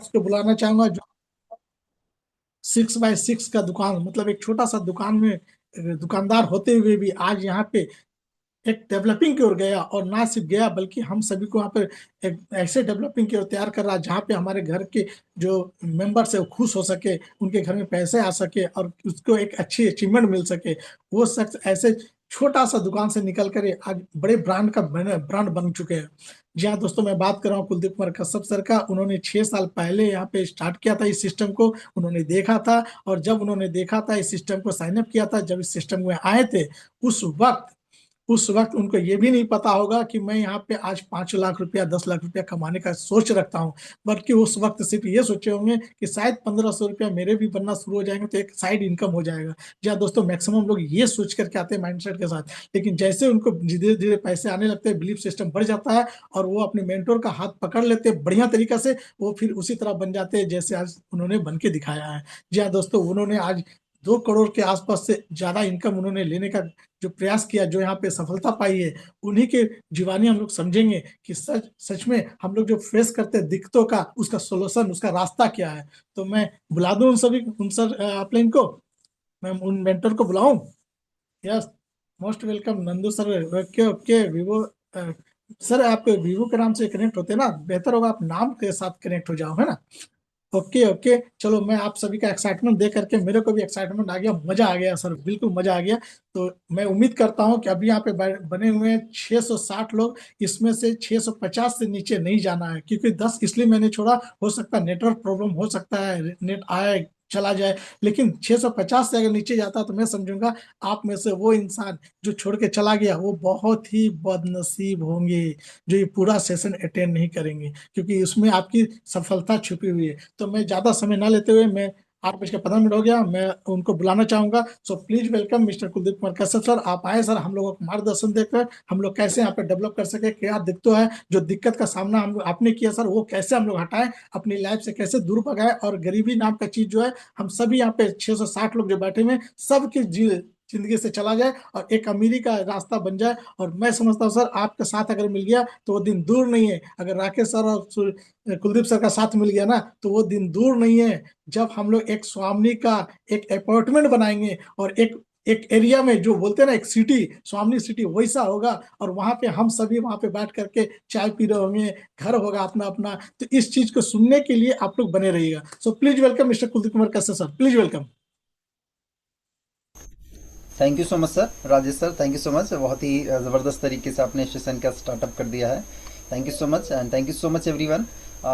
शख्स को बुलाना चाहूंगा जो 6x6 का दुकान, मतलब एक छोटा सा दुकान में दुकानदार होते हुए भी आज यहाँ पे एक डेवलपिंग की ओर गया, और ना सिर्फ गया बल्कि हम सभी को यहाँ पे एक ऐसे डेवलपिंग की ओर तैयार कर रहा है जहाँ पे हमारे घर के जो मेंबर्स है वो खुश हो सके, उनके घर में पैसे आ सके और उसको एक अच्छी अचीवमेंट मिल सके। वो शख्स ऐसे छोटा सा दुकान से निकल कर ये आज बड़े ब्रांड का ब्रांड बन चुके हैं। जी हाँ दोस्तों, मैं बात कर रहा हूँ कुलदीप कुमार कश्यप सर का। उन्होंने 6 साल पहले यहाँ पे स्टार्ट किया था इस सिस्टम को, उन्होंने देखा था, और जब उन्होंने देखा था इस सिस्टम को साइन अप किया था, जब इस सिस्टम में आए थे, उस वक्त उस वक्त उनको ये भी नहीं पता होगा कि मैं यहाँ पे आज 5 लाख रुपया 10 लाख रुपया कमाने का सोच रखता हूँ, बल्कि उस वक्त सिर्फ ये सोचे होंगे कि शायद 1500 रुपया मेरे भी बनना शुरू हो जाएंगे तो एक साइड इनकम हो जाएगा। जी हाँ दोस्तों, मैक्सिमम लोग ये सोच करके आते हैं माइंडसेट के साथ, लेकिन जैसे उनको धीरे धीरे पैसे आने लगते हैं, बिलीफ सिस्टम बढ़ जाता है, और वो अपने मेंटोर का हाथ पकड़ लेते हैं बढ़िया तरीका से, वो फिर उसी तरह बन जाते हैं जैसे आज उन्होंने बन के दिखाया है। जी हाँ दोस्तों, उन्होंने आज 2 करोड़ के आसपास से ज्यादा इनकम उन्होंने लेने का जो प्रयास किया, जो यहाँ पे सफलता पाई है, उन्हीं के जीवानी हम लोग समझेंगे कि सच सच में हम लोग जो फेस करते हैं दिक्कतों का, उसका सोल्यूशन, उसका रास्ता क्या है। तो मैं बुला दूं उन सभी उन सर अपलाइन को, मैं उन मेंटर को बुलाऊं। Yes, most welcome Nandu sir. Okay okay, Vivo sir, आप विवो के नाम से कनेक्ट होते हैं ना, बेहतर होगा आप नाम के साथ कनेक्ट हो जाओ, है ना। ओके ओके, चलो, मैं आप सभी का एक्साइटमेंट देख करके मेरे को भी एक्साइटमेंट आ गया, मजा आ गया सर, बिल्कुल मजा आ गया। तो मैं उम्मीद करता हूँ कि अभी यहाँ पे बने हुए हैं 660 लोग, इसमें से 650 से नीचे नहीं जाना है, क्योंकि 10 इसलिए मैंने छोड़ा, हो सकता है नेटवर्क प्रॉब्लम, हो सकता है नेट आए चला जाए, लेकिन 650 से अगर नीचे जाता तो मैं समझूंगा आप में से वो इंसान जो छोड़ के चला गया वो बहुत ही बदनसीब होंगे, जो ये पूरा सेशन अटेंड नहीं करेंगे, क्योंकि उसमें आपकी सफलता छुपी हुई है। तो मैं ज्यादा समय ना लेते हुए, मैं 8 बज के 15 मिनट हो गया, मैं उनको बुलाना चाहूंगा। So please welcome mister Kuldeep Kumar Kashyap sir, आप आए सर, हम लोगों को मार्गदर्शन देकर हम लोग कैसे यहाँ पे डेवलप कर सके, क्या दिक्कत है, जो दिक्कत का सामना हम आपने किया सर, वो कैसे हम लोग हटाएं, अपनी लाइफ से कैसे दूर भगाएं, और गरीबी नाम का चीज जो है, हम सभी यहाँ पे 660 लोग जो बैठे हुए हैं, सबकी जिंदगी से चला जाए और एक अमीरी का रास्ता बन जाए। और मैं समझता हूँ सर, आपके साथ अगर मिल गया तो वो दिन दूर नहीं है, अगर राकेश सर और कुलदीप सर का साथ मिल गया ना, तो वो दिन दूर नहीं है जब हम लोग एक स्वामनी का एक अपार्टमेंट बनाएंगे, और एक एक एरिया में जो बोलते हैं ना, एक सिटी, स्वामनी सिटी वैसा होगा, और वहां पे हम सभी वहां पे बैठ करके चाय पी रहे होंगे, घर होगा अपना अपना। तो इस चीज को सुनने के लिए आप लोग बने रहिएगा। So please welcome mister Kuldeep Kumar Kashyap sir, please welcome. Thank you so much sir, Rajesh sir, thank you so much. बहुत ही ज़बरदस्त तरीके से आपने सेशन का स्टार्टअप कर दिया है। Thank you so much and thank you so much everyone.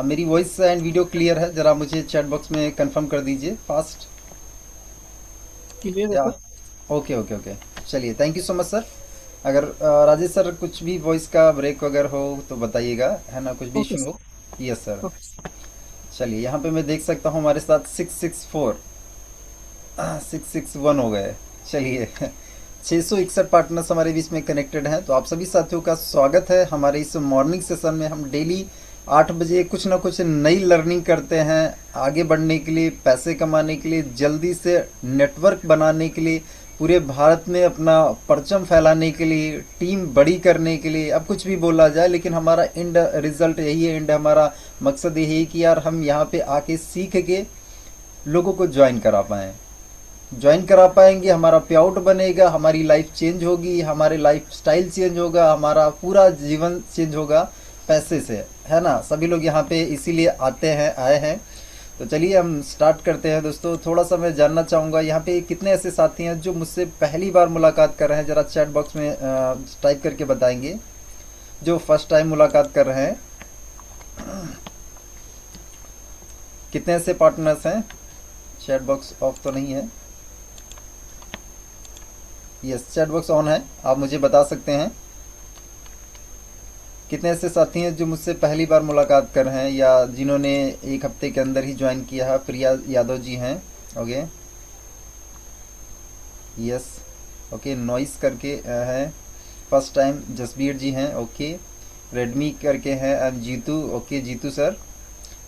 मेरी वॉइस एंड वीडियो क्लियर है? ज़रा मुझे चैट बॉक्स में कंफर्म कर दीजिए फास्ट। क्लियर है या सर। ओके ओके ओके, चलिए thank you so much sir. अगर राजेश सर कुछ भी वॉइस का ब्रेक वगैरह हो तो बताइएगा, है ना, कुछ भी ओके इशू सर। हो। Yes sir. Okay sir. चलिए, यहाँ पे मैं देख सकता हूँ हमारे साथ 664 661 हो गए। चलिए 661 पार्टनर्स हमारे बीच में कनेक्टेड हैं। तो आप सभी साथियों का स्वागत है हमारे इस मॉर्निंग सेशन में। हम डेली 8 बजे कुछ ना कुछ नई लर्निंग करते हैं, आगे बढ़ने के लिए, पैसे कमाने के लिए, जल्दी से नेटवर्क बनाने के लिए, पूरे भारत में अपना परचम फैलाने के लिए, टीम बड़ी करने के लिए। अब कुछ भी बोला जाए, लेकिन हमारा एंड रिजल्ट यही है, एंड हमारा मकसद यही है कि यार हम यहाँ पे आके सीख के लोगों को ज्वाइन करा पाएँ। ज्वाइन करा पाएंगे, हमारा पे आउट बनेगा, हमारी लाइफ चेंज होगी, हमारे लाइफ स्टाइल चेंज होगा, हमारा पूरा जीवन चेंज होगा पैसे से, है ना। सभी लोग यहाँ पे इसीलिए आते हैं, आए हैं। तो चलिए हम स्टार्ट करते हैं दोस्तों। थोड़ा सा मैं जानना चाहूँगा यहाँ पे कितने ऐसे साथी हैं जो मुझसे पहली बार मुलाकात कर रहे हैं। ज़रा चैट बॉक्स में टाइप करके बताएंगे जो फर्स्ट टाइम मुलाकात कर रहे हैं। कितने ऐसे पार्टनर्स हैं? चैट बॉक्स ऑफ तो नहीं है? यस, चैट बॉक्स ऑन है, आप मुझे बता सकते हैं कितने ऐसे साथी हैं जो मुझसे पहली बार मुलाकात कर रहे हैं या जिन्होंने एक हफ्ते के अंदर ही ज्वाइन किया है। प्रिया यादव जी हैं, ओके, यस, ओके, नॉइस करके है, फर्स्ट टाइम जसबीर जी हैं, ओके, रेडमी करके हैं, and Jeetu, okay, Jeetu sir,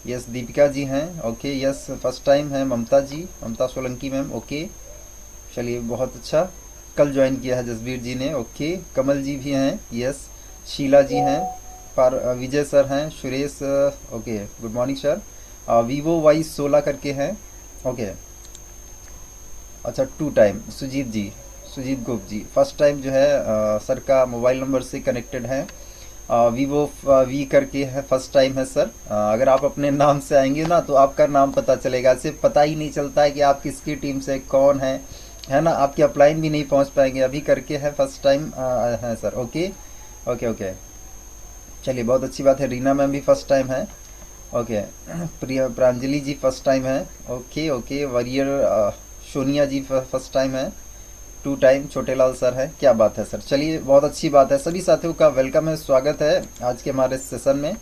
yes, Deepika ji हैं, ओके, यस, फर्स्ट टाइम है ममता जी, ममता सोलंकी मैम, ओके, चलिए बहुत अच्छा, कल ज्वाइन किया है जसबीर जी ने, ओके, कमल जी भी हैं, यस, शीला जी हैं, पर विजय सर हैं, Suresh, okay, good morning sir, Vivo Y16 करके हैं। ओके, अच्छा 2 टाइम सुजीत जी, सुजीत गोप जी फर्स्ट टाइम जो है सर का मोबाइल नंबर से कनेक्टेड हैं। वीवो वी करके है, फर्स्ट टाइम है सर। अगर आप अपने नाम से आएंगे ना तो आपका नाम पता चलेगा, सिर्फ पता ही नहीं चलता है कि आप किसकी टीम से कौन है ना, आपकी अपलाइन भी नहीं पहुंच पाएंगे। अभी करके है फर्स्ट टाइम है सर। ओके ओके ओके, चलिए बहुत अच्छी बात है। रीना मैम भी फर्स्ट टाइम है। ओके, प्रिया प्रांजलि जी फर्स्ट टाइम है। ओके ओके, वरियर सोनिया जी फर्स्ट टाइम है। 2 टाइम छोटे लाल सर है। क्या बात है सर, चलिए बहुत अच्छी बात है। सभी साथियों का वेलकम है, स्वागत है आज के हमारे सेशन में।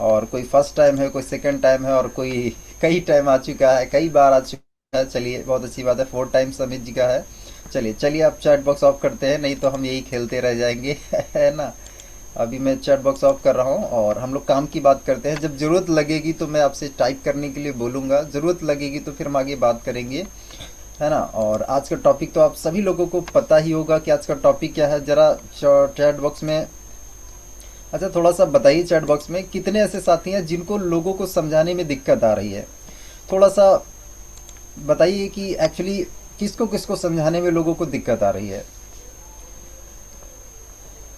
और कोई फर्स्ट टाइम है, कोई सेकंड टाइम है, और कोई कई टाइम आ चुका है, कई बार आ चुका है। चलिए बहुत अच्छी बात है। 4 टाइम समित जी का है। चलिए चलिए, आप चैट बॉक्स ऑफ करते हैं, नहीं तो हम यही खेलते रह जाएंगे है ना। अभी मैं चैट बॉक्स ऑफ कर रहा हूँ और हम लोग काम की बात करते हैं। जब ज़रूरत लगेगी तो मैं आपसे टाइप करने के लिए बोलूँगा, ज़रूरत लगेगी तो फिर हम आगे बात करेंगे, है ना। और आज का टॉपिक तो आप सभी लोगों को पता ही होगा कि आज का टॉपिक क्या है। ज़रा चैट बॉक्स में, अच्छा थोड़ा सा बताइए चैट बॉक्स में कितने ऐसे साथी हैं जिनको लोगों को समझाने में दिक्कत आ रही है। थोड़ा सा बताइए कि एक्चुअली किसको किसको समझाने में लोगों को दिक्कत आ रही है।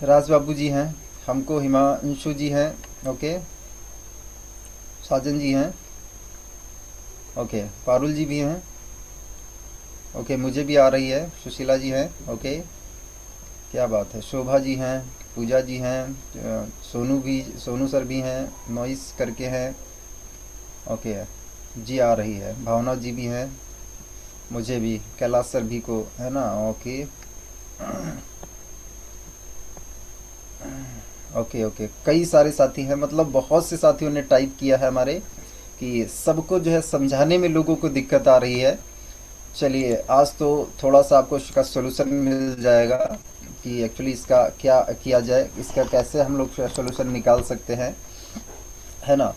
राज बाबू जी हैं, हमको हिमांशु जी हैं, ओके, साजन जी हैं, ओके, पारुल जी भी हैं, ओके, मुझे भी आ रही है। सुशीला जी हैं, ओके, क्या बात है। शोभा जी हैं, पूजा जी हैं, सोनू भी, सोनू सर भी हैं, नॉइस करके हैं, ओके जी आ रही है। भावना जी भी हैं, मुझे भी, कैलाश सर भी को है ना, ओके ओके ओके, कई सारे साथी हैं, मतलब बहुत से साथियों ने टाइप किया है हमारे कि सबको जो है समझाने में लोगों को दिक्कत आ रही है। चलिए आज तो थोड़ा सा आपको इसका सोल्यूशन मिल जाएगा कि एक्चुअली इसका क्या किया जाए, इसका कैसे हम लोग सोल्यूशन निकाल सकते हैं, है ना।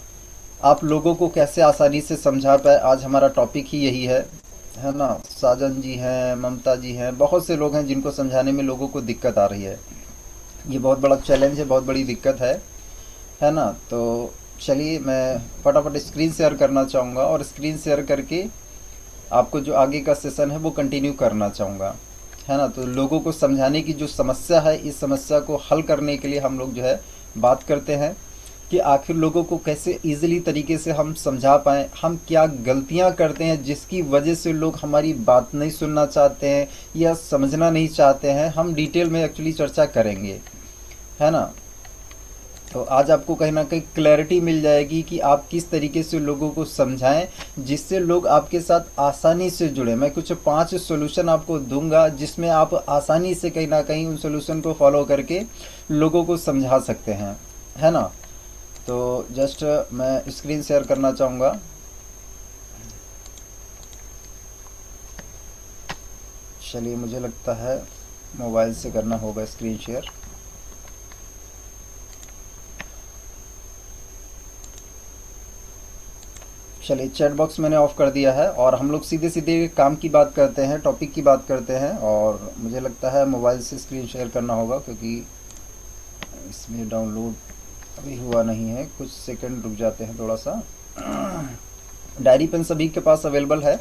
आप लोगों को कैसे आसानी से समझा पाए, आज हमारा टॉपिक ही यही है ना। साजन जी हैं, ममता जी हैं, बहुत से लोग हैं जिनको समझाने में लोगों को दिक्कत आ रही है। ये बहुत बड़ा चैलेंज है, बहुत बड़ी दिक्कत है ना। तो चलिए मैं फटाफट स्क्रीन शेयर करना चाहूँगा और स्क्रीन शेयर करके आपको जो आगे का सेशन है वो कंटिन्यू करना चाहूँगा, है ना। तो लोगों को समझाने की जो समस्या है, इस समस्या को हल करने के लिए हम लोग जो है बात करते हैं कि आखिर लोगों को कैसे ईजिली तरीके से हम समझा पाएँ, हम क्या गलतियाँ करते हैं जिसकी वजह से लोग हमारी बात नहीं सुनना चाहते हैं या समझना नहीं चाहते हैं। हम डिटेल में एक्चुअली चर्चा करेंगे, है ना। तो आज आपको कहीं ना कहीं क्लैरिटी मिल जाएगी कि आप किस तरीके से लोगों को समझाएं जिससे लोग आपके साथ आसानी से जुड़े। मैं कुछ 5 सॉल्यूशन आपको दूंगा जिसमें आप आसानी से कहीं ना कहीं उन सॉल्यूशन को फॉलो करके लोगों को समझा सकते हैं, है ना। तो जस्ट मैं स्क्रीन शेयर करना चाहूँगा। चलिए मुझे लगता है मोबाइल से करना होगा स्क्रीन शेयर। चलिए चैट बॉक्स मैंने ऑफ कर दिया है और हम लोग सीधे सीधे काम की बात करते हैं, टॉपिक की बात करते हैं। और मुझे लगता है मोबाइल से स्क्रीन शेयर करना होगा क्योंकि इसमें डाउनलोड अभी हुआ नहीं है, कुछ सेकंड रुक जाते हैं थोड़ा सा। डायरी पेन सभी के पास अवेलेबल है,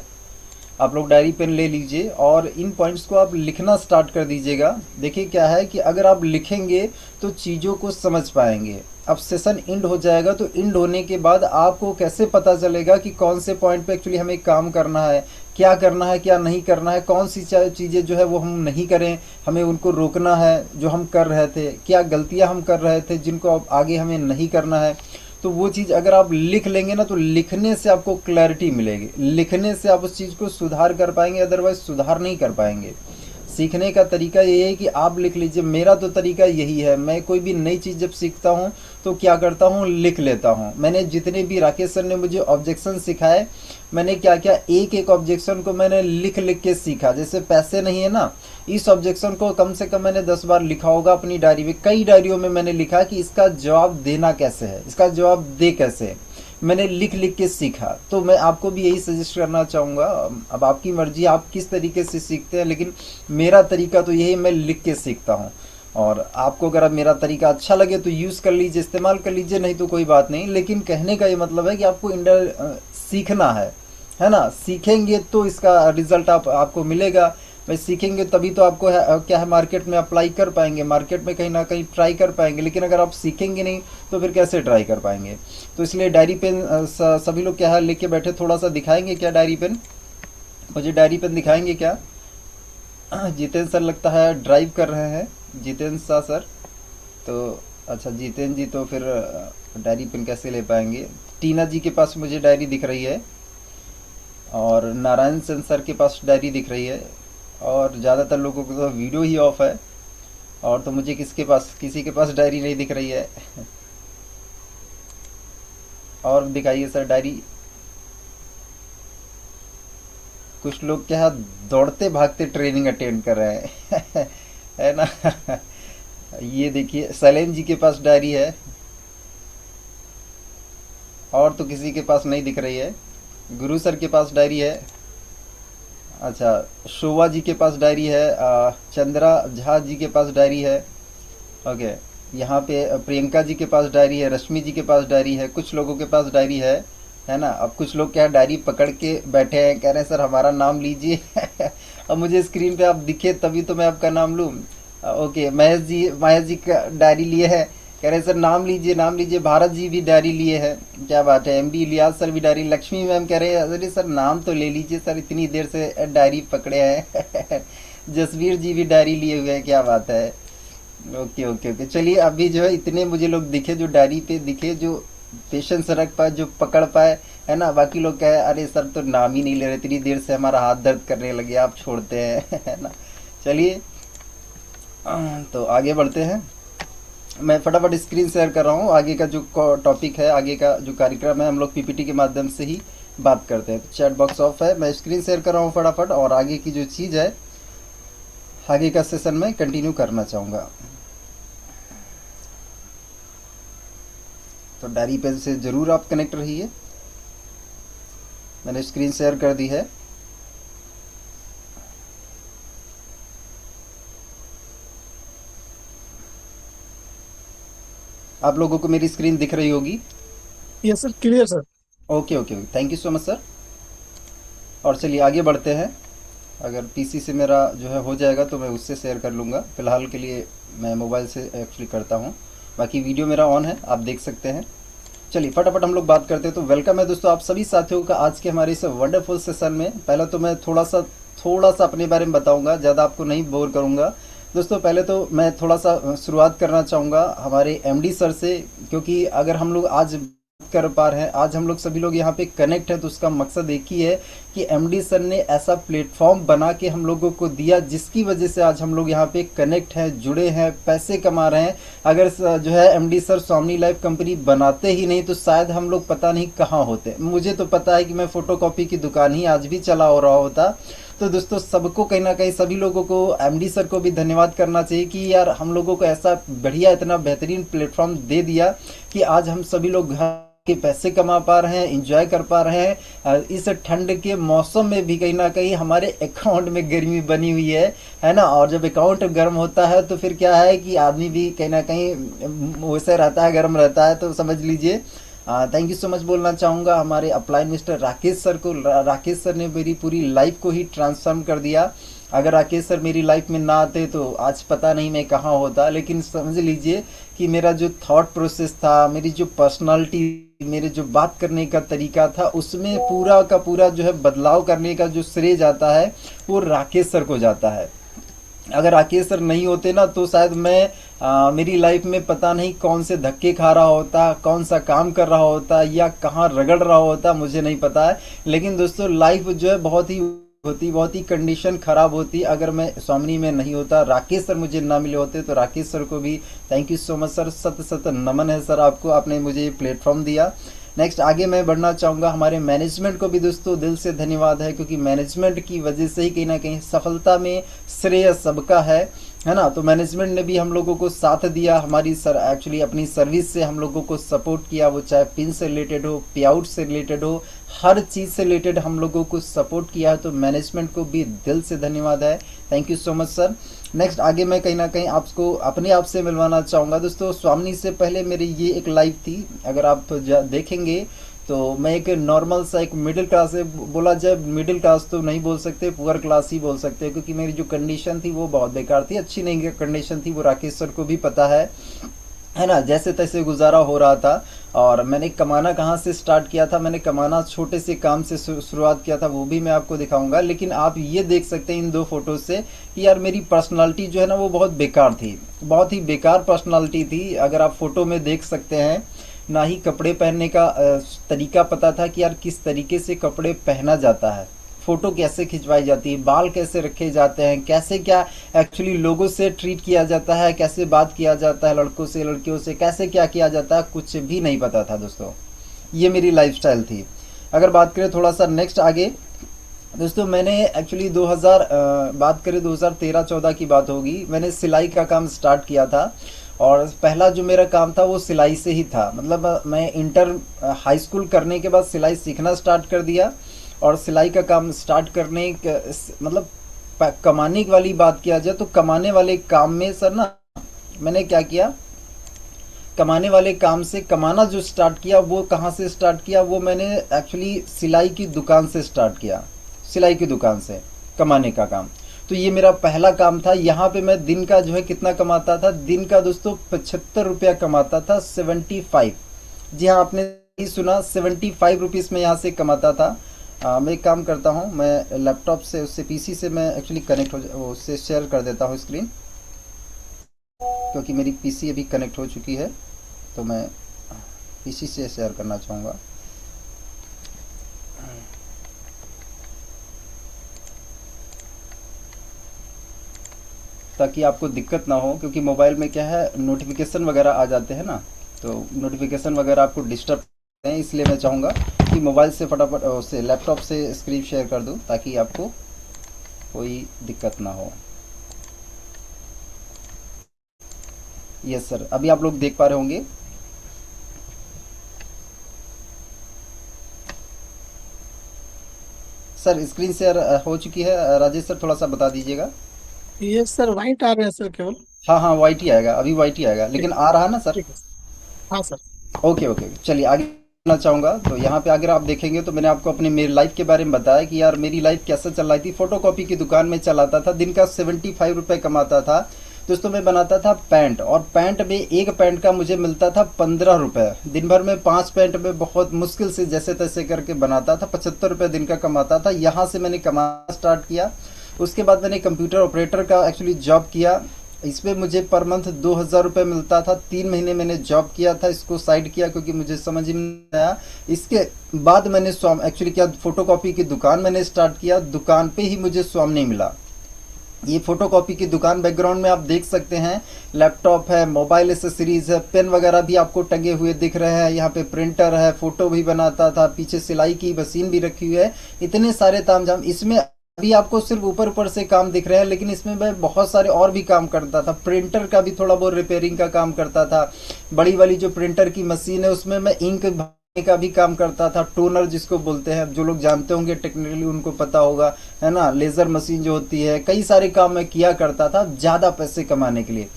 आप लोग डायरी पेन ले लीजिए और इन पॉइंट्स को आप लिखना स्टार्ट कर दीजिएगा। देखिए क्या है कि अगर आप लिखेंगे तो चीज़ों को समझ पाएंगे। अब सेशन इंड हो जाएगा तो इंड होने के बाद आपको कैसे पता चलेगा कि कौन से पॉइंट पे एक्चुअली हमें काम करना है, क्या करना है, क्या नहीं करना है, कौन सी चीज़ें जो है वो हम नहीं करें, हमें उनको रोकना है जो हम कर रहे थे, क्या गलतियाँ हम कर रहे थे जिनको अब आगे हमें नहीं करना है। तो वो चीज़ अगर आप लिख लेंगे ना तो लिखने से आपको क्लैरिटी मिलेगी, लिखने से आप उस चीज़ को सुधार कर पाएंगे, अदरवाइज सुधार नहीं कर पाएंगे। सीखने का तरीका ये है कि आप लिख लीजिए। मेरा तो तरीका यही है, मैं कोई भी नई चीज़ जब सीखता हूँ तो क्या करता हूँ, लिख लेता हूँ। मैंने जितने भी राकेश सर ने मुझे ऑब्जेक्शन सिखाए, मैंने क्या क्या एक एक ऑब्जेक्शन को मैंने लिख लिख के सीखा। जैसे पैसे नहीं है ना, इस ऑब्जेक्शन को कम से कम मैंने 10 बार लिखा होगा अपनी डायरी में। कई डायरियों में मैंने लिखा कि इसका जवाब देना कैसे है, इसका जवाब दे कैसे, मैंने लिख लिख के सीखा। तो मैं आपको भी यही सजेस्ट करना चाहूँगा। अब आपकी मर्जी, आप किस तरीके से सीखते हैं, लेकिन मेरा तरीका तो यही, मैं लिख के सीखता हूँ। और आपको अगर अब मेरा तरीका अच्छा लगे तो यूज़ कर लीजिए, इस्तेमाल कर लीजिए, नहीं तो कोई बात नहीं। लेकिन कहने का ये मतलब है कि आपको सीखना है ना। सीखेंगे तो इसका रिजल्ट आपको मिलेगा। भाई सीखेंगे तभी तो आपको क्या है मार्केट में अप्लाई कर पाएंगे, मार्केट में कहीं ना कहीं ट्राई कर पाएंगे। लेकिन अगर आप सीखेंगे नहीं तो फिर कैसे ट्राई कर पाएंगे। तो इसलिए डायरी पेन सभी लोग क्या है लेके बैठे, थोड़ा सा दिखाएंगे क्या डायरी पेन, मुझे डायरी पेन दिखाएंगे क्या। जितेंद्र सर लगता है ड्राइव कर रहे हैं, जितेंद्र शाह सर। तो अच्छा जितेंद्र जी तो फिर डायरी पेन कैसे ले पाएंगे। टीना जी के पास मुझे डायरी दिख रही है, और नारायण चंद सर के पास डायरी दिख रही है, और ज़्यादातर लोगों को तो वीडियो ही ऑफ है। और तो मुझे किसी के पास डायरी नहीं दिख रही है। और दिखाइए सर डायरी। कुछ लोग क्या है दौड़ते भागते ट्रेनिंग अटेंड कर रहे हैं है ना। ये देखिए सैलेम जी के पास डायरी है, और तो किसी के पास नहीं दिख रही है। गुरु सर के पास डायरी है। अच्छा शोभा जी के पास डायरी है, चंद्रा झा जी के पास डायरी है। ओके यहाँ पे प्रियंका जी के पास डायरी है, रश्मि जी के पास डायरी है, कुछ लोगों के पास डायरी है ना। अब कुछ लोग क्या डायरी पकड़ के बैठे हैं, कह रहे हैं सर हमारा नाम लीजिए। अब मुझे स्क्रीन पे आप दिखे तभी तो मैं आपका नाम लूँ। ओके महेश जी का डायरी लिए है, कह रहे हैं सर नाम लीजिए नाम लीजिए। भारत जी भी डायरी लिए है, क्या बात है। एमडी इलियास सर भी डायरी। लक्ष्मी मैम कह रहे हैं अरे सर नाम तो ले लीजिए सर, इतनी देर से डायरी पकड़े हैं। जसवीर जी भी डायरी लिए हुए हैं, क्या बात है। ओके ओके ओके चलिए अभी जो है इतने मुझे लोग दिखे जो डायरी पे दिखे, जो पेशेंस रख पाए, जो पकड़ पाए, है ना। बाकी लोग कहे अरे सर तो नाम ही नहीं ले रहे, इतनी देर से हमारा हाथ दर्द करने लगे, आप छोड़ते हैं। है ना। चलिए तो आगे बढ़ते हैं। मैं फटाफट स्क्रीन शेयर कर रहा हूँ। आगे का जो टॉपिक है, आगे का जो कार्यक्रम है, हम लोग पीपीटी के माध्यम से ही बात करते हैं। तो चैट बॉक्स ऑफ है, मैं स्क्रीन शेयर कर रहा हूँ फटाफट, और आगे की जो चीज़ है आगे का सेशन में कंटिन्यू करना चाहूँगा। तो डायरी पेन से ज़रूर आप कनेक्ट रहिए। मैंने स्क्रीन शेयर कर दी है। आप लोगों को मेरी स्क्रीन दिख रही होगी। Yes sir, clear sir. Okay okay thank you so much sir. और चलिए आगे बढ़ते हैं। अगर पीसी से मेरा जो है हो जाएगा तो मैं उससे शेयर कर लूँगा। फ़िलहाल के लिए मैं मोबाइल से एक्चुअली करता हूँ। बाकी वीडियो मेरा ऑन है, आप देख सकते हैं। चलिए फटाफट हम लोग बात करते हैं। तो वेलकम है दोस्तों आप सभी साथियों का आज के हमारे इस वंडरफुल सेशन में। पहले तो मैं थोड़ा सा अपने बारे में बताऊंगा, ज़्यादा आपको नहीं बोर करूंगा। दोस्तों पहले तो मैं थोड़ा सा शुरुआत करना चाहूँगा हमारे एमडी सर से, क्योंकि अगर हम लोग आज कर पा रहे हैं, आज हम लोग सभी लोग यहाँ पे कनेक्ट हैं, तो उसका मकसद एक ही है कि एमडी सर ने ऐसा प्लेटफॉर्म बना के हम लोगों को दिया जिसकी वजह से आज हम लोग यहाँ पे कनेक्ट हैं, जुड़े हैं, पैसे कमा रहे हैं। अगर जो है एमडी सर स्वामी लाइफ कंपनी बनाते ही नहीं तो शायद हम लोग पता नहीं कहाँ होते। मुझे तो पता है कि मैं फोटोकॉपी की दुकान ही आज भी चला हो रहा होता। तो दोस्तों सबको कहीं ना कहीं सभी लोगों को एमडी सर को भी धन्यवाद करना चाहिए कि यार हम लोगों को ऐसा बढ़िया इतना बेहतरीन प्लेटफॉर्म दे दिया कि आज हम सभी लोग घर के पैसे कमा पा रहे हैं, एंजॉय कर पा रहे हैं। इस ठंड के मौसम में भी कहीं ना कहीं हमारे अकाउंट में गर्मी बनी हुई है ना। और जब अकाउंट गर्म होता है तो फिर क्या है कि आदमी भी कहीं ना कहीं वैसे रहता है, गर्म रहता है। तो समझ लीजिए। थैंक यू सो मच बोलना चाहूँगा हमारे अप्लाइड मिस्टर राकेश सर को। राकेश सर ने मेरी पूरी लाइफ को ही ट्रांसफॉर्म कर दिया। अगर राकेश सर मेरी लाइफ में ना आते तो आज पता नहीं मैं कहाँ होता। लेकिन समझ लीजिए कि मेरा जो थॉट प्रोसेस था, मेरी जो पर्सनालिटी, मेरे जो बात करने का तरीका था, उसमें पूरा का पूरा जो है बदलाव करने का जो श्रेय जाता है वो राकेश सर को जाता है। अगर राकेश सर नहीं होते ना तो शायद मैं मेरी लाइफ में पता नहीं कौन से धक्के खा रहा होता, कौन सा काम कर रहा होता, या कहाँ रगड़ रहा होता, मुझे नहीं पता है। लेकिन दोस्तों लाइफ जो है बहुत ही कंडीशन खराब होती अगर मैं स्वामिनी में नहीं होता, राकेश सर मुझे ना मिले होते। तो राकेश सर को भी thank you so much sir, सत नमन है सर आपको, आपने मुझे ये प्लेटफॉर्म दिया। नेक्स्ट आगे मैं बढ़ना चाहूँगा। हमारे मैनेजमेंट को भी दोस्तों दिल से धन्यवाद है, क्योंकि मैनेजमेंट की वजह से ही कहीं ना कहीं सफलता में श्रेय सबका है ना। तो मैनेजमेंट ने भी हम लोगों को साथ दिया, हमारी एक्चुअली अपनी सर्विस से हम लोगों को सपोर्ट किया, वो चाहे पिन से रिलेटेड हो, पे आउट से रिलेटेड हो, हर चीज़ से रिलेटेड हम लोगों को सपोर्ट किया है। तो मैनेजमेंट को भी दिल से धन्यवाद है, thank you so much sir. Next आगे मैं कहीं ना कहीं आपको अपने आप से मिलवाना चाहूँगा। दोस्तों स्वामी से पहले मेरी ये एक लाइफ थी, अगर आप देखेंगे तो मैं एक नॉर्मल सा एक मिडिल क्लास से, बोला जाए मिडिल क्लास तो नहीं बोल सकते, पुअर क्लास ही बोल सकते हैं, क्योंकि मेरी जो कंडीशन थी वो बहुत बेकार थी, अच्छी नहीं कंडीशन थी, वो राकेश सर को भी पता है ना। जैसे तैसे गुजारा हो रहा था। और मैंने कमाना कहाँ से स्टार्ट किया था, मैंने कमाना छोटे से काम से शुरुआत किया था, वो भी मैं आपको दिखाऊंगा। लेकिन आप ये देख सकते हैं इन दो फोटोज से कि यार मेरी पर्सनालिटी जो है ना वो बहुत बेकार थी, बहुत ही बेकार पर्सनालिटी थी। अगर आप फोटो में देख सकते हैं, ना ही कपड़े पहनने का तरीका पता था कि यार किस तरीके से कपड़े पहना जाता है, फोटो कैसे खिंचवाई जाती है, बाल कैसे रखे जाते हैं, कैसे क्या एक्चुअली लोगों से ट्रीट किया जाता है, कैसे बात किया जाता है लड़कों से लड़कियों से, कैसे क्या किया जाता है, कुछ भी नहीं पता था दोस्तों। ये मेरी लाइफस्टाइल थी। अगर बात करें थोड़ा सा नेक्स्ट आगे, दोस्तों मैंने एक्चुअली 2000 बात करें 2013-14 की बात होगी, मैंने सिलाई का काम स्टार्ट किया था। और पहला जो मेरा काम था वो सिलाई से ही था। मतलब मैं इंटर हाई स्कूल करने के बाद सिलाई सीखना स्टार्ट कर दिया। और सिलाई का काम स्टार्ट करने मतलब कमाने वाली बात किया जाए तो कमाने वाले काम में सर ना मैंने क्या किया, कमाने वाले काम से कमाना जो स्टार्ट किया वो कहाँ से स्टार्ट किया, वो मैंने एक्चुअली सिलाई की दुकान से स्टार्ट किया। सिलाई की दुकान से कमाने का काम, तो ये मेरा पहला काम था। यहाँ पे मैं दिन का जो है कितना कमाता था, दिन का दोस्तों 75 रुपया कमाता था, 75। जी हाँ, आपने ही सुना, 75 रुपीज़ में यहाँ से कमाता था। मैं एक काम करता हूँ, मैं लैपटॉप से उससे पीसी से मैं एक्चुअली कनेक्ट हो उससे शेयर कर देता हूँ स्क्रीन, क्योंकि मेरी पीसी अभी कनेक्ट हो चुकी है, तो मैं पीसी से शेयर करना चाहूँगा। ताकि आपको दिक्कत ना हो, क्योंकि मोबाइल में क्या है नोटिफिकेशन वगैरह आ जाते हैं ना, तो नोटिफिकेशन वगैरह आपको डिस्टर्ब हैं, इसलिए मैं चाहूँगा कि मोबाइल से फटाफट उससे लैपटॉप से स्क्रीन शेयर कर दूँ ताकि आपको कोई दिक्कत ना हो। यस सर, अभी आप लोग देख पा रहे होंगे। सर स्क्रीन शेयर हो चुकी है, राजेश सर थोड़ा सा बता दीजिएगा। ये सर वाइट आ रहे हैं सर केवल। हाँ हाँ, वाइट ही आएगा, अभी वाइट ही आएगा, ठीक लेकिन आ रहा ना सर। ठीक है हाँ सर। ओके ओके, चलिए आगे बढ़ना चाहूँगा। तो यहाँ पे अगर आप देखेंगे तो मैंने आपको अपने मेरी लाइफ के बारे में बताया कि यार मेरी लाइफ कैसे चल रही थी। फोटोकॉपी की दुकान में चलाता था, दिन का 75 रुपये कमाता था दोस्तों। मैं बनाता था पैंट, और पैंट में एक पैंट का मुझे मिलता था 15 रुपये। दिन भर में 5 पैंट में बहुत मुश्किल से जैसे तैसे करके बनाता था, 75 रुपये दिन का कमाता था। यहाँ से मैंने कमाना स्टार्ट किया। उसके बाद मैंने कंप्यूटर ऑपरेटर का एक्चुअली जॉब किया, इसमें मुझे पर मंथ 2000 रुपये मिलता था। 3 महीने मैंने जॉब किया था, इसको साइड किया क्योंकि मुझे समझ में नहीं आया। इसके बाद मैंने एक्चुअली क्या फोटोकॉपी की दुकान मैंने स्टार्ट किया। दुकान पे ही मुझे स्वामी मिला। ये फोटोकॉपी की दुकान, बैकग्राउंड में आप देख सकते हैं लैपटॉप है, मोबाइल एसेसरीज है, पेन वगैरह भी आपको टंगे हुए दिख रहे हैं। यहाँ पे प्रिंटर है, फोटो भी बनाता था, पीछे सिलाई की मशीन भी रखी हुई है। इतने सारे तामझाम इसमें, अभी आपको सिर्फ ऊपर ऊपर से काम दिख रहे हैं, लेकिन इसमें मैं बहुत सारे और भी काम करता था। प्रिंटर का भी थोड़ा बहुत रिपेयरिंग का काम करता था। बड़ी वाली जो प्रिंटर की मशीन है उसमें मैं इंक भरने का भी काम करता था। टोनर जिसको बोलते हैं, जो लोग जानते होंगे टेक्निकली उनको पता होगा, है ना। लेजर मशीन जो होती है, कई सारे काम मैं किया करता था ज़्यादा पैसे कमाने के लिए।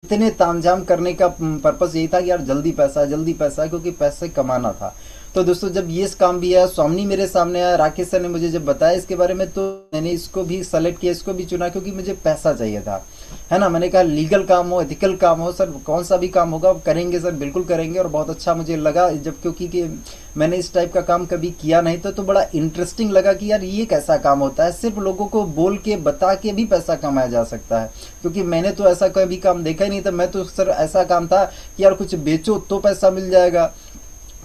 इतने तामझाम करने का पर्पस यही था कि यार जल्दी पैसा, क्योंकि पैसे कमाना था। तो दोस्तों जब ये काम भी आया, स्वामी मेरे सामने आया, राकेश सर ने मुझे जब बताया इसके बारे में, तो मैंने इसको भी सेलेक्ट किया, इसको भी चुना, क्योंकि मुझे पैसा चाहिए था, है ना। मैंने कहा लीगल काम हो, एथिकल काम हो, सर कौन सा भी काम होगा करेंगे सर, बिल्कुल करेंगे। और बहुत अच्छा मुझे लगा जब, क्योंकि कि मैंने इस टाइप का काम कभी किया नहीं था, तो बड़ा इंटरेस्टिंग लगा कि यार ये कैसा काम होता है। सिर्फ लोगों को बोल के बता के भी पैसा कमाया जा सकता है, क्योंकि मैंने तो ऐसा कभी काम देखा ही नहीं था। मैं तो सर ऐसा काम था कि यार कुछ बेचो तो पैसा मिल जाएगा,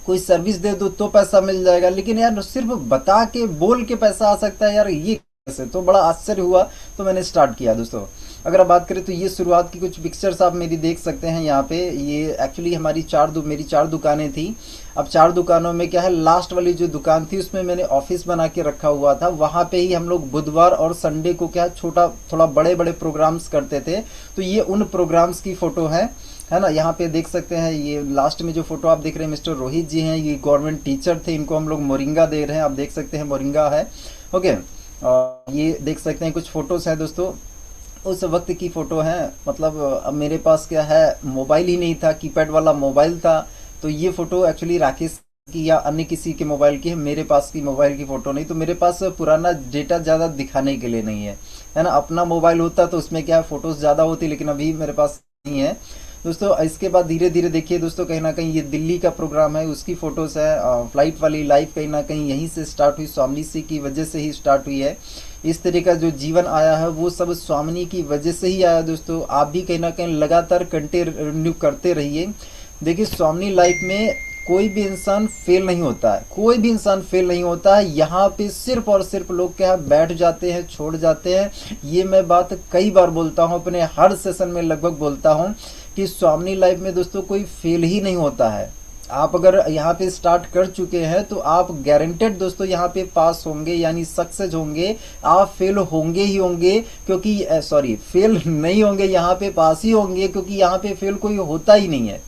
कोई सर्विस दे दो तो पैसा मिल जाएगा, लेकिन यार सिर्फ बता के बोल के पैसा आ सकता है, यार ये कैसे। तो बड़ा आश्चर्य हुआ, तो मैंने स्टार्ट किया दोस्तों। अगर आप बात करें तो ये शुरुआत की कुछ पिक्चर्स आप मेरी देख सकते हैं यहाँ पे। ये एक्चुअली हमारी मेरी 4 दुकानें थी। अब 4 दुकानों में क्या है, लास्ट वाली जो दुकान थी उसमें मैंने ऑफिस बना के रखा हुआ था। वहाँ पे ही हम लोग बुधवार और संडे को क्या छोटा थोड़ा बड़े बड़े प्रोग्राम्स करते थे। तो ये उन प्रोग्राम्स की फ़ोटो है ना। यहाँ पे देख सकते हैं, ये लास्ट में जो फोटो आप देख रहे हैं मिस्टर रोहित जी हैं, ये गवर्नमेंट टीचर थे, इनको हम लोग मोरिंगा दे रहे हैं, आप देख सकते हैं मोरिंगा है। ओके, और ये देख सकते हैं कुछ फोटोज हैं दोस्तों। उस वक्त की फ़ोटो है। मतलब अब मेरे पास क्या है, मोबाइल ही नहीं था, कीपैड वाला मोबाइल था। तो ये फ़ोटो एक्चुअली राकेश की या अन्य किसी के मोबाइल की है, मेरे पास की मोबाइल की फ़ोटो नहीं। तो मेरे पास पुराना डेटा ज़्यादा दिखाने के लिए नहीं है ना। अपना मोबाइल होता तो उसमें क्या है, फ़ोटोज़ ज़्यादा होती, लेकिन अभी मेरे पास नहीं है दोस्तों। इसके बाद धीरे धीरे देखिए दोस्तों, कहीं ना कहीं ये दिल्ली का प्रोग्राम है, उसकी फ़ोटोज़ है। फ्लाइट वाली लाइफ कहीं ना कहीं यहीं से स्टार्ट हुई, स्वामी सी की वजह से ही स्टार्ट हुई है। इस तरह का जो जीवन आया है वो सब स्वामिनी की वजह से ही आया दोस्तों। आप भी कहीं ना कहीं लगातार कंटिन्यू करते रहिए। देखिए स्वामिनी लाइफ में कोई भी इंसान फेल नहीं होता है, कोई भी इंसान फेल नहीं होता है। यहाँ पे सिर्फ और सिर्फ लोग क्या है, बैठ जाते हैं, छोड़ जाते हैं। ये मैं बात कई बार बोलता हूँ, अपने हर सेशन में लगभग बोलता हूँ कि स्वामिनी लाइफ में दोस्तों कोई फेल ही नहीं होता है। आप अगर यहाँ पे स्टार्ट कर चुके हैं तो आप गारंटेड दोस्तों यहाँ पे पास होंगे, यानी सक्सेस होंगे। आप फेल होंगे ही होंगे, क्योंकि सॉरी फेल नहीं होंगे, यहाँ पे पास ही होंगे, क्योंकि यहाँ पे फेल कोई होता ही नहीं है,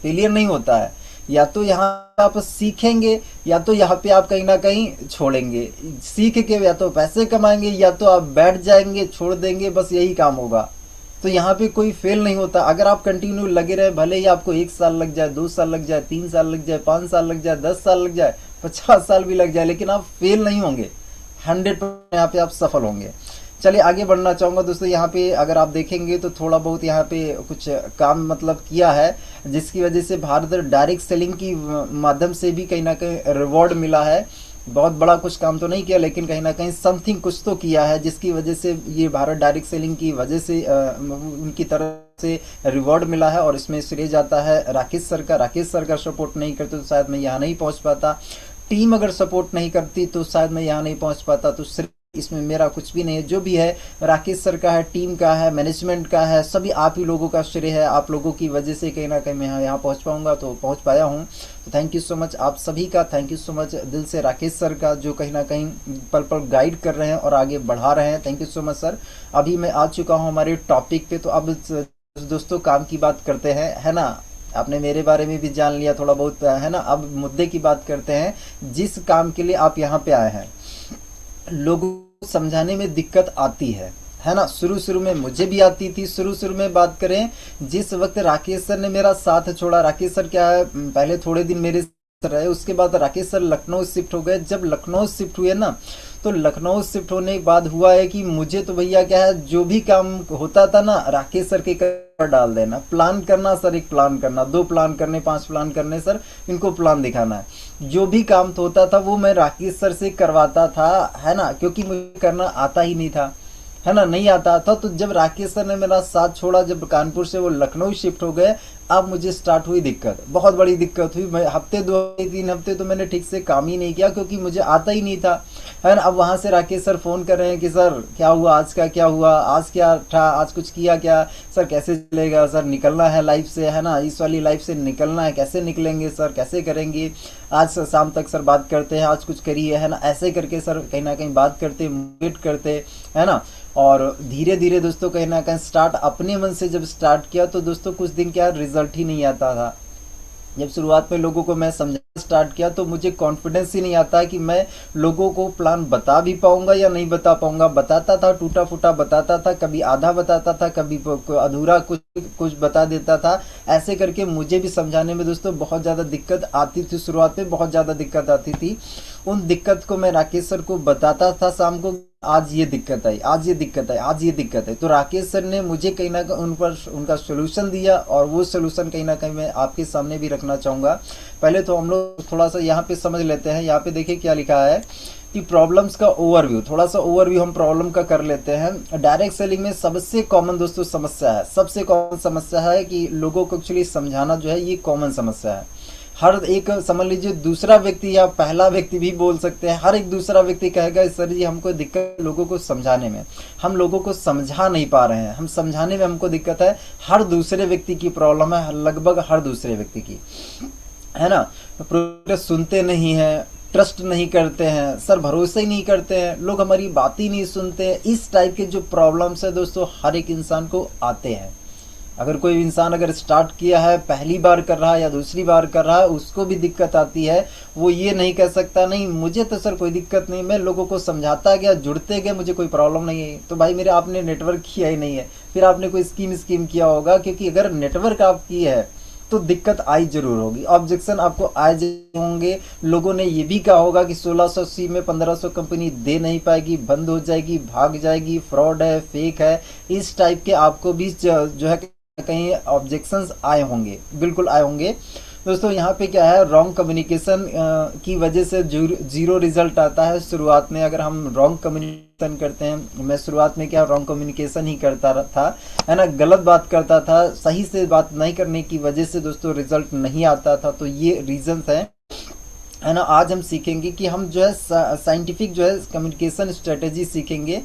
फेलियर नहीं होता है। या तो यहाँ आप सीखेंगे, या तो यहाँ पे आप कहीं ना कहीं छोड़ेंगे। सीख के या तो पैसे कमाएंगे, या तो आप बैठ जाएंगे, छोड़ देंगे, बस यही काम होगा। तो यहाँ पे कोई फेल नहीं होता। अगर आप कंटिन्यू लगे रहे, भले ही आपको 1 साल लग जाए, 2 साल लग जाए, 3 साल लग जाए, 5 साल लग जाए, 10 साल लग जाए, 50 साल भी लग जाए, लेकिन आप फेल नहीं होंगे। 100% यहाँ पे आप सफल होंगे। चलिए आगे बढ़ना चाहूँगा दोस्तों। यहाँ पे अगर आप देखेंगे तो थोड़ा बहुत यहाँ पे कुछ काम मतलब किया है, जिसकी वजह से भारत डायरेक्ट सेलिंग की माध्यम से भी कहीं ना कहीं रिवॉर्ड मिला है। बहुत बड़ा कुछ काम तो नहीं किया, लेकिन कहीं ना कहीं समथिंग कुछ तो किया है, जिसकी वजह से ये भारत डायरेक्ट सेलिंग की वजह से उनकी तरफ से रिवॉर्ड मिला है। और इसमें श्रेय जाता है राकेश सर का। राकेश सर का सपोर्ट नहीं करते तो शायद मैं यहाँ नहीं पहुँच पाता। टीम अगर सपोर्ट नहीं करती तो शायद मैं यहाँ नहीं पहुँच पाता। तो सिर्फ इसमें मेरा कुछ भी नहीं है, जो भी है राकेश सर का है, टीम का है, मैनेजमेंट का है, सभी आप ही लोगों का श्रेय है। आप लोगों की वजह से कहीं ना कहीं मैं यहाँ पहुँच पाऊँगा, तो पहुँच पाया हूँ। तो थैंक यू सो मच आप सभी का, थैंक यू सो मच दिल से राकेश सर का, जो कहीं ना कहीं पल पल गाइड कर रहे हैं और आगे बढ़ा रहे हैं। Thank you so much sir. अभी मैं आ चुका हूँ हमारे टॉपिक पे। तो अब दोस्तों काम की बात करते हैं, है ना। आपने मेरे बारे में भी जान लिया थोड़ा बहुत, है ना। अब मुद्दे की बात करते हैं, जिस काम के लिए आप यहाँ पे आए हैं। लोगों को समझाने में दिक्कत आती है ना। शुरू शुरू में मुझे भी आती थी। शुरू शुरू में बात करें, जिस वक्त राकेश सर ने मेरा साथ छोड़ा, राकेश सर क्या है, पहले थोड़े दिन मेरे साथ रहे, उसके बाद राकेश सर लखनऊ शिफ्ट हो गए। जब लखनऊ शिफ्ट हुए ना, तो लखनऊ शिफ्ट होने के बाद हुआ है कि मुझे तो भैया क्या है, जो भी काम होता था ना, राकेश सर के कर डाल देना। प्लान करना सर, एक प्लान करना, 2 प्लान करने, 5 प्लान करने सर, इनको प्लान दिखाना है। जो भी काम तो होता था वो मैं राकेश सर से करवाता था, है ना, क्योंकि मुझे करना आता ही नहीं था, है ना, नहीं आता था। तो जब राकेश सर ने मेरा साथ छोड़ा, जब कानपुर से वो लखनऊ शिफ्ट हो गए, अब मुझे स्टार्ट हुई दिक्कत, बहुत बड़ी दिक्कत हुई। मैं हफ्ते 2-3 हफ्ते तो मैंने ठीक से काम ही नहीं किया, क्योंकि मुझे आता ही नहीं था, है ना। अब वहाँ से राकेश सर फ़ोन कर रहे हैं कि सर क्या हुआ, आज का क्या हुआ, आज क्या था, आज कुछ किया क्या सर, कैसे चलेगा सर, निकलना है लाइफ से, है ना, इस वाली लाइफ से निकलना है, कैसे निकलेंगे सर, कैसे करेंगे, आज शाम तक सर बात करते हैं, आज कुछ करिए, है ना। ऐसे करके सर कहीं ना कहीं बात करते, मोटिवेट करते, है ना। और धीरे धीरे दोस्तों कहीं ना कहीं स्टार्ट अपने मन से जब स्टार्ट किया, तो दोस्तों कुछ दिन क्या रिजल्ट ही नहीं आता था। जब शुरुआत में लोगों को मैं समझाना स्टार्ट किया, तो मुझे कॉन्फिडेंस ही नहीं आता कि मैं लोगों को प्लान बता भी पाऊंगा या नहीं बता पाऊंगा। बताता था, टूटा फूटा बताता था, कभी आधा बताता था, कभी अधूरा कुछ कुछ बता देता था। ऐसे करके मुझे भी समझाने में दोस्तों बहुत ज़्यादा दिक्कत आती थी। शुरुआत में बहुत ज़्यादा दिक्कत आती थी। उन दिक्कत को मैं राकेश सर को बताता था शाम को, आज ये दिक्कत आई, आज ये दिक्कत है, आज ये दिक्कत है। तो राकेश सर ने मुझे कहीं ना कहीं उन पर उनका सोल्यूशन दिया, और वो सोल्यूशन कहीं ना कहीं मैं आपके सामने भी रखना चाहूँगा। पहले तो हम लोग थोड़ा सा यहाँ पे समझ लेते हैं। यहाँ पे देखिए क्या लिखा है कि प्रॉब्लम्स का ओवरव्यू, थोड़ा सा ओवरव्यू हम प्रॉब्लम का कर लेते हैं। डायरेक्ट सेलिंग में सबसे कॉमन दोस्तों समस्या है, सबसे कॉमन समस्या है कि लोगों को एक्चुअली समझाना जो है, ये कॉमन समस्या है। हर एक समझ लीजिए दूसरा व्यक्ति या पहला व्यक्ति भी बोल सकते हैं, हर एक दूसरा व्यक्ति कहेगा सर जी हमको दिक्कत लोगों को समझाने में, हम लोगों को समझा नहीं पा रहे हैं, हम समझाने में हमको दिक्कत है। हर दूसरे व्यक्ति की प्रॉब्लम है, लगभग हर दूसरे व्यक्ति की, है ना। प्रोडक्ट सुनते नहीं हैं, ट्रस्ट नहीं करते हैं सर, भरोसा ही नहीं करते हैं, लोग हमारी बात ही नहीं सुनते हैं। इस टाइप के जो प्रॉब्लम्स है दोस्तों हर एक इंसान को आते हैं, अगर कोई इंसान अगर स्टार्ट किया है, पहली बार कर रहा है या दूसरी बार कर रहा है, उसको भी दिक्कत आती है। वो ये नहीं कह सकता नहीं मुझे तो सर कोई दिक्कत नहीं, मैं लोगों को समझाता गया, जुड़ते गए, मुझे कोई प्रॉब्लम नहीं है। तो भाई मेरे आपने नेटवर्क किया ही नहीं है, फिर आपने कोई स्कीम किया होगा, क्योंकि अगर नेटवर्क आपकी है तो दिक्कत आई जरूर होगी, ऑब्जेक्शन आपको आए होंगे। लोगों ने ये भी कहा होगा कि 1680 में 1500 कंपनी दे नहीं पाएगी, बंद हो जाएगी, भाग जाएगी, फ्रॉड है, फेक है, इस टाइप के आपको भी जो है कहीं ऑब्जेक्शंस आए होंगे, बिल्कुल आए होंगे। दोस्तों यहाँ पे क्या है, रॉन्ग कम्युनिकेशन की वजह से जीरो रिजल्ट आता है। शुरुआत में अगर हम रॉन्ग कम्युनिकेशन करते हैं, मैं शुरुआत में क्या रॉन्ग कम्युनिकेशन ही करता था, है ना, गलत बात करता था, सही से बात नहीं करने की वजह से दोस्तों रिजल्ट नहीं आता था। तो ये रीजंस हैं, है ना। आज हम सीखेंगे कि हम जो है साइंटिफिक जो है कम्युनिकेशन स्ट्रेटेजी सीखेंगे।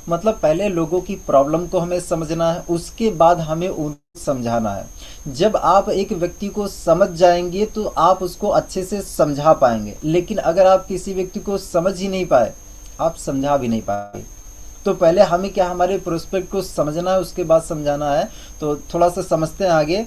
मतलब पहले लोगों की प्रॉब्लम को हमें समझना है, उसके बाद हमें उनको समझाना है। जब आप एक व्यक्ति को समझ जाएंगे तो आप उसको अच्छे से समझा पाएंगे, लेकिन अगर आप किसी व्यक्ति को समझ ही नहीं पाए, आप समझा भी नहीं पाएंगे। तो पहले हमें क्या हमारे प्रोस्पेक्ट को समझना है, उसके बाद समझाना है। तो थोड़ा सा समझते हैं आगे,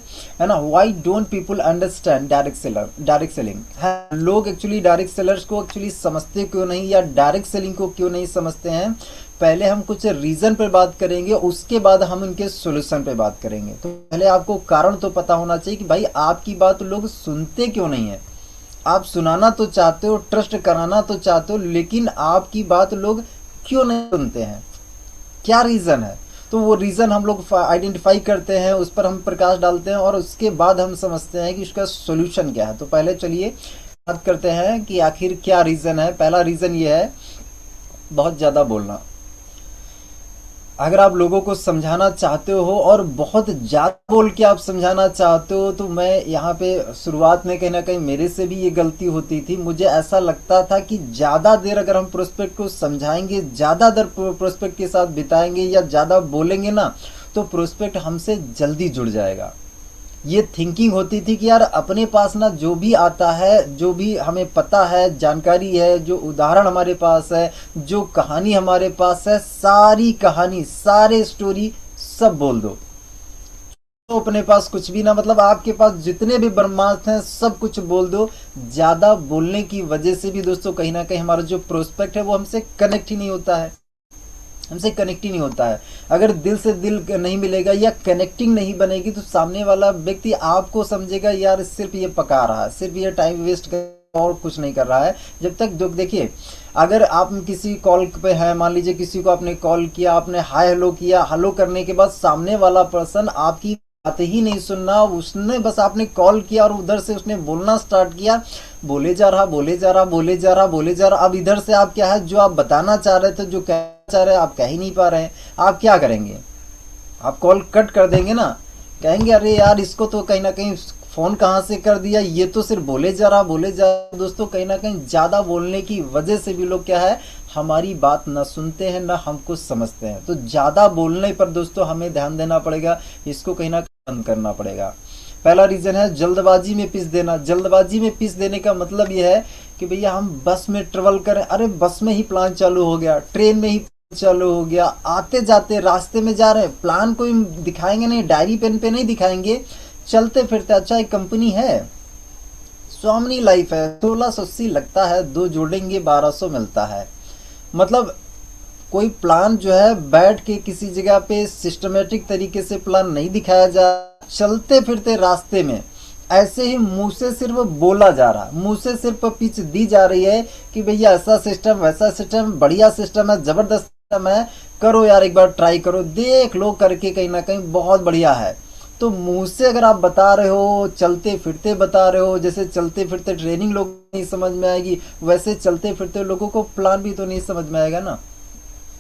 है ना। Why don't people understand direct selling है, लोग एक्चुअली डायरेक्ट सेलर्स को एक्चुअली समझते क्यों नहीं, या डायरेक्ट सेलिंग को क्यों नहीं समझते हैं। पहले हम कुछ रीजन पर बात करेंगे, उसके बाद हम उनके सोल्यूशन पे बात करेंगे। तो पहले आपको कारण तो पता होना चाहिए कि भाई आपकी बात लोग सुनते क्यों नहीं है। आप सुनाना तो चाहते हो, ट्रस्ट कराना तो चाहते हो, लेकिन आपकी बात लोग क्यों नहीं सुनते हैं, क्या रीजन है। तो वो रीजन हम लोग आइडेंटिफाई करते हैं, उस पर हम प्रकाश डालते हैं, और उसके बाद हम समझते हैं कि उसका सोल्यूशन क्या है। तो पहले चलिए बात करते हैं कि आखिर क्या रीजन है। पहला रीजन ये है, बहुत ज्यादा बोलना। अगर आप लोगों को समझाना चाहते हो और बहुत ज़्यादा बोल के आप समझाना चाहते हो, तो मैं यहाँ पे शुरुआत में कहीं ना कहीं मेरे से भी ये गलती होती थी। मुझे ऐसा लगता था कि ज़्यादा देर अगर हम प्रोस्पेक्ट को समझाएंगे, ज़्यादा देर प्रोस्पेक्ट के साथ बिताएंगे या ज़्यादा बोलेंगे ना, तो प्रोस्पेक्ट हमसे जल्दी जुड़ जाएगा। ये थिंकिंग होती थी कि यार अपने पास ना जो भी आता है, जो भी हमें पता है, जानकारी है, जो उदाहरण हमारे पास है, जो कहानी हमारे पास है, सारी कहानी, सारे स्टोरी सब बोल दो। तो अपने पास कुछ भी ना, मतलब आपके पास जितने भी ब्रह्मास्त्र हैं सब कुछ बोल दो। ज्यादा बोलने की वजह से भी दोस्तों कहीं ना कहीं हमारा जो प्रोस्पेक्ट है वो हमसे कनेक्ट ही नहीं होता है, हमसे कनेक्ट ही नहीं होता है। अगर दिल से दिल नहीं मिलेगा या कनेक्टिंग नहीं बनेगी, तो सामने वाला व्यक्ति आपको समझेगा यार सिर्फ ये पका रहा है, सिर्फ ये टाइम वेस्ट कर और कुछ नहीं कर रहा है। जब तक जो देखिए, अगर आप किसी कॉल पे हैं, मान लीजिए किसी को आपने कॉल किया, आपने हाय हेलो किया, हेलो करने के बाद सामने वाला पर्सन आपकी बात ही नहीं सुनना, उसने बस आपने कॉल किया और उधर से उसने बोलना स्टार्ट किया, बोले जा रहा बोले जा रहा बोले जा रहा बोले जा रहा। अब इधर से आप क्या है, जो आप बताना चाह रहे थे, जो कहना चाह रहे हैं, आप कह ही नहीं पा रहे हैं। आप क्या करेंगे, आप कॉल कट कर देंगे ना, कहेंगे अरे यार इसको तो कहीं ना कहीं फोन कहाँ से कर दिया, ये तो सिर्फ बोले जा रहा बोले जा रहा। दोस्तों कहीं ना कहीं ज्यादा बोलने की वजह से भी लोग क्या है, हमारी बात ना सुनते हैं ना हमको समझते हैं। तो ज्यादा बोलने पर दोस्तों हमें ध्यान देना पड़ेगा, इसको कहीं ना कहीं बंद करना पड़ेगा। पहला रीजन है जल्दबाजी में पीस देना। जल्दबाजी में पीस देने का मतलब यह है कि भैया हम बस में ट्रेवल करें, अरे बस में ही प्लान चालू हो गया, ट्रेन में ही चालू हो गया, आते जाते रास्ते में जा रहे हैं, प्लान कोई दिखाएंगे नहीं, डायरी पेन पे नहीं दिखाएंगे, चलते फिरते। अच्छा एक कंपनी है स्वामी लाइफ है, 1680 लगता है, 2 जोड़ेंगे 1200 मिलता है। मतलब कोई प्लान जो है बैठ के किसी जगह पे सिस्टमेटिक तरीके से प्लान नहीं दिखाया जा, चलते फिरते रास्ते में ऐसे ही मुंह से सिर्फ बोला जा रहा, मुंह से सिर्फ पिच दी जा रही है कि भैया ऐसा सिस्टम वैसा सिस्टम, बढ़िया सिस्टम है, जबरदस्त सिस्टम है, करो यार एक बार ट्राई करो, देख लो करके, कहीं ना कहीं बहुत बढ़िया है। तो मुंह से अगर आप बता रहे हो, चलते फिरते बता रहे हो, जैसे चलते फिरते ट्रेनिंग लोग नहीं समझ में आएगी, वैसे चलते फिरते लोगों को प्लान भी तो नहीं समझ में आएगा ना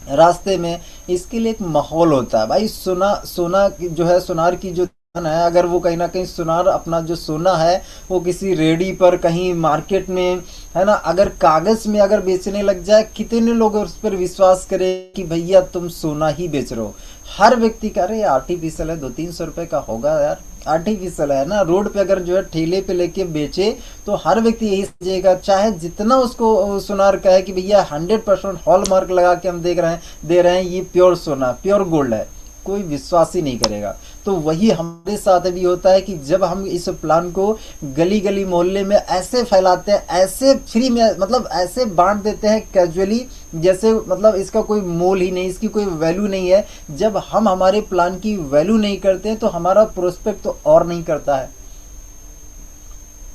रास्ते में। इसके लिए एक माहौल होता है भाई। सोना जो है, सोनार की जो है, अगर वो कहीं ना कहीं सुनार अपना जो सोना है वो किसी रेडी पर कहीं मार्केट में, है ना, अगर कागज में अगर बेचने लग जाए, कितने लोग उस पर विश्वास करें कि भैया तुम सोना ही बेच रहे हो। हर व्यक्ति कह रहे आर्टिफिशियल है, 200-300 रुपए का होगा यार, आर्टिफिशियल है ना। रोड पे अगर जो है ठेले पे लेके बेचे तो हर व्यक्ति यही समझेगा, चाहे जितना उसको सुनार कहे कि भैया 100% हॉलमार्क लगा के हम दे रहे हैं, ये प्योर सोना प्योर गोल्ड है, कोई विश्वास ही नहीं करेगा। तो वही हमारे साथ भी होता है कि जब हम इस प्लान को गली गली मोहल्ले में ऐसे फैलाते हैं, ऐसे फ्री में, मतलब ऐसे बांट देते हैं कैजुअली, जैसे मतलब इसका कोई मोल ही नहीं, इसकी कोई वैल्यू नहीं है। जब हम हमारे प्लान की वैल्यू नहीं करते हैं तो हमारा प्रोस्पेक्ट तो और नहीं करता है।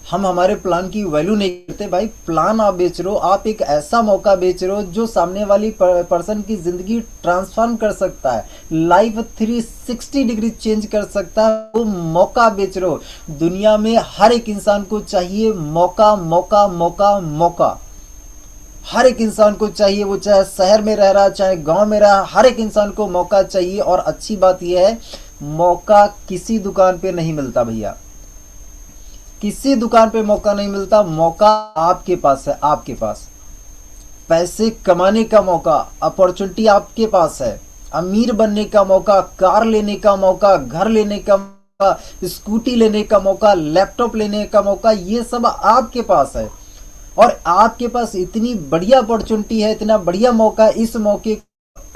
हम हमारे प्लान की वैल्यू नहीं करते। भाई प्लान आप बेच रहे हो, आप एक ऐसा मौका बेच रहे हो जो सामने वाली पर्सन की जिंदगी ट्रांसफॉर्म कर सकता है, लाइफ 360 डिग्री चेंज कर सकता है, वो मौका बेच रहे हो। दुनिया में हर एक इंसान को चाहिए मौका, मौका, मौका, मौका। हर एक इंसान को चाहिए, वो चाहे शहर में रह रहा है चाहे गांव में रहा, हर एक इंसान को मौका चाहिए। और अच्छी बात यह है, मौका किसी दुकान पे नहीं मिलता भैया, किसी दुकान पे मौका नहीं मिलता। मौका आपके पास है, आपके पास पैसे कमाने का मौका, अपॉर्चुनिटी आपके पास है। अमीर बनने का मौका, कार लेने का मौका, घर लेने का मौका, स्कूटी लेने का मौका, लैपटॉप लेने का मौका, ये सब आपके पास है। और आपके पास इतनी बढ़िया अपॉर्चुनिटी है, इतना बढ़िया मौका है, इस मौके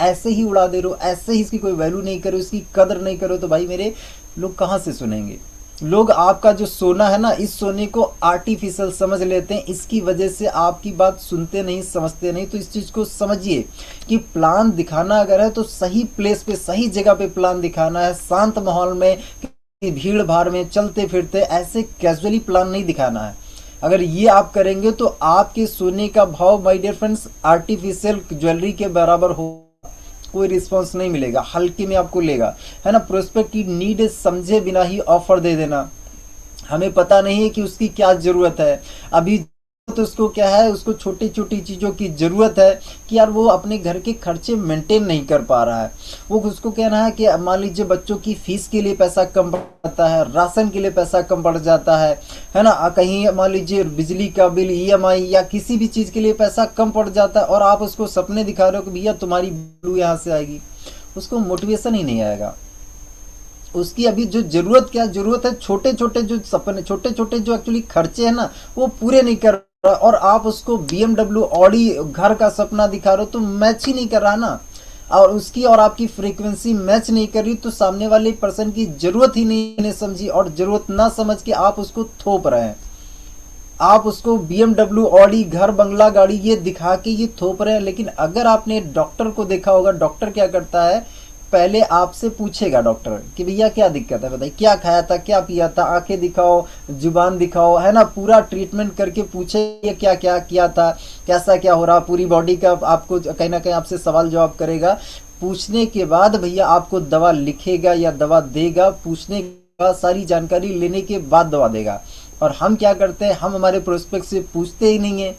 ऐसे ही उड़ा दे रहे हो, ऐसे ही इसकी कोई वैल्यू नहीं करो, इसकी कदर नहीं करो, तो भाई मेरे लोग कहाँ से सुनेंगे। लोग आपका जो सोना है ना, इस सोने को आर्टिफिशियल समझ लेते हैं, इसकी वजह से आपकी बात सुनते नहीं, समझते नहीं। तो इस चीज को समझिए कि प्लान दिखाना अगर है तो सही प्लेस पे, सही जगह पे प्लान दिखाना है, शांत माहौल में, भीड़ भाड़ में चलते फिरते ऐसे कैजुअली प्लान नहीं दिखाना है। अगर ये आप करेंगे तो आपके सोने का भाव my dear friends artificial jewellery के बराबर हो, कोई रिस्पांस नहीं मिलेगा, हल्के में आपको लेगा, है ना। प्रोस्पेक्ट की नीड समझे बिना ही ऑफर दे देना। हमें पता नहीं है कि उसकी क्या जरूरत है अभी, तो उसको क्या है, उसको छोटी छोटी चीज़ों की ज़रूरत है कि यार वो अपने घर के खर्चे मेंटेन नहीं कर पा रहा है। वो उसको कहना है कि मान लीजिए बच्चों की फीस के लिए पैसा कम पड़ जाता है, राशन के लिए पैसा कम पड़ जाता है ना। कहीं मान लीजिए बिजली का बिल, ईएमआई या किसी भी चीज़ के लिए पैसा कम पड़ जाता है, और आप उसको सपने दिखा रहे हो कि भैया तुम्हारी बिल यहाँ से आएगी, उसको मोटिवेशन ही नहीं आएगा। उसकी अभी जो जरूरत, क्या जरूरत है, छोटे छोटे जो सपने, छोटे छोटे जो एक्चुअली खर्चे हैं ना, वो पूरे नहीं कर रहा, और आप उसको BMW ऑडी घर का सपना दिखा रहे हो, तो मैच ही नहीं कर रहा ना। और उसकी और आपकी फ्रीक्वेंसी मैच नहीं कर रही, तो सामने वाले पर्सन की जरूरत ही नहीं समझी, और जरूरत ना समझ के आप उसको थोप रहे हैं। आप उसको BMW ऑडी घर बंगला गाड़ी ये दिखा के ये थोप रहे हैं। लेकिन अगर आपने डॉक्टर को देखा होगा, डॉक्टर क्या करता है, पहले आपसे पूछेगा डॉक्टर कि भैया क्या दिक्कत है, बताइए क्या खाया था, क्या पिया था, आंखें दिखाओ, जुबान दिखाओ, है ना। पूरा ट्रीटमेंट करके पूछे क्या क्या किया था, कैसा क्या हो रहा, पूरी बॉडी का आपको कहीं ना कहीं आपसे सवाल जवाब करेगा। पूछने के बाद भैया आपको दवा लिखेगा या दवा देगा, पूछने के बाद सारी जानकारी लेने के बाद दवा देगा। और हम क्या करते हैं, हम हमारे प्रोस्पेक्ट से पूछते ही नहीं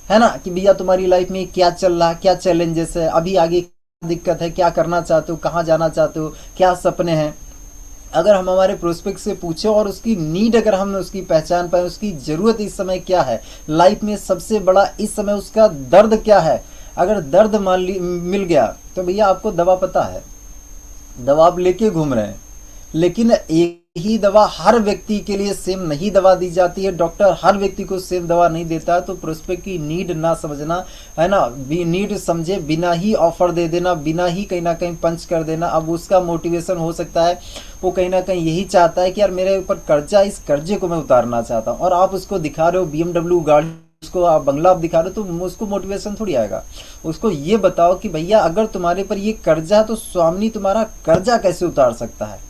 है ना, कि भैया तुम्हारी लाइफ में क्या चल रहा है, क्या चैलेंजेस है, अभी आगे दिक्कत है, क्या करना चाहते हो, कहाँ जाना चाहते हो, क्या सपने हैं। अगर हम हमारे प्रोस्पेक्ट से पूछे और उसकी नीड अगर हम उसकी पहचान पाए, उसकी ज़रूरत इस समय क्या है, लाइफ में सबसे बड़ा इस समय उसका दर्द क्या है, अगर दर्द मिल गया तो भैया आपको दवा पता है, दवा आप लेके घूम रहे हैं। लेकिन एक ही दवा हर व्यक्ति के लिए सेम नहीं दवा दी जाती है, डॉक्टर हर व्यक्ति को सेम दवा नहीं देता है। तो प्रोस्पेक्ट की नीड ना समझना, है ना, नीड समझे बिना ही ऑफर दे देना, बिना ही कहीं ना कहीं पंच कर देना। अब उसका मोटिवेशन हो सकता है, वो कहीं ना कहीं यही चाहता है कि यार मेरे ऊपर कर्जा, इस कर्जे को मैं उतारना चाहता हूँ, और आप उसको दिखा रहे हो BMW गाड़ी, उसको आप बंगला आप दिखा रहे हो, तो उसको मोटिवेशन थोड़ी आएगा। उसको ये बताओ कि भैया अगर तुम्हारे पर ये कर्जा है तो स्वामी तुम्हारा कर्जा कैसे उतार सकता है,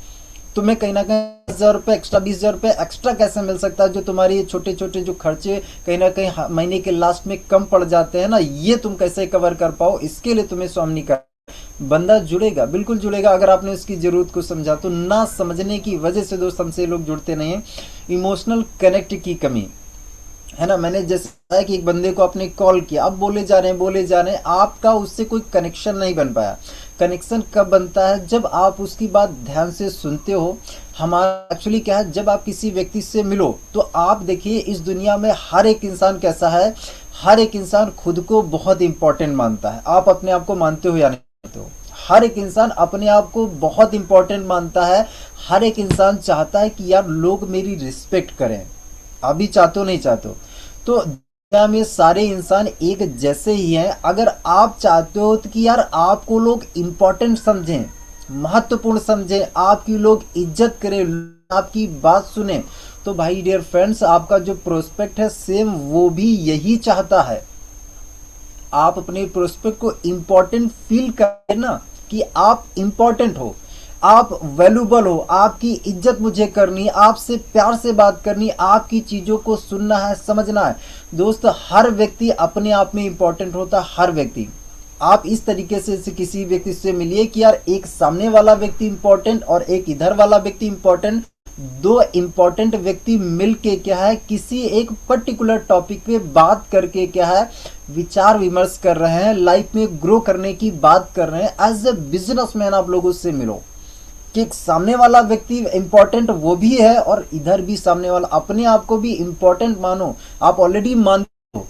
तुम्हें कहीं ना कहीं 10,000 रुपये एक्स्ट्रा, 20,000 रुपये एक्स्ट्रा कैसे मिल सकता है, जो तुम्हारे ये छोटे छोटे जो खर्चे कहीं ना कहीं महीने के लास्ट में कम पड़ जाते हैं ना, ये तुम कैसे कवर कर पाओ, इसके लिए तुम्हें स्वामी का बंदा जुड़ेगा, बिल्कुल जुड़ेगा अगर आपने उसकी जरूरत को समझा। तो ना समझने की वजह से दोस्त हमसे लोग जुड़ते नहीं है, इमोशनल कनेक्ट की कमी, है ना। मैंने जैसे बताया कि एक बंदे को आपने कॉल किया, अब बोले जा रहे हैं, आपका उससे कोई कनेक्शन नहीं बन पाया। कनेक्शन कब बनता है, जब आप उसकी बात ध्यान से सुनते हो। हमारा एक्चुअली क्या है, जब आप किसी व्यक्ति से मिलो तो आप देखिए इस दुनिया में हर एक इंसान कैसा है, हर एक इंसान खुद को बहुत इंपॉर्टेंट मानता है। आप अपने आप को मानते हो या नहीं मानते हो? हर एक इंसान अपने आप को बहुत इंपॉर्टेंट मानता है। हर एक इंसान चाहता है कि यार लोग मेरी रिस्पेक्ट करें, अभी चाहते हो नहीं चाहते हो। तो दुनिया में सारे इंसान एक जैसे ही हैं। अगर आप चाहते हो कि यार आपको लोग इम्पोर्टेंट समझें, महत्वपूर्ण समझे, आपकी लोग इज्जत करें, आपकी बात सुने, तो भाई डियर फ्रेंड्स आपका जो प्रोस्पेक्ट है सेम वो भी यही चाहता है। आप अपने प्रोस्पेक्ट को इम्पोर्टेंट फील करें ना, कि आप इम्पोर्टेंट हो, आप वैल्यूबल हो, आपकी इज्जत मुझे करनी है, आपसे प्यार से बात करनी, आपकी चीज़ों को सुनना है, समझना है। दोस्त हर व्यक्ति अपने आप में इम्पोर्टेंट होता है, हर व्यक्ति। आप इस तरीके से किसी व्यक्ति से मिलिए कि यार एक सामने वाला व्यक्ति इम्पोर्टेंट और एक इधर वाला व्यक्ति इम्पोर्टेंट, दो इम्पोर्टेंट व्यक्ति मिलके क्या है किसी एक पर्टिकुलर टॉपिक पे बात करके क्या है विचार विमर्श कर रहे हैं, लाइफ में ग्रो करने की बात कर रहे हैं। एज ए बिजनेसमैन आप लोगों से मिलो कि एक सामने वाला व्यक्ति इंपॉर्टेंट वो भी है और इधर भी सामने वाला, अपने आप को भी इंपॉर्टेंट मानो। आप ऑलरेडी मानते हो,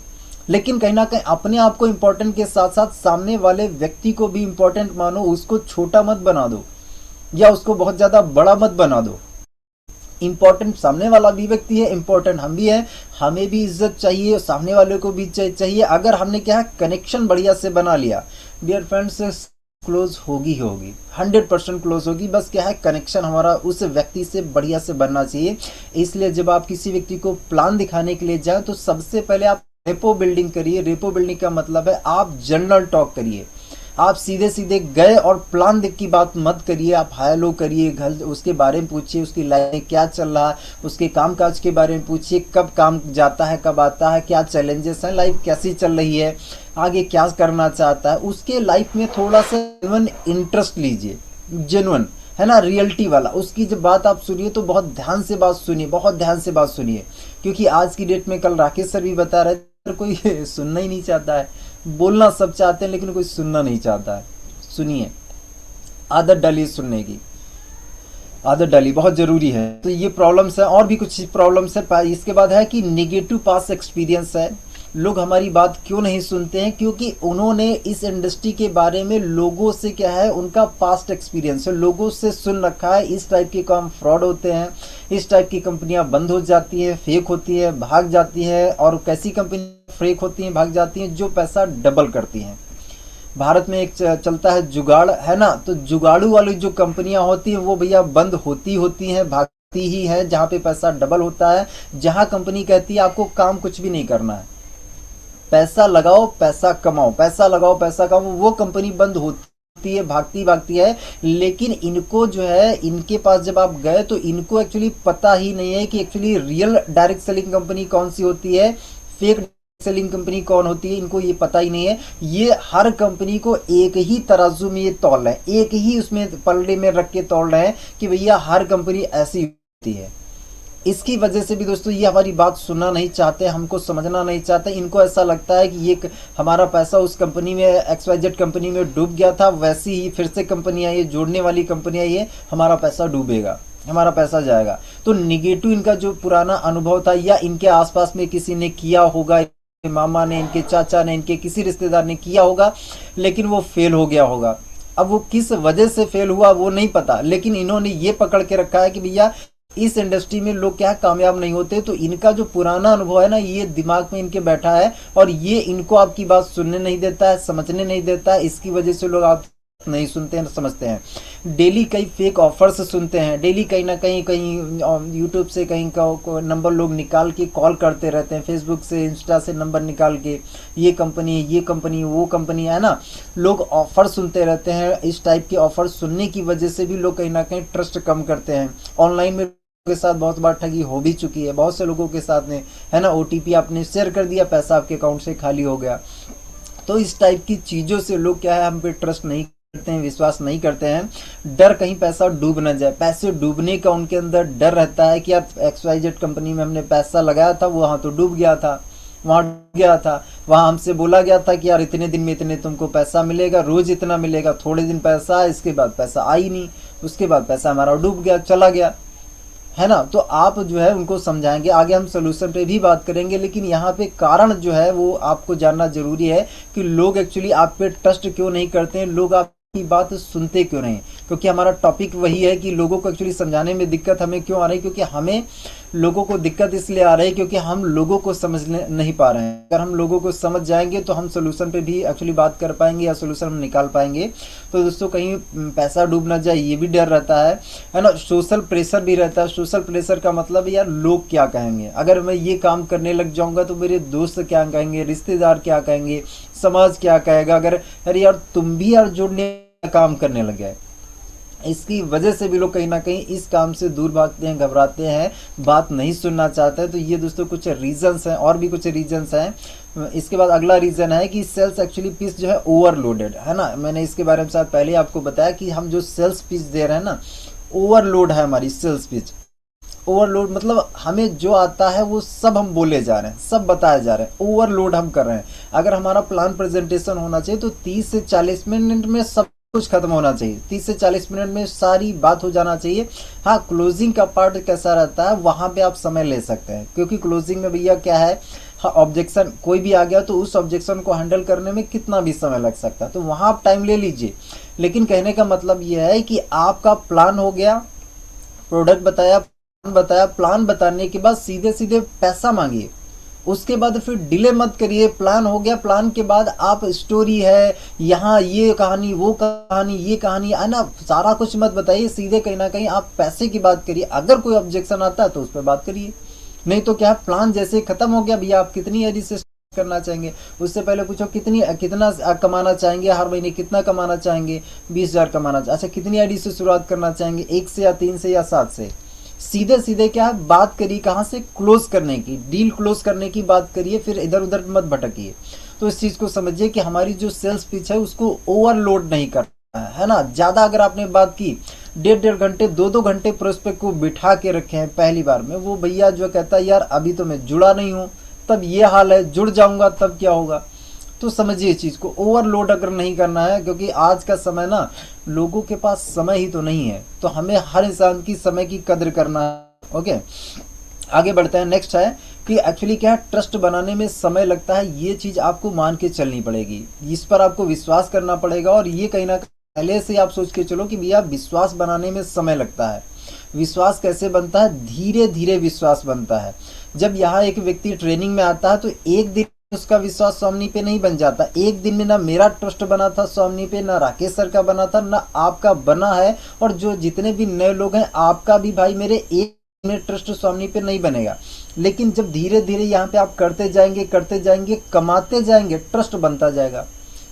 लेकिन कहीं ना कहीं अपने आप को इंपॉर्टेंट के साथ साथ सामने वाले व्यक्ति को भी इंपॉर्टेंट मानो। उसको छोटा मत बना दो या उसको बहुत ज्यादा बड़ा मत बना दो। इंपॉर्टेंट सामने वाला भी व्यक्ति है, इंपॉर्टेंट हम भी हैं, हमें भी इज्जत चाहिए, सामने वाले को भी चाहिए। अगर हमने क्या है कनेक्शन बढ़िया से बना लिया डियर फ्रेंड्स, क्लोज होगी 100% क्लोज होगी। बस क्या है कनेक्शन हमारा उस व्यक्ति से बढ़िया से बनना चाहिए। इसलिए जब आप किसी व्यक्ति को प्लान दिखाने के लिए जाएं तो सबसे पहले आप रेपो बिल्डिंग करिए। रेपो बिल्डिंग का मतलब है आप जनरल टॉक करिए। आप सीधे सीधे गए और प्लान देख की बात मत करिए। आप हाय लो करिए, घर उसके बारे में पूछिए, उसकी लाइफ में क्या चल रहा है, उसके काम काज के बारे में पूछिए, कब काम जाता है कब आता है, क्या चैलेंजेस हैं, लाइफ कैसी चल रही है, आगे क्या करना चाहता है। उसके लाइफ में थोड़ा सा जेन्युइन इंटरेस्ट लीजिए, जेन्युइन है ना, रियलिटी वाला। उसकी जब बात आप सुनिए तो बहुत ध्यान से बात सुनिए, बहुत ध्यान से बात सुनिए। क्योंकि आज की डेट में, कल राकेश सर भी बता रहे थे, कोई सुनना ही नहीं चाहता है। बोलना सब चाहते हैं लेकिन कोई सुनना नहीं चाहता है। सुनिए, आदत डालिए सुनने की, आदत डाली बहुत जरूरी है। तो ये प्रॉब्लम्स है, और भी कुछ प्रॉब्लम्स है। इसके बाद है कि नेगेटिव पास्ट एक्सपीरियंस है। लोग हमारी बात क्यों नहीं सुनते हैं? क्योंकि उन्होंने इस इंडस्ट्री के बारे में लोगों से क्या है उनका पास्ट एक्सपीरियंस है, लोगों से सुन रखा है। इस टाइप के काम फ्रॉड होते हैं, इस टाइप की कंपनियां बंद हो जाती है, फेक होती है, भाग जाती है। और कैसी कंपनी फेक होती हैं, भाग जाती हैं? जो पैसा डबल करती हैं। भारत में एक चलता है जुगाड़, है ना, तो जुगाड़ू वाली जो कंपनियां होती हैं वो भैया बंद होती हैं, भागती ही है। जहां पे पैसा डबल होता है, जहां कंपनी कहती है आपको काम कुछ भी नहीं करना है, पैसा लगाओ पैसा कमाओ, पैसा लगाओ पैसा कमाओ, वो कंपनी बंद होती है, भागती है। लेकिन इनको जो है, इनके पास जब आप गए तो इनको एक्चुअली पता ही नहीं है कि actually real direct selling company कौन सी होती है, फेक सेलिंग कंपनी कौन होती है, इनको ये पता ही नहीं है। ये हर कंपनी को एक ही तराजू में ये तौल रहे हैं, एक ही उसमें पलड़े में रख के तौल रहे हैं कि भैया हर कंपनी ऐसी होती है। इसकी वजह से भी दोस्तों ये हमारी बात सुनना नहीं चाहते, हमको समझना नहीं चाहते। इनको ऐसा लगता है कि ये हमारा पैसा उस कंपनी में, XYZ कंपनी में डूब गया था, वैसी ही फिर से कंपनी आई है, जोड़ने वाली कंपनी आई है, हमारा पैसा डूबेगा, हमारा पैसा जाएगा। तो निगेटिव इनका जो पुराना अनुभव था, या इनके आसपास में किसी ने किया होगा, मामा ने, इनके चाचा ने, इनके किसी रिश्तेदार ने किया होगा, लेकिन वो फेल हो गया होगा। अब वो किस वजह से फेल हुआ वो नहीं पता, लेकिन इन्होंने ये पकड़ के रखा है कि भैया इस इंडस्ट्री में लोग क्या कामयाब नहीं होते। तो इनका जो पुराना अनुभव है ना, ये दिमाग में इनके बैठा है और ये इनको आपकी बात सुनने नहीं देता है, समझने नहीं देता है। इसकी वजह से लोग आप नहीं सुनते हैं, समझते हैं। डेली कई फेक ऑफर्स सुनते हैं, डेली कहीं ना कहीं यूट्यूब से कहीं का नंबर लोग निकाल के कॉल करते रहते हैं, फेसबुक से, इंस्टा से नंबर निकाल के, ये कंपनी, ये कंपनी, वो कंपनी, है ना। लोग ऑफर सुनते रहते हैं। इस टाइप के ऑफर सुनने की वजह से भी लोग कहीं ना कहीं ट्रस्ट कम करते हैं। ऑनलाइन में के साथ बहुत बार ठगी हो भी चुकी है, बहुत से लोगों के साथ में, है ना। OTP आपने शेयर कर दिया, पैसा आपके अकाउंट से खाली हो गया। तो इस टाइप की चीज़ों से लोग क्या है हम पे ट्रस्ट नहीं करते हैं, विश्वास नहीं करते हैं। डर कहीं पैसा डूब ना जाए, पैसे डूबने का उनके अंदर डर रहता है कि यार XYZ कंपनी में हमने पैसा लगाया था, वहाँ तो डूब गया था, वहाँ डूब गया था, वहाँ हमसे बोला गया था कि यार इतने दिन में इतने तुमको पैसा मिलेगा, रोज इतना मिलेगा। थोड़े दिन पैसा आया, इसके बाद पैसा आई नहीं, उसके बाद पैसा हमारा डूब गया, चला गया, है ना। तो आप जो है उनको समझाएंगे, आगे हम सोल्यूशन पे भी बात करेंगे। लेकिन यहाँ पे कारण जो है वो आपको जानना जरूरी है कि लोग एक्चुअली आप पे ट्रस्ट क्यों नहीं करते हैं, लोग आपकी बात सुनते क्यों नहीं। क्योंकि हमारा टॉपिक वही है कि लोगों को एक्चुअली समझाने में दिक्कत हमें क्यों आ रही है, क्योंकि हमें लोगों को दिक्कत इसलिए आ रही है क्योंकि हम लोगों को समझ नहीं पा रहे हैं। अगर हम लोगों को समझ जाएंगे तो हम सोल्यूशन पे भी एक्चुअली बात कर पाएंगे या सोल्यूशन हम निकाल पाएंगे। तो दोस्तों कहीं पैसा डूब ना जाए ये भी डर रहता है ना। सोशल प्रेशर भी रहता है। सोशल प्रेशर का मतलब यार लोग क्या कहेंगे, अगर मैं ये काम करने लग जाऊंगा तो मेरे दोस्त क्या कहेंगे, रिश्तेदार क्या कहेंगे, समाज क्या कहेगा, अगर अरे यार तुम भी यार जुड़ने का काम करने लग गए। इसकी वजह से भी लोग कहीं ना कहीं इस काम से दूर भागते हैं, घबराते हैं, बात नहीं सुनना चाहते हैं। तो ये दोस्तों कुछ रीजंस हैं, और भी कुछ रीजंस हैं। इसके बाद अगला रीजन है कि सेल्स एक्चुअली पिच जो है ओवरलोडेड है ना। मैंने इसके बारे में शायद पहले ही आपको बताया कि हम जो सेल्स पिच दे रहे हैं ना, ओवरलोड है हमारी सेल्स पिच। ओवरलोड मतलब हमें जो आता है वो सब हम बोले जा रहे हैं, सब बताए जा रहे हैं, ओवरलोड हम कर रहे हैं। अगर हमारा प्लान प्रेजेंटेशन होना चाहिए तो 30 से 40 मिनट में सब कुछ खत्म होना चाहिए, 30 से 40 मिनट में सारी बात हो जाना चाहिए। हाँ, क्लोजिंग का पार्ट कैसा रहता है, वहां पे आप समय ले सकते हैं, क्योंकि क्लोजिंग में भैया क्या है, हाँ ऑब्जेक्शन कोई भी आ गया तो उस ऑब्जेक्शन को हैंडल करने में कितना भी समय लग सकता है, तो वहां आप टाइम ले लीजिए। लेकिन कहने का मतलब यह है कि आपका प्लान हो गया, प्रोडक्ट बताया, प्लान बताने के बाद सीधे सीधे पैसा मांगिए, उसके बाद फिर डिले मत करिए। प्लान हो गया, प्लान के बाद आप स्टोरी है, यहाँ ये कहानी, वो कहानी, ये कहानी है ना, सारा कुछ मत बताइए, सीधे कहीं ना कहीं आप पैसे की बात करिए। अगर कोई ऑब्जेक्शन आता है तो उस पर बात करिए, नहीं तो क्या है, प्लान जैसे खत्म हो गया, भैया आप कितनी एडी से करना चाहेंगे, उससे पहले पूछो कितना कमाना चाहेंगे, हर महीने कितना कमाना चाहेंगे, 20,000 कमाना, अच्छा कितनी आईडी से शुरुआत करना चाहेंगे, 1 से या 3 से या 7 से। सीधे सीधे क्या है, बात करिए कहाँ से, क्लोज करने की, डील क्लोज करने की बात करिए, फिर इधर उधर मत भटकिए। तो इस चीज को समझिए कि हमारी जो सेल्स पिच है उसको ओवरलोड नहीं करना है ना। ज्यादा अगर आपने बात की, 1.5 घंटे 2 घंटे प्रोस्पेक्ट को बिठा के रखे हैं पहली बार में, वो भैया जो कहता है यार अभी तो मैं जुड़ा नहीं हूं, तब ये हाल है, जुड़ जाऊंगा तब क्या होगा। तो समझिए चीज को, ओवरलोड अगर नहीं करना है, क्योंकि आज का समय ना लोगों के पास समय ही तो नहीं है, तो हमें हर इंसान की समय की कदर करना है। ओके, आगे बढ़ते हैं। नेक्स्ट है कि एक्चुअली क्या है, ट्रस्ट बनाने में समय लगता है, ये चीज आपको मान के चलनी पड़ेगी, इस पर आपको विश्वास करना पड़ेगा। और ये कहीं ना पहले से आप सोच के चलो कि भैया विश्वास बनाने में समय लगता है। विश्वास कैसे बनता है, धीरे धीरे विश्वास बनता है। जब यहाँ एक व्यक्ति ट्रेनिंग में आता है तो एक दिन उसका विश्वास स्वामी पे नहीं बन जाता। एक दिन में ना मेरा ट्रस्ट बना था स्वामी पे, ना राकेश सर का बना था, ना आपका बना है, और जो जितने भी नए लोग हैं आपका भी भाई मेरे एक में ट्रस्ट स्वामी पे नहीं बनेगा। लेकिन जब धीरे धीरे यहाँ पे आप करते जाएंगे, कमाते जाएंगे, ट्रस्ट बनता जाएगा।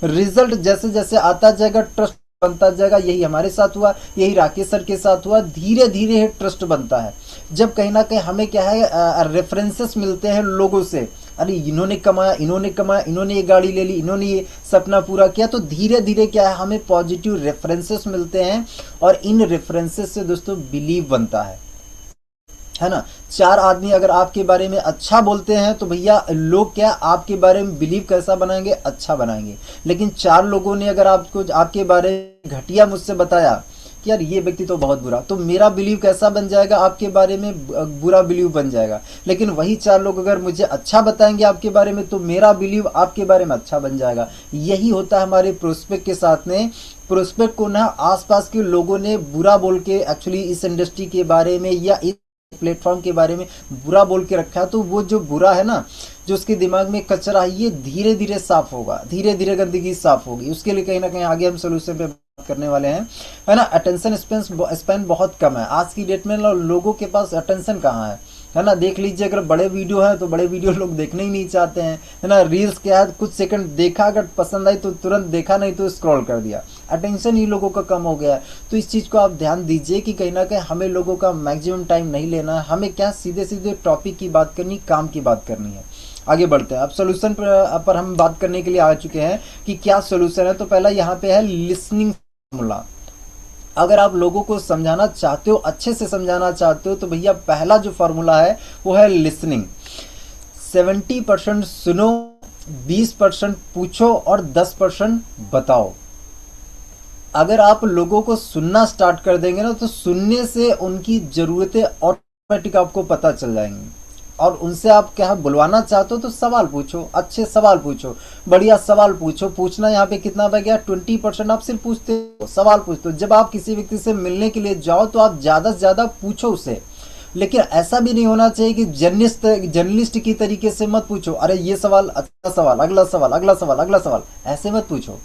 रिजल्ट जैसे जैसे आता जाएगा, ट्रस्ट बनता जाएगा। यही हमारे साथ हुआ, यही राकेश सर के साथ हुआ, धीरे धीरे ट्रस्ट बनता है। जब कहीं ना कहीं हमें क्या है, रेफरेंसेस मिलते हैं लोगों से, अरे इन्होंने कमाया, इन्होंने ये गाड़ी ले ली, इन्होंने ये सपना पूरा किया, तो धीरे धीरे क्या है, हमें पॉजिटिव रेफरेंसेस मिलते हैं, और इन रेफरेंसेस से दोस्तों बिलीव बनता है ना। 4 आदमी अगर आपके बारे में अच्छा बोलते हैं तो भैया लोग क्या आपके बारे में बिलीव कैसा बनाएंगे, अच्छा बनाएंगे। लेकिन 4 लोगों ने अगर आपको आपके बारे में घटिया मुझसे बताया कि यार ये व्यक्ति तो बहुत बुरा, तो मेरा बिलीव कैसा बन जाएगा, आपके बारे में बुरा बिलीव बन जाएगा। लेकिन वही 4 लोग अगर मुझे अच्छा बताएंगे आपके बारे में, तो मेरा बिलीव आपके बारे में अच्छा बन जाएगा। यही होता है हमारे प्रोस्पेक्ट के साथ में। प्रोस्पेक्ट को ना आसपास के लोगों ने बुरा बोल के एक्चुअली इस इंडस्ट्री के बारे में या इस प्लेटफॉर्म के बारे में बुरा बोल के रखा है, तो वो जो बुरा है ना, जो उसके दिमाग में कचरा है, ये धीरे धीरे साफ होगा, धीरे धीरे गंदगी साफ होगी। उसके लिए कहीं ना कहीं आगे हम सोल्यूशन पे बात करने वाले हैं, है ना। अटेंशन स्पेन बहुत कम है आज की डेट में, लोगों के पास अटेंशन कहाँ है ना। देख लीजिए, अगर बड़े वीडियो है तो बड़े वीडियो लोग देखने ही नहीं चाहते हैं, है ना। रील्स क्या है, कुछ सेकंड देखा, अगर पसंद आई तो तुरंत देखा, नहीं तो स्क्रॉल कर दिया। अटेंशन ही लोगों का कम हो गया है। तो इस चीज़ को आप ध्यान दीजिए कि कहीं ना कहीं हमें लोगों का मैक्सिमम टाइम नहीं लेना है, हमें क्या सीधे सीधे टॉपिक की बात करनी, काम की बात करनी है। आगे बढ़ते हैं। अब सोल्यूशन पर हम बात करने के लिए आ चुके हैं कि क्या सोल्यूशन है। तो पहला यहाँ पे है लिसनिंग फॉर्मूला। अगर आप लोगों को समझाना चाहते हो, अच्छे से समझाना चाहते हो, तो भैया पहला जो फॉर्मूला है वो है लिसनिंग। 70% सुनो, 20% पूछो और 10% बताओ। अगर आप लोगों को सुनना स्टार्ट कर देंगे ना, तो सुनने से उनकी ज़रूरतें ऑटोमेटिक आपको पता चल जाएंगी। और उनसे आप क्या बुलवाना चाहते हो तो सवाल पूछो, अच्छे सवाल पूछो, बढ़िया सवाल पूछो। पूछना यहाँ पे कितना बच गया, 20% आप सिर्फ पूछते हो, सवाल पूछते हो। जब आप किसी व्यक्ति से मिलने के लिए जाओ तो आप ज़्यादा से ज़्यादा पूछो उससे, लेकिन ऐसा भी नहीं होना चाहिए कि जर्नलिस्ट की तरीके से मत पूछो, अरे ये सवाल, अच्छा सवाल, अगला सवाल, अगला सवाल, अगला सवाल, ऐसे मत पूछो।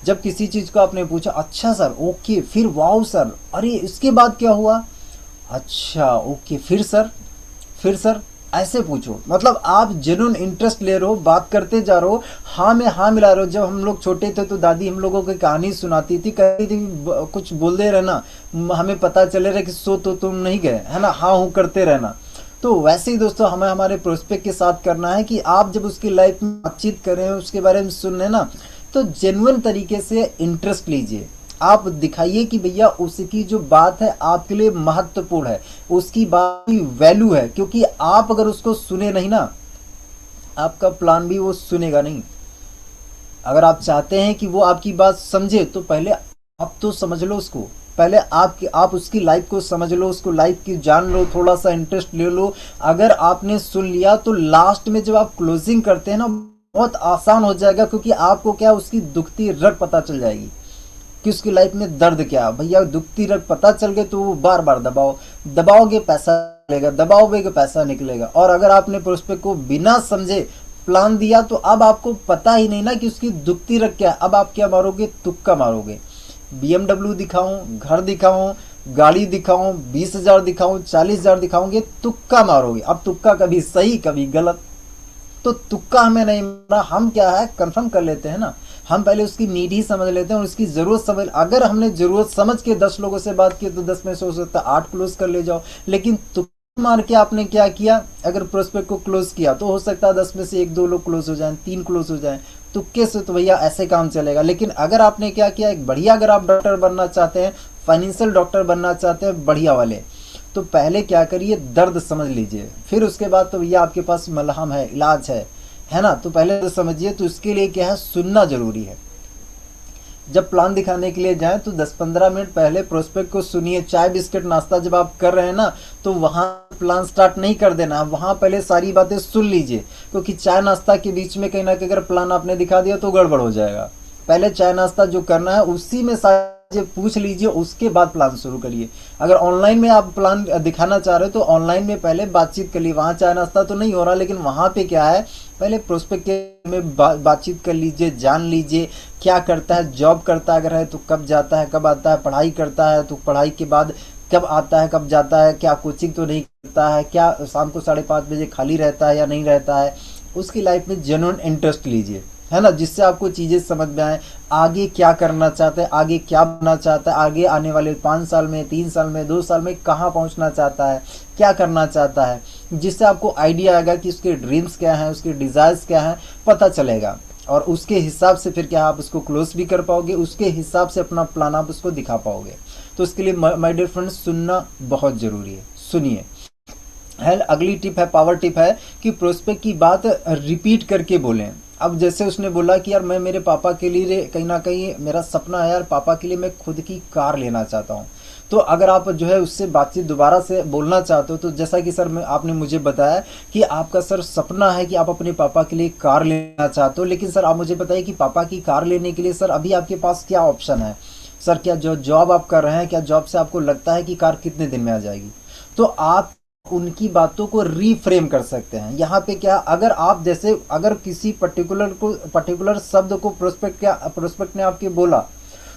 जब किसी चीज को आपने पूछा, अच्छा सर, ओके, फिर वाओ सर, अरे इसके बाद क्या हुआ, अच्छा ओके, फिर सर, ऐसे पूछो। मतलब आप जेन्युइन इंटरेस्ट ले रहे हो, बात करते जा रहे हो, हाँ में हाँ मिला रहे हो। जब हम लोग छोटे थे तो दादी हम लोगों की कहानी सुनाती थी, कहती थी कुछ बोलते रहना, हमें पता चले रहे कि सो तो तुम नहीं गए, है ना, हाँ हूँ करते रहना। तो वैसे ही दोस्तों हमें हमारे प्रोस्पेक्ट के साथ करना है कि आप जब उसकी लाइफ में बातचीत करें, उसके बारे में सुन रहे ना, तो जेन्युइन तरीके से इंटरेस्ट लीजिए। आप दिखाइए कि भैया उसकी जो बात है आपके लिए महत्वपूर्ण है, उसकी बात की वैल्यू है, क्योंकि आप अगर उसको सुने नहीं ना, आपका प्लान भी वो सुनेगा नहीं। अगर आप चाहते हैं कि वो आपकी बात समझे तो पहले आप तो समझ लो उसको, पहले आप उसकी लाइफ को समझ लो, उसको लाइफ की जान लो, थोड़ा सा इंटरेस्ट ले लो। अगर आपने सुन लिया तो लास्ट में जब आप क्लोजिंग करते हैं ना, बहुत आसान हो जाएगा, क्योंकि आपको क्या उसकी दुखती रग पता चल जाएगी कि उसकी लाइफ में दर्द क्या है। भैया दुखती रग पता चल गए तो वो बार बार दबाओगे पैसा निकलेगा, दबाओगे पैसा निकलेगा। और अगर आपने प्रोस्पेक्ट को बिना समझे प्लान दिया तो अब आपको पता ही नहीं ना कि उसकी दुखती रग क्या है। अब आप क्या मारोगे, तुक्का मारोगे। BMW दिखाऊं, घर दिखाऊं, गाड़ी दिखाऊं, 20,000 दिखाऊं, 40,000 दिखाऊंगे, तुक्का मारोगे। अब तुक्का कभी सही कभी गलत, तो तुक्का हमें नहीं मारना। हम क्या है, कंफर्म कर लेते हैं ना, हम पहले उसकी नीड ही समझ लेते हैं और उसकी जरूरत समझ। अगर हमने जरूरत समझ के 10 लोगों से बात की तो 10 में से हो सकता है 8 क्लोज कर ले जाओ। लेकिन तुक्का मार के आपने क्या किया, अगर प्रोस्पेक्ट को क्लोज किया तो हो सकता है 10 में से 1-2 लोग क्लोज हो जाएं, 3 क्लोज हो जाएं। तुक्के से तो भैया ऐसे काम चलेगा। लेकिन अगर आपने क्या किया, एक बढ़िया, अगर आप डॉक्टर बनना चाहते हैं, फाइनेंशियल डॉक्टर बनना चाहते हैं बढ़िया वाले, तो पहले क्या करिए, दर्द समझ लीजिए। फिर उसके बाद तो भैया आपके पास मलहम है, इलाज है ना। तो पहले तो समझिए, तो इसके लिए क्या है, सुनना जरूरी है। जब प्लान दिखाने के लिए जाएं तो 10-15 मिनट पहले प्रोस्पेक्ट को सुनिए। चाय बिस्किट नाश्ता जब आप कर रहे हैं ना, तो वहां प्लान स्टार्ट नहीं कर देना, वहां पहले सारी बातें सुन लीजिए। क्योंकि चाय नाश्ता के बीच में कहीं ना कहीं अगर प्लान आपने दिखा दिया तो गड़बड़ हो जाएगा। पहले चाय नाश्ता जो करना है उसी में सारी पूछ लीजिए, उसके बाद प्लान शुरू करिए। अगर ऑनलाइन में आप प्लान दिखाना चाह रहे हो तो ऑनलाइन में पहले बातचीत कर ली, वहां चाय नाश्ता तो नहीं हो रहा, लेकिन वहां पे क्या है, पहले प्रोस्पेक्ट में बातचीत कर लीजिए, जान लीजिए क्या करता है, जॉब करता है अगर है तो कब जाता है कब आता है, पढ़ाई करता है तो पढ़ाई के बाद कब आता है कब जाता है, क्या कोचिंग तो नहीं करता है, क्या शाम को 5:30 बजे खाली रहता है या नहीं रहता है। उसकी लाइफ में जेन्युइन इंटरेस्ट लीजिए, है ना, जिससे आपको चीजें समझ में आए, आगे क्या करना चाहता है, आगे क्या बनना चाहता है, आगे आने वाले 5 साल में, 3 साल में, 2 साल में कहाँ पहुंचना चाहता है, क्या करना चाहता है, जिससे आपको आइडिया आएगा कि उसके ड्रीम्स क्या हैं, उसके डिजायर्स क्या हैं, पता चलेगा। और उसके हिसाब से फिर क्या आप उसको क्लोज भी कर पाओगे, उसके हिसाब से अपना प्लान आप उसको दिखा पाओगे। तो इसके लिए माय डियर फ्रेंड्स, सुनना बहुत जरूरी है। सुनिए। अगली टिप है, पावर टिप है कि प्रोस्पेक्ट की बात रिपीट करके बोलें। अब जैसे उसने बोला कि यार मैं मेरे पापा के लिए, कहीं ना कहीं मेरा सपना है यार, पापा के लिए मैं खुद की कार लेना चाहता हूँ। तो अगर आप जो है उससे बातचीत दोबारा से बोलना चाहते हो, तो जैसा कि सर आपने मुझे बताया कि आपका सर सपना है कि आप अपने पापा के लिए कार लेना चाहते हो, लेकिन सर आप मुझे बताइए कि पापा की कार लेने के लिए सर अभी आपके पास क्या ऑप्शन है। सर क्या जो जॉब आप कर रहे हैं, क्या जॉब से आपको लगता है कि कार कितने दिन में आ जाएगी। तो आप उनकी बातों को रीफ्रेम कर सकते हैं। यहाँ पे क्या, अगर आप जैसे अगर किसी पर्टिकुलर शब्द को प्रोस्पेक्ट ने आपके बोला,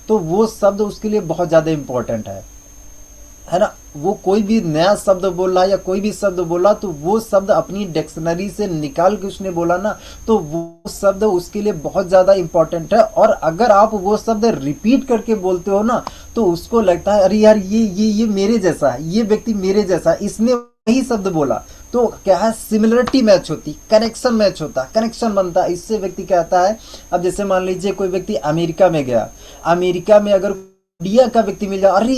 तो वो शब्द उसके लिए बहुत ज्यादा इंपॉर्टेंट है ना। वो कोई भी नया शब्द बोल रहा है या कोई भी शब्द बोला, तो वो शब्द अपनी डिक्शनरी से निकाल के उसने बोला ना, तो वो शब्द उसके लिए बहुत ज्यादा इंपॉर्टेंट है। और अगर आप वो शब्द रिपीट करके बोलते हो ना, तो उसको लगता है अरे यार ये मेरे जैसा है, ये व्यक्ति मेरे जैसा है, इसने वही शब्द बोला। तो क्या है, सिमिलरिटी मैच होती, कनेक्शन मैच होता, कनेक्शन बनता। इससे व्यक्ति कहता है, अब जैसे मान लीजिए कोई व्यक्ति अमेरिका में गया, अमेरिका में अगर इंडिया का व्यक्ति मिल जाए, अरे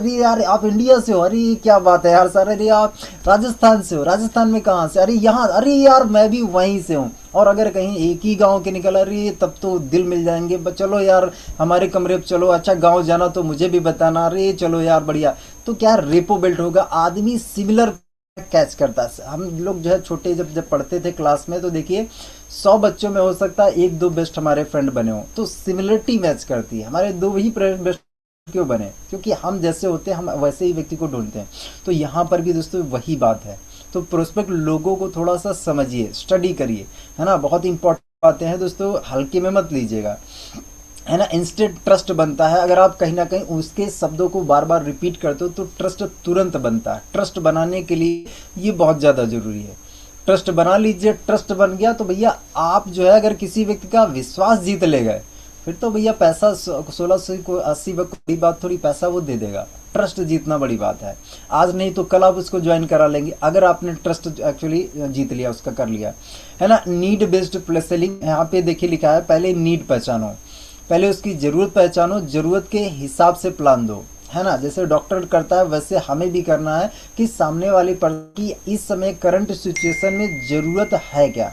यार आप इंडिया से हो, अरे क्या बात है यार सर, अरे आप राजस्थान से हो, राजस्थान में कहाँ से, अरे यहाँ, अरे यार मैं भी वहीं से हूँ। और अगर कहीं एक ही गांव के निकल, अरे तब तो दिल मिल जाएंगे, चलो यार हमारे कमरे पे चलो, अच्छा गांव जाना तो मुझे भी बताना, अरे चलो यार बढ़िया। तो क्या रेपो बिल्ट होगा, आदमी सिमिलर कैच करता है। हम लोग जो है छोटे जब पढ़ते थे क्लास में, तो देखिए 100 बच्चों में हो सकता है 1-2 बेस्ट हमारे फ्रेंड बने हो। तो सिमिलरिटी मैच करती है, हमारे 2 ही बेस्ट क्यों बने? क्योंकि हम जैसे होते हैं हम वैसे ही व्यक्ति को ढूंढते हैं। तो यहाँ पर भी दोस्तों वही बात है। तो प्रोस्पेक्ट लोगों को थोड़ा सा समझिए, स्टडी करिए, है ना। बहुत इंपॉर्टेंट बातें हैं दोस्तों, हल्के में मत लीजिएगा, है ना। इंस्टेंट ट्रस्ट बनता है अगर आप कहीं ना कहीं उसके शब्दों को बार बार रिपीट करते हो, तो ट्रस्ट तुरंत बनता है। ट्रस्ट बनाने के लिए ये बहुत ज़्यादा ज़रूरी है। ट्रस्ट बना लीजिए, ट्रस्ट बन गया तो भैया आप जो है अगर किसी व्यक्ति का विश्वास जीत ले गए, फिर तो भैया पैसा 1680 को 80 बड़ी बात थोड़ी, पैसा वो दे देगा। ट्रस्ट जीतना बड़ी बात है। आज नहीं तो कल आप उसको ज्वाइन करा लेंगे अगर आपने ट्रस्ट एक्चुअली जीत लिया, उसका कर लिया, है ना। नीड बेस्ड प्लस सेलिंग, यहाँ पे देखिए लिखा है, पहले नीड पहचानो, पहले उसकी ज़रूरत पहचानो, ज़रूरत के हिसाब से प्लान दो, है ना। जैसे डॉक्टर करता है वैसे हमें भी करना है कि सामने वाले पर्सन की इस समय करंट सिचुएशन में ज़रूरत है क्या,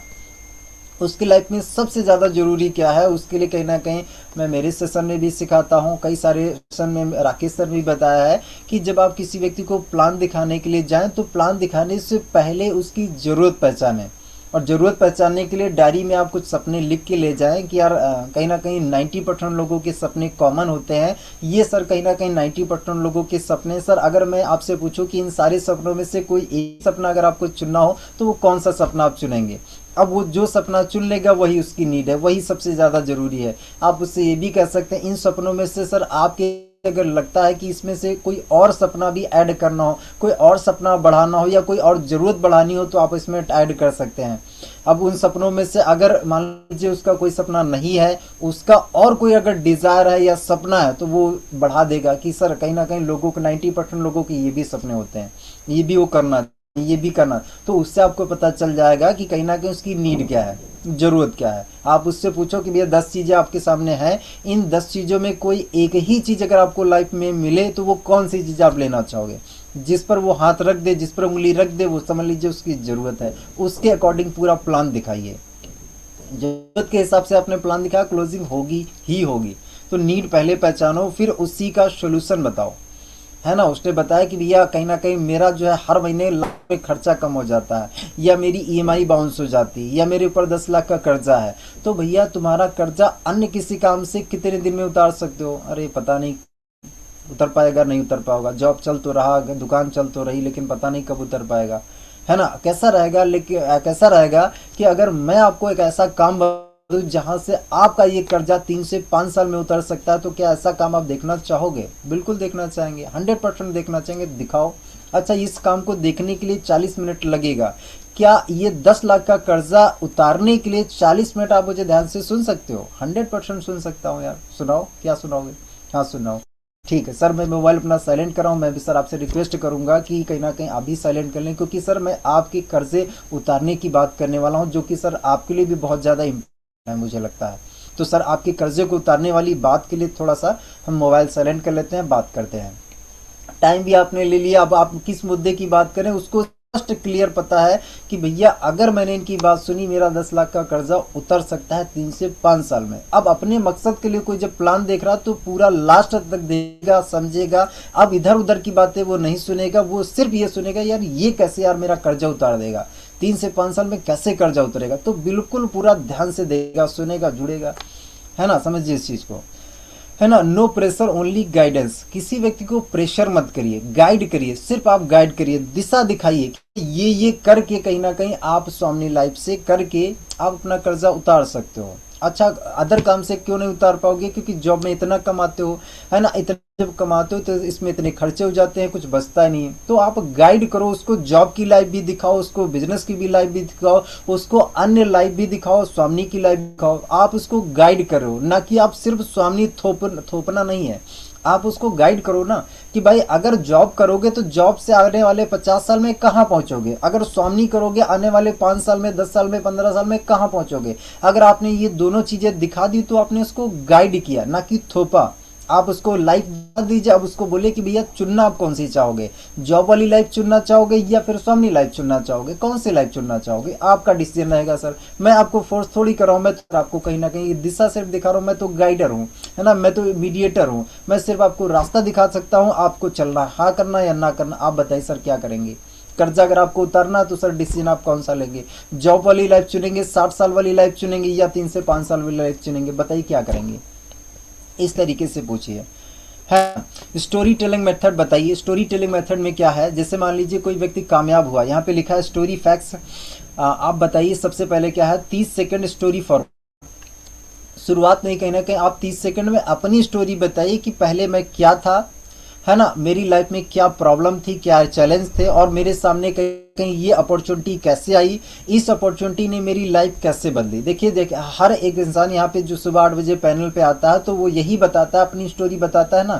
उसकी लाइफ में सबसे ज़्यादा ज़रूरी क्या है। उसके लिए कहीं ना कहीं मैं मेरे सेशन में भी सिखाता हूँ, कई सारे सेशन में राकेश सर भी बताया है कि जब आप किसी व्यक्ति को प्लान दिखाने के लिए जाएं तो प्लान दिखाने से पहले उसकी ज़रूरत पहचानें। और ज़रूरत पहचानने के लिए डायरी में आप कुछ सपने लिख के ले जाएं कि यार कहीं ना कहीं 90% लोगों के सपने कॉमन होते हैं। ये सर कहीं ना कहीं 90% लोगों के सपने, सर अगर मैं आपसे पूछूं कि इन सारे सपनों में से कोई एक सपना अगर आपको चुनना हो तो वो कौन सा सपना आप चुनेंगे? अब वो जो सपना चुन लेगा वही उसकी नीड है, वही सबसे ज़्यादा ज़रूरी है। आप उससे ये भी कह सकते हैं इन सपनों में से सर आपके अगर लगता है कि इसमें से कोई और सपना भी ऐड करना हो, कोई और सपना बढ़ाना हो या कोई और ज़रूरत बढ़ानी हो तो आप इसमें ऐड कर सकते हैं। अब उन सपनों में से अगर मान लीजिए उसका कोई सपना नहीं है, उसका और कोई अगर डिज़ायर है या सपना है तो वो बढ़ा देगा कि सर कहीं ना कहीं लोगों को 90% लोगों के ये भी सपने होते हैं, ये भी वो करना, ये भी करना। तो उससे आपको पता चल जाएगा कि कहीं ना कहीं उसकी नीड क्या है, ज़रूरत क्या है। आप उससे पूछो कि भैया 10 चीज़ें आपके सामने हैं, इन 10 चीज़ों में कोई एक ही चीज़ अगर आपको लाइफ में मिले तो वो कौन सी चीज़ आप लेना चाहोगे? जिस पर वो हाथ रख दे, जिस पर उंगली रख दे, वो समझ लीजिए उसकी ज़रूरत है। उसके अकॉर्डिंग पूरा प्लान दिखाइए। ज़रूरत के हिसाब से आपने प्लान दिखाया, क्लोजिंग होगी ही होगी। तो नीड पहले पहचानो, फिर उसी का सोल्यूशन बताओ, है ना। उसने बताया कि भैया कहीं ना कहीं मेरा जो है हर महीने लाख पे खर्चा कम हो जाता है, या मेरी ईएमआई बाउंस हो जाती है, या मेरे ऊपर 10 लाख का कर्जा है। तो भैया तुम्हारा कर्जा अन्य किसी काम से कितने दिन में उतार सकते हो? अरे पता नहीं उतर पाएगा, नहीं उतर पाएगा। जॉब चल तो रहा, दुकान चल तो रही, लेकिन पता नहीं कब उतर पाएगा, है ना। कैसा रहेगा, लेकिन कैसा रहेगा कि अगर मैं आपको एक ऐसा काम जहां से आपका ये कर्जा 3 से 5 साल में उतर सकता है, तो क्या ऐसा काम आप देखना चाहोगे? बिल्कुल देखना चाहेंगे, 100% देखना चाहेंगे। दिखाओ। अच्छा, इस काम को देखने के लिए 40 मिनट लगेगा, क्या ये 10 लाख का कर्जा उतारने के लिए 40 मिनट आप मुझे ध्यान से सुन सकते हो? 100% सुन सकता हूँ यार। सुनाओ, क्या सुनाओगे? हाँ सुनाओ। ठीक है सर, मैं मोबाइल अपना साइलेंट कर रहा हूँ। मैं भी सर आपसे रिक्वेस्ट करूंगा कि कहीं ना कहीं आप भी साइलेंट कर लें, क्योंकि सर मैं आपके कर्जे उतारने की बात करने वाला हूँ, जो कि सर आपके लिए भी बहुत ज़्यादा है मुझे लगता है। तो सर आपके कर्जे को उतारने वाली बात के लिए थोड़ा सा हम मोबाइल साइलेंट कर लेते हैं, बात करते हैं। टाइम भी आपने ले लिया, अब आप किस मुद्दे की बात करें उसको स्पष्ट क्लियर पता है कि भैया अगर मैंने इनकी बात सुनी मेरा 10 लाख का कर्जा उतर सकता है 3 से 5 साल में। अब अपने मकसद के लिए कोई जब प्लान देख रहा तो पूरा लास्ट तक देखेगा, समझेगा। अब इधर उधर की बातें वो नहीं सुनेगा, वो सिर्फ ये सुनेगा यार ये कैसे यार मेरा कर्जा उतार देगा, 3 से 5 साल में कैसे कर्जा उतरेगा। तो बिल्कुल पूरा ध्यान से देगा, सुनेगा, जुड़ेगा, है ना। समझिए इस चीज़ को, है ना। No pressure only guidance. किसी व्यक्ति को प्रेशर मत करिए, गाइड करिए, सिर्फ आप गाइड करिए, दिशा दिखाइए कि ये करके कहीं ना कहीं आप स्वामी लाइफ से करके आप अपना कर्जा उतार सकते हो। अच्छा, अदर काम से क्यों नहीं उतार पाओगे? क्योंकि जॉब में इतना कमाते हो, है ना। इतना जब कमाते हो तो इसमें इतने खर्चे हो जाते हैं, कुछ बचता नहीं है। तो आप गाइड करो उसको, जॉब की लाइफ भी दिखाओ उसको, बिजनेस की भी लाइफ भी दिखाओ उसको, अन्य लाइफ भी दिखाओ, स्वामी की लाइफ दिखाओ। आप उसको गाइड करो, ना कि आप सिर्फ स्वामी थोपना नहीं है। आप उसको गाइड करो ना कि भाई अगर जॉब करोगे तो जॉब से आने वाले 50 साल में कहाँ पहुंचोगे, अगर स्वामी करोगे आने वाले 5 साल में, 10 साल में, 15 साल में कहाँ पहुंचोगे। अगर आपने ये दोनों चीजें दिखा दी तो आपने उसको गाइड किया, ना कि थोपा। आप उसको लाइफ दीजिए, अब उसको बोले कि भैया चुनना आप कौन सी चाहोगे, जॉब वाली लाइफ चुनना चाहोगे या फिर स्वामी लाइफ चुनना चाहोगे, कौन सी लाइफ चुनना चाहोगे, आपका डिसीजन रहेगा। सर मैं आपको फोर्स थोड़ी कर रहा हूँ, मैं तो आपको कहीं ना कहीं दिशा सिर्फ दिखा रहा हूँ। मैं तो गाइडर हूँ, है ना, मैं तो मीडिएटर हूँ। मैं सिर्फ आपको रास्ता दिखा सकता हूँ, आपको चलना, हाँ करना या ना करना। आप बताइए सर क्या करेंगे? कर्जा अगर आपको उतारना तो सर डिसीजन आप कौन सा लेंगे? जॉब वाली लाइफ चुनेंगे, 60 साल वाली लाइफ चुनेंगे, या 3 से 5 साल वाली लाइफ चुनेंगे? बताइए क्या करेंगे? इस तरीके से पूछिए, है। स्टोरी टेलिंग मेथड बताइए, स्टोरी टेलिंग मेथड में क्या है? जैसे मान लीजिए कोई व्यक्ति कामयाब हुआ, यहाँ पे लिखा है स्टोरी फैक्ट्स। आप बताइए सबसे पहले क्या है? 30 सेकंड स्टोरी फॉर। शुरुआत में कहीं ना कहीं आप 30 सेकंड में अपनी स्टोरी बताइए कि पहले मैं क्या था, है ना, मेरी लाइफ में क्या प्रॉब्लम थी, क्या चैलेंज थे, और मेरे सामने कहीं कहीं ये अपॉर्चुनिटी कैसे आई, इस अपॉर्चुनिटी ने मेरी लाइफ कैसे बदली। देखिए हर एक इंसान यहाँ पे जो सुबह 8 बजे पैनल पे आता है तो वो यही बताता है, अपनी स्टोरी बताता है ना,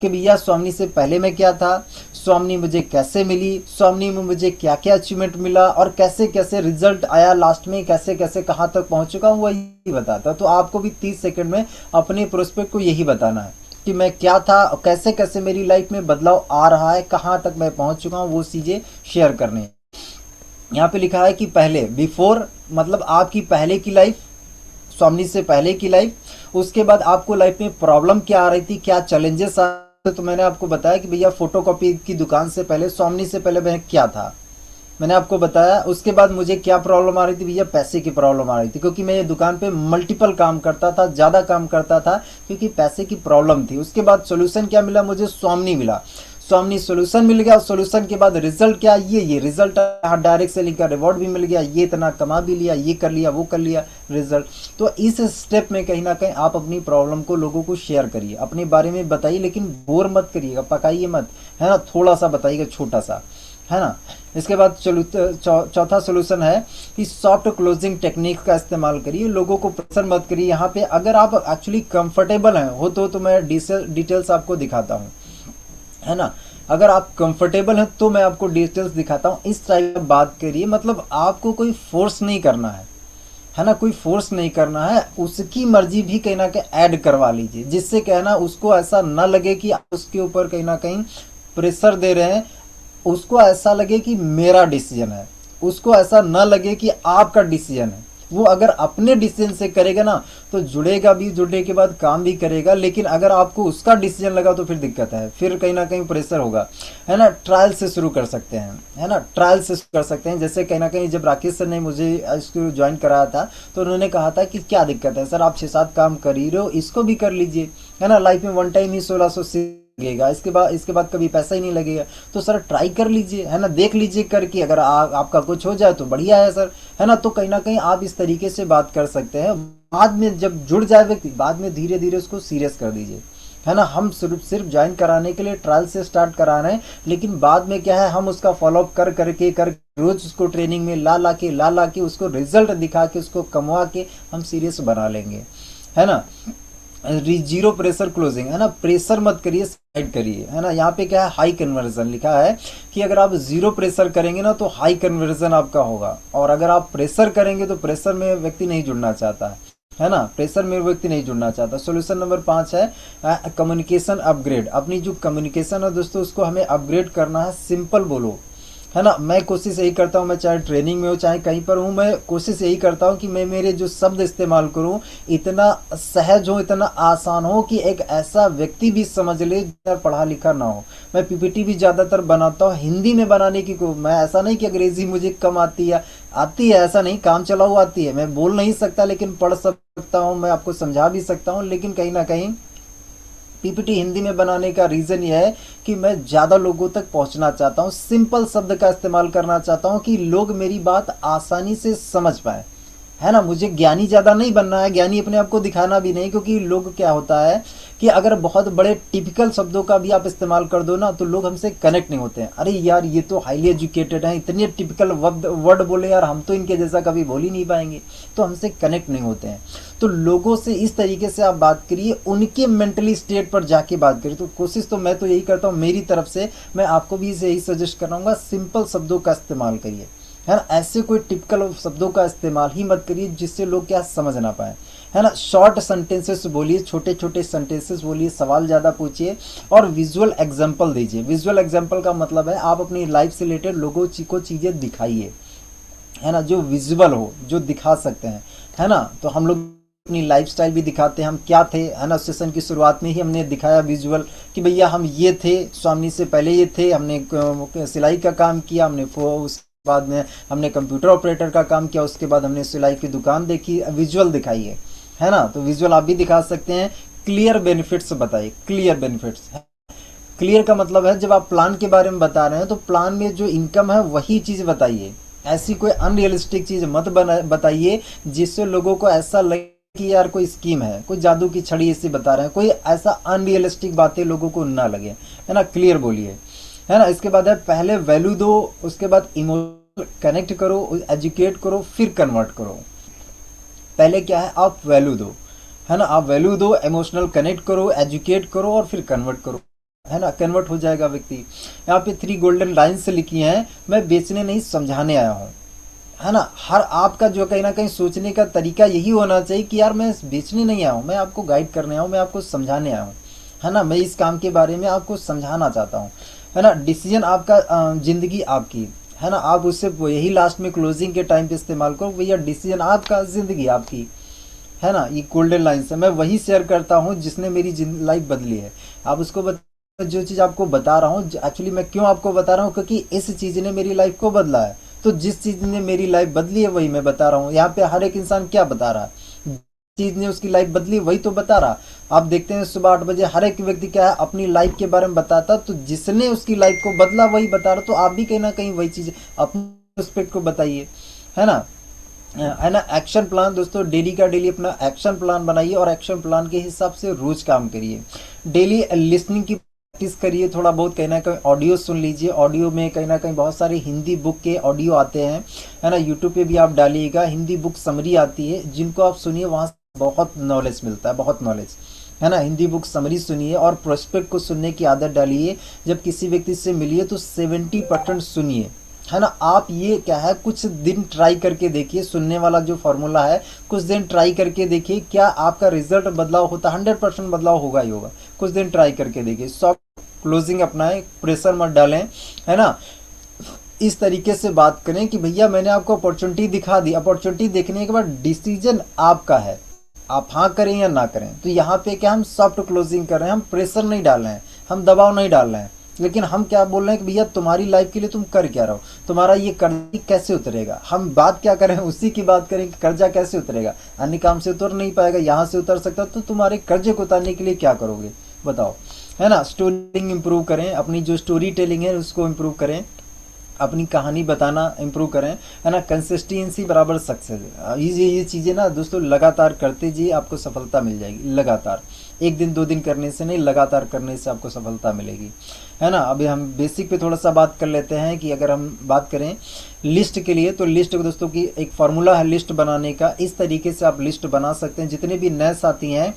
कि भैया स्वामी से पहले मैं क्या था, स्वामी मुझे कैसे मिली, स्वामी में मुझे क्या क्या अचीवमेंट मिला, और कैसे कैसे रिजल्ट आया लास्ट में, कैसे कैसे कहाँ तक पहुँच चुका हूँ, वही बताता। तो आपको भी 30 सेकंड में अपने प्रोस्पेक्ट को यही बताना है कि मैं क्या था, कैसे कैसे मेरी लाइफ में बदलाव आ रहा है, कहाँ तक मैं पहुँच चुका हूँ, वो चीज़ें शेयर करनी है। यहाँ पे लिखा है कि पहले, बिफोर मतलब आपकी पहले की लाइफ, स्वामी से पहले की लाइफ, उसके बाद आपको लाइफ में प्रॉब्लम क्या आ रही थी, क्या चैलेंजेस आ रहे थे। तो मैंने आपको बताया कि भैया फोटोकॉपी की दुकान से पहले, स्वामी से पहले मैं क्या था, मैंने आपको बताया। उसके बाद मुझे क्या प्रॉब्लम आ रही थी भैया, पैसे की प्रॉब्लम आ रही थी, क्योंकि मैं ये दुकान पे मल्टीपल काम करता था, ज़्यादा काम करता था, क्योंकि पैसे की प्रॉब्लम थी। उसके बाद सोल्यूशन क्या मिला मुझे, स्वामी मिला, स्वामी सोल्यूशन मिल गया। सोल्यूशन के बाद रिजल्ट क्या, ये रिजल्ट, डायरेक्ट सेलिंग का रिवॉर्ड भी मिल गया, ये इतना कमा भी लिया, ये कर लिया, वो कर लिया, रिजल्ट। तो इस स्टेप में कहीं ना कहीं आप अपनी प्रॉब्लम को लोगों को शेयर करिए, अपने बारे में बताइए, लेकिन बोर मत करिएगा, पकाइए मत, है ना, थोड़ा सा बताइएगा, छोटा सा, है ना। इसके बाद चौथा सोल्यूशन है कि सॉफ्ट क्लोजिंग टेक्निक का इस्तेमाल करिए, लोगों को प्रेशर मत करिए। यहाँ पे अगर आप एक्चुअली कंफर्टेबल हैं हो तो मैं डिटेल्स आपको दिखाता हूँ, है ना। अगर आप कंफर्टेबल हैं तो मैं आपको डिटेल्स दिखाता हूँ, इस टाइप की बात करिए। मतलब आपको कोई फोर्स नहीं करना है ना, कोई फोर्स नहीं करना है, उसकी मर्जी भी कहीं ना कहीं ऐड करवा लीजिए, जिससे कहना उसको ऐसा ना लगे कि आप उसके ऊपर कहीं ना कहीं प्रेशर दे रहे हैं, उसको ऐसा लगे कि मेरा डिसीजन है, उसको ऐसा ना लगे कि आपका डिसीजन है। वो अगर अपने डिसीजन से करेगा ना तो जुड़ेगा भी, जुड़ने के बाद काम भी करेगा। लेकिन अगर आपको उसका डिसीजन लगा तो फिर दिक्कत है, फिर कहीं ना कहीं प्रेशर होगा, है ना। ट्रायल से शुरू कर सकते हैं, है ना, ट्रायल से कर सकते हैं। जैसे कहीं ना कहीं जब राकेश सर ने मुझे इसको ज्वाइन कराया था तो उन्होंने कहा था कि क्या दिक्कत है सर, आप 6-7 काम कर ही रहे हो, इसको भी कर लीजिए, है ना। लाइफ में वन टाइम ही 1600 लगेगा, इसके बाद कभी पैसा ही नहीं लगेगा, तो सर ट्राई कर लीजिए, है ना, देख लीजिए करके, अगर आपका कुछ हो जाए तो बढ़िया है सर, है ना। तो कहीं ना कहीं आप इस तरीके से बात कर सकते हैं। बाद में जब जुड़ जाए व्यक्ति, बाद में धीरे धीरे उसको सीरियस कर दीजिए, है ना। हम सिर्फ ज्वाइन कराने के लिए ट्रायल से स्टार्ट करा रहे हैं, लेकिन बाद में क्या है, हम उसका फॉलोअप कर रोज उसको ट्रेनिंग में ला ला के उसको रिजल्ट दिखा के, उसको कमवा के हम सीरियस बना लेंगे, है ना। जीरो प्रेशर क्लोजिंग, है ना, प्रेशर मत करिए, साइड करिए, है ना। यहाँ पे क्या है, हाई कन्वर्जन लिखा है कि अगर आप जीरो प्रेशर करेंगे ना तो हाई कन्वर्जन आपका होगा, और अगर आप प्रेशर करेंगे तो प्रेशर में व्यक्ति नहीं जुड़ना चाहता है ना, प्रेशर में व्यक्ति नहीं जुड़ना चाहता। सॉल्यूशन नंबर 5 है कम्युनिकेशन अपग्रेड। अपनी जो कम्युनिकेशन है दोस्तों, उसको हमें अपग्रेड करना है, सिंपल बोलो, है ना। मैं कोशिश यही करता हूँ, मैं चाहे ट्रेनिंग में हो चाहे कहीं पर हूँ, मैं कोशिश यही करता हूँ कि मैं मेरे जो शब्द इस्तेमाल करूँ इतना सहज हो, इतना आसान हो कि एक ऐसा व्यक्ति भी समझ ले जो पढ़ा लिखा ना हो। मैं पीपीटी भी ज़्यादातर बनाता हूँ हिंदी में बनाने की को, मैं ऐसा नहीं कि अंग्रेजी मुझे कम आती है ऐसा नहीं, काम चलाऊ आती है, मैं बोल नहीं सकता लेकिन पढ़ सकता हूँ, मैं आपको समझा भी सकता हूँ। लेकिन कहीं ना कहीं पीपीटी हिंदी में बनाने का रीज़न यह है कि मैं ज़्यादा लोगों तक पहुंचना चाहता हूं, सिंपल शब्द का इस्तेमाल करना चाहता हूं कि लोग मेरी बात आसानी से समझ पाए, है ना। मुझे ज्ञानी ज़्यादा नहीं बनना है, ज्ञानी अपने आप को दिखाना भी नहीं, क्योंकि लोग क्या होता है कि अगर बहुत बड़े टिपिकल शब्दों का भी आप इस्तेमाल कर दो ना तो लोग हमसे कनेक्ट नहीं होते हैं। अरे यार ये तो हाईली एजुकेटेड हैं, इतने टिपिकल वर्ड बोले यार, हम तो इनके जैसा कभी बोल ही नहीं पाएंगे, तो हमसे कनेक्ट नहीं होते हैं। तो लोगों से इस तरीके से आप बात करिए, उनके मेंटली स्टेट पर जाके बात करिए। तो कोशिश तो मैं तो यही करता हूँ, मेरी तरफ से मैं आपको भी यही सजेस्ट कराऊंगा, सिंपल शब्दों का इस्तेमाल करिए, है ना। ऐसे कोई टिपिकल शब्दों का इस्तेमाल ही मत करिए जिससे लोग क्या समझ ना पाए, है ना। शॉर्ट सेंटेंसेस बोलिए, छोटे छोटे सेंटेंसेस बोलिए, सवाल ज़्यादा पूछिए और विजुअल एग्जाम्पल दीजिए। विजुअल एग्जाम्पल का मतलब है आप अपनी लाइफ से रिलेटेड लोगों को चीज़ें दिखाइए, है ना, जो विजुअल हो, जो दिखा सकते हैं, है ना। तो हम लोग अपनी लाइफस्टाइल भी दिखाते हैं, हम क्या थे, है ना। सेशन की शुरुआत में ही हमने दिखाया विजुअल कि भैया हम ये थे, स्वामी से पहले ये थे, हमने सिलाई का काम किया, हमने उसके बाद में हमने कंप्यूटर ऑपरेटर का काम किया, उसके बाद हमने सिलाई की दुकान देखी, विजुअल दिखाई है ना। तो विजुअल आप भी दिखा सकते हैं। क्लियर बेनिफिट्स बताइए, क्लियर बेनिफिट्स। क्लियर का मतलब है जब आप प्लान के बारे में बता रहे हैं तो प्लान में जो इनकम है वही चीज बताइए। ऐसी कोई अनरियलिस्टिक चीज मत बताइए जिससे लोगों को ऐसा लगे कि यार कोई स्कीम है, कोई जादू की छड़ी ऐसी बता रहे हैं, कोई ऐसा अनरियलिस्टिक बातें लोगों को ना लगे, है ना। क्लियर बोलिए, है ना। इसके बाद है पहले वैल्यू दो, उसके बाद इमोशनल कनेक्ट करो, एजुकेट करो, फिर कन्वर्ट करो। पहले क्या है, आप वैल्यू दो, है ना। आप वैल्यू दो, इमोशनल कनेक्ट करो, एजुकेट करो और फिर कन्वर्ट करो, है ना। कन्वर्ट हो जाएगा व्यक्ति। यहाँ पे 3 गोल्डन लाइन्स लिखी हैं, मैं बेचने नहीं समझाने आया हूँ, है ना। हर आपका जो कहीं ना कहीं सोचने का तरीका यही होना चाहिए कि यार मैं बेचने नहीं आया हूँ, मैं आपको गाइड करने आया हूँ, मैं आपको समझाने आया हूँ, है ना। मैं इस काम के बारे में आपको समझाना चाहता हूँ, है ना। डिसीजन आपका, जिंदगी आपकी, है ना। आप उससे यही लास्ट में क्लोजिंग के टाइम पे इस्तेमाल करो, भैया डिसीजन आपका, जिंदगी आपकी, है ना। ये गोल्डन लाइन से मैं वही शेयर करता हूँ जिसने मेरी लाइफ बदली है। आप उसको जो चीज़ आपको बता रहा हूँ, एक्चुअली मैं क्यों आपको बता रहा हूँ, क्योंकि इस चीज़ ने मेरी लाइफ को बदला है। तो जिस चीज़ ने मेरी लाइफ बदली है वही मैं बता रहा हूँ। यहाँ पे हर एक इंसान क्या बता रहा है, चीज ने उसकी लाइफ बदली वही तो बता रहा। आप देखते हैं सुबह 8 बजे हर एक व्यक्ति क्या है अपनी लाइफ के बारे में बताता, तो जिसने उसकी लाइफ को बदला वही बता रहा। तो आप भी कहीं ना कहीं वही चीज अपने रिस्पेक्ट को बताइए, है ना। है ना। एक्शन प्लान दोस्तों, डेली का डेली अपना एक्शन प्लान बनाइए और एक्शन प्लान के हिसाब से रोज काम करिए। डेली लिसनिंग की प्रैक्टिस करिए, थोड़ा बहुत कहीं ना कहीं ऑडियो सुन लीजिए। ऑडियो में कहीं ना कहीं बहुत सारे हिंदी बुक के ऑडियो आते हैं, है ना। यूट्यूब पे भी आप डालिएगा, हिंदी बुक समरी आती है, जिनको आप सुनिए वहाँ से बहुत नॉलेज मिलता है, बहुत नॉलेज, है ना। हिंदी बुक समरी सुनिए और प्रोस्पेक्ट को सुनने की आदत डालिए। जब किसी व्यक्ति से मिलिए तो 70% सुनिए, है ना। आप ये क्या है कुछ दिन ट्राई करके देखिए, सुनने वाला जो फॉर्मूला है कुछ दिन ट्राई करके देखिए, क्या आपका रिजल्ट बदलाव होता है। 100% बदलाव होगा ही होगा। कुछ दिन ट्राई करके देखिए, सॉफ्ट क्लोजिंग अपनाएं, प्रेशर मत डालें, है ना। इस तरीके से बात करें कि भैया मैंने आपको अपॉर्चुनिटी दिखा दी, अपॉर्चुनिटी देखने के बाद डिसीजन आपका है, आप हाँ करें या ना करें। तो यहाँ पे क्या हम सॉफ्ट क्लोजिंग कर रहे हैं, हम प्रेशर नहीं डाल रहे हैं, हम दबाव नहीं डाल रहे हैं, लेकिन हम क्या बोल रहे हैं कि भैया तुम्हारी लाइफ के लिए तुम कर क्या रहो, तुम्हारा ये कर्जा कैसे उतरेगा। हम बात क्या करें, उसी की बात करें कि कर्जा कैसे उतरेगा। अन्य काम से उतर नहीं पाएगा, यहाँ से उतर सकता, तो तुम्हारे कर्जे को उतारने के लिए क्या करोगे बताओ, है ना। स्टोरी इंप्रूव करें, अपनी जो स्टोरी टेलिंग है उसको इंप्रूव करें, अपनी कहानी बताना इंप्रूव करें, है ना। कंसिस्टेंसी बराबर सक्सेस। ये चीज़ें ना दोस्तों लगातार करते जाइए, आपको सफलता मिल जाएगी। लगातार 1 दिन 2 दिन करने से नहीं, लगातार करने से आपको सफलता मिलेगी, है ना। अभी हम बेसिक पे थोड़ा सा बात कर लेते हैं कि अगर हम बात करें लिस्ट के लिए, तो लिस्ट दोस्तों की एक फार्मूला है लिस्ट बनाने का। इस तरीके से आप लिस्ट बना सकते हैं। जितने भी नए साथी हैं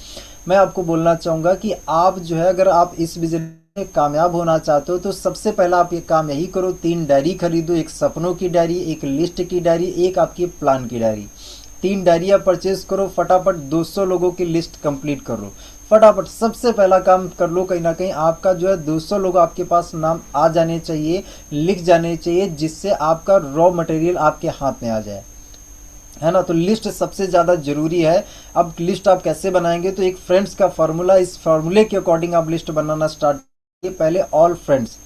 मैं आपको बोलना चाहूँगा कि आप जो है अगर आप इस बिजनेस कामयाब होना चाहते हो तो सबसे पहला आप ये काम यही करो, 3 डायरी खरीदो, एक सपनों की डायरी, एक लिस्ट की डायरी, एक आपकी प्लान की डायरी। 3 डायरियाँ परचेज करो, फटाफट 200 लोगों की लिस्ट कंप्लीट कर लो। फटाफट सबसे पहला काम कर लो, कहीं ना कहीं आपका जो है 200 लोग आपके पास नाम आ जाने चाहिए, लिख जाने चाहिए, जिससे आपका रॉ मटेरियल आपके हाथ में आ जाए, है ना। तो लिस्ट सबसे ज़्यादा जरूरी है। अब लिस्ट आप कैसे बनाएंगे, तो एक फ्रेंड्स का फार्मूला, इस फार्मूले के अकॉर्डिंग आप लिस्ट बनाना स्टार्ट कीजिए। पहले ऑल फ्रेंड्स,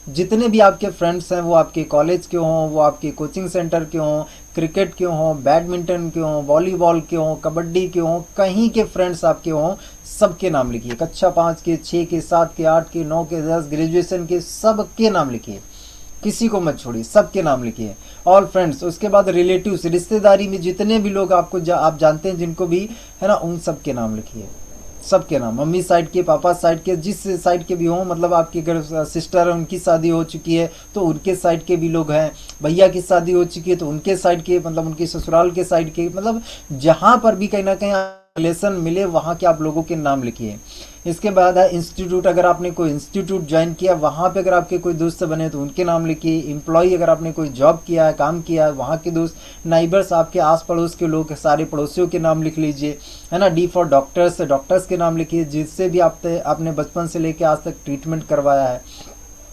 जितने भी आपके फ्रेंड्स हैं, वो आपके कॉलेज के हों, वो आपके कोचिंग सेंटर के हों, क्रिकेट के हों, बैडमिंटन के हों, वॉलीबॉल के हों, कबड्डी के हों, कहीं के फ्रेंड्स आपके हों, सबके नाम लिखिए। कक्षा 5 के, 6 के, 7 के, 8 के, 9 के, 10, ग्रेजुएशन के, सबके नाम लिखिए, किसी को मत छोड़िए, सबके नाम लिखिए। All friends. उसके बाद रिलेटिव्स, रिश्तेदारी में जितने भी लोग आपको आप जानते हैं जिनको भी, है ना, उन सबके नाम लिखिए, सबके नाम। मम्मी साइड के, पापा साइड के, जिस साइड के भी हों, मतलब आपकी अगर सिस्टर है उनकी शादी हो चुकी है तो उनके साइड के भी लोग हैं, भैया की शादी हो चुकी है तो उनके साइड के, मतलब उनके ससुराल के साइड के, मतलब जहाँ पर भी कहीं ना कहीं रिलेशन मिले वहाँ के आप लोगों के नाम लिखिए। इसके बाद है इंस्टीट्यूट, अगर आपने कोई इंस्टीट्यूट ज्वाइन किया वहाँ पे अगर आपके कोई दोस्त बने तो उनके नाम लिखिए। एम्प्लॉय, अगर आपने कोई जॉब किया है, काम किया है, वहाँ के दोस्त। नाइबर्स, आपके आस पड़ोस के लोग, सारे पड़ोसियों के नाम लिख लीजिए, है ना। डी फॉर डॉक्टर्स, डॉक्टर्स के नाम लिखिए, जिससे भी आपने बचपन से लेकर आज तक ट्रीटमेंट करवाया है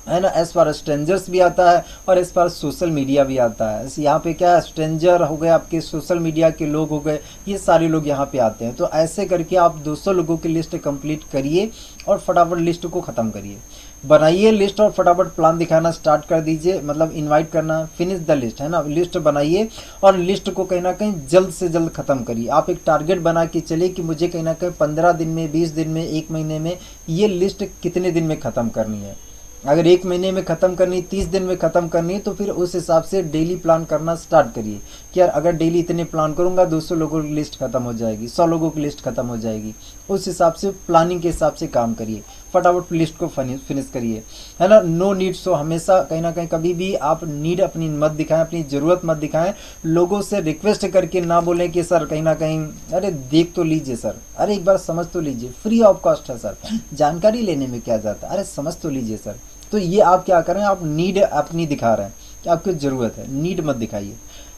है ना। एज फार स्ट्रेंजर्स भी आता है और एज फार सोशल मीडिया भी आता है। यहाँ पे क्या है, स्ट्रेंजर हो गए, आपके सोशल मीडिया के लोग हो गए, ये सारे लोग यहाँ पे आते हैं। तो ऐसे करके आप 200 लोगों की लिस्ट कंप्लीट करिए और फटाफट लिस्ट को ख़त्म करिए। बनाइए लिस्ट और फटाफट प्लान दिखाना स्टार्ट कर दीजिए, मतलब इनवाइट करना, फिनिश द लिस्ट, है ना। लिस्ट बनाइए और लिस्ट को कहीं ना कहीं जल्द से जल्द ख़त्म करिए। आप एक टारगेट बना के चलिए कि मुझे कहीं ना कहीं 15 दिन में, 20 दिन में, 1 महीने में ये लिस्ट कितने दिन में ख़त्म करनी है। अगर 1 महीने में ख़त्म करनी, 30 दिन में ख़त्म करनी है, तो फिर उस हिसाब से डेली प्लान करना स्टार्ट करिए कि यार अगर डेली इतने प्लान करूँगा 200 लोगों की लिस्ट ख़त्म हो जाएगी, 100 लोगों की लिस्ट ख़त्म हो जाएगी। उस हिसाब से प्लानिंग के हिसाब से काम करिए, फटाफट लिस्ट को फिनिश करिए, है ना। नो नीड सो, हमेशा कहीं ना कहीं कभी भी आप नीड अपनी मत दिखाएं, अपनी ज़रूरत मत दिखाएं। लोगों से रिक्वेस्ट करके ना बोलें कि सर कहीं ना कहीं अरे देख तो लीजिए सर, अरे एक बार समझ तो लीजिए, फ्री ऑफ कॉस्ट है सर, जानकारी लेने में क्या जाता है, अरे समझ तो लीजिए सर। तो ये आप क्या करें, आप नीड अपनी दिखा रहे हैं कि आपको ज़रूरत है, नीड मत दिखाइए,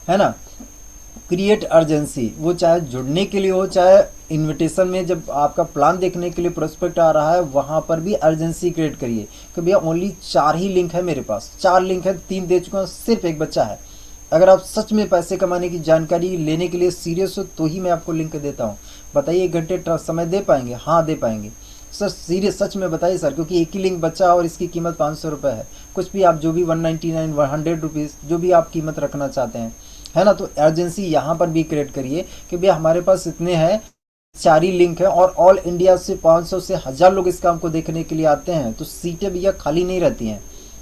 है ना। क्रिएट अर्जेंसी, वो चाहे जुड़ने के लिए हो, चाहे इनविटेशन में जब आपका प्लान देखने के लिए प्रोस्पेक्ट आ रहा है वहाँ पर भी अर्जेंसी क्रिएट करिए कि भैया ओनली 4 ही लिंक है मेरे पास, 4 लिंक है, 3 दे चुका हूँ, सिर्फ एक बच्चा है। अगर आप सच में पैसे कमाने की जानकारी लेने के लिए सीरियस हो तो ही मैं आपको लिंक देता हूँ। बताइए 1 घंटे समय दे पाएंगे? हाँ दे पाएंगे सर, सीरियस सच में बताइए सर, क्योंकि एक ही लिंक बचा और इसकी कीमत 500 रुपये है। कुछ भी आप जो भी 199, 100 रुपीज़ जो भी आप कीमत रखना चाहते हैं, है ना। तो अर्जेंसी यहाँ पर भी क्रिएट करिए कि भैया हमारे पास इतने हैं, 4 ही लिंक है और ऑल इंडिया से 500 से 1000 लोग इस काम को देखने के लिए आते हैं। तो सीटें भैया खाली नहीं रहती हैं,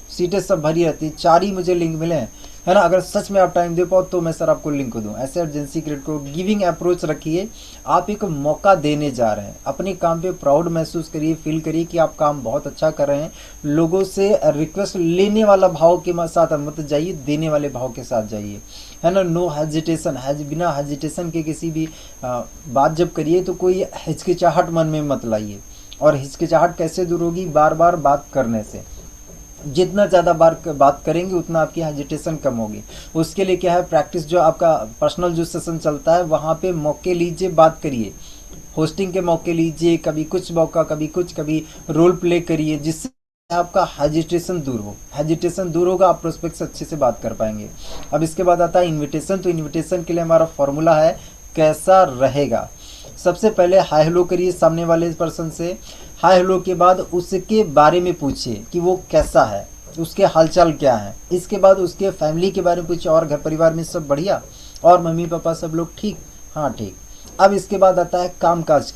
सीटें सब भरी रहती हैं, 4 ही मुझे लिंक मिले हैं, है ना। अगर सच में आप टाइम दे पाओ तो मैं सर आपको लिंक दूं। ऐसे अर्जेंसी क्रिएट करो, गिविंग अप्रोच रखिए। आप एक मौका देने जा रहे हैं, अपने काम पे प्राउड महसूस करिए, फील करिए कि आप काम बहुत अच्छा कर रहे हैं। लोगों से रिक्वेस्ट लेने वाला भाव के साथ मत जाइए, देने वाले भाव के साथ जाइए, है ना। नो हेजिटेशन, बिना हेजिटेशन के किसी भी बात जब करिए तो कोई हिचकिचाहट मन में मत लाइए। और हिचकिचाहट कैसे दूर होगी? बार बार बात करने से। जितना ज़्यादा बार बात करेंगे उतना आपकी हेजिटेशन कम होगी। उसके लिए क्या है, प्रैक्टिस, जो आपका पर्सनल जो सेशन चलता है वहाँ पे मौके लीजिए, बात करिए, होस्टिंग के मौके लीजिए, कभी कुछ मौका, कभी कुछ, कभी रोल प्ले करिए, जिससे आपका हेजिटेशन दूर हो। हेजिटेशन दूर होगा, आप प्रोस्पेक्ट से अच्छे से बात कर पाएंगे। अब इसके बाद आता है इन्विटेशन। तो इन्विटेशन के लिए हमारा फॉर्मूला है, कैसा रहेगा। सबसे पहले हाय हेलो करिए सामने वाले पर्सन से। हाय हेलो के बाद उसके बारे में पूछिए कि वो कैसा है, उसके हालचाल क्या है। इसके बाद उसके फैमिली के बारे में पूछिए, और घर परिवार में सब बढ़िया, और मम्मी पापा सब लोग ठीक? हाँ ठीक। अब इसके बाद आता है काम काज,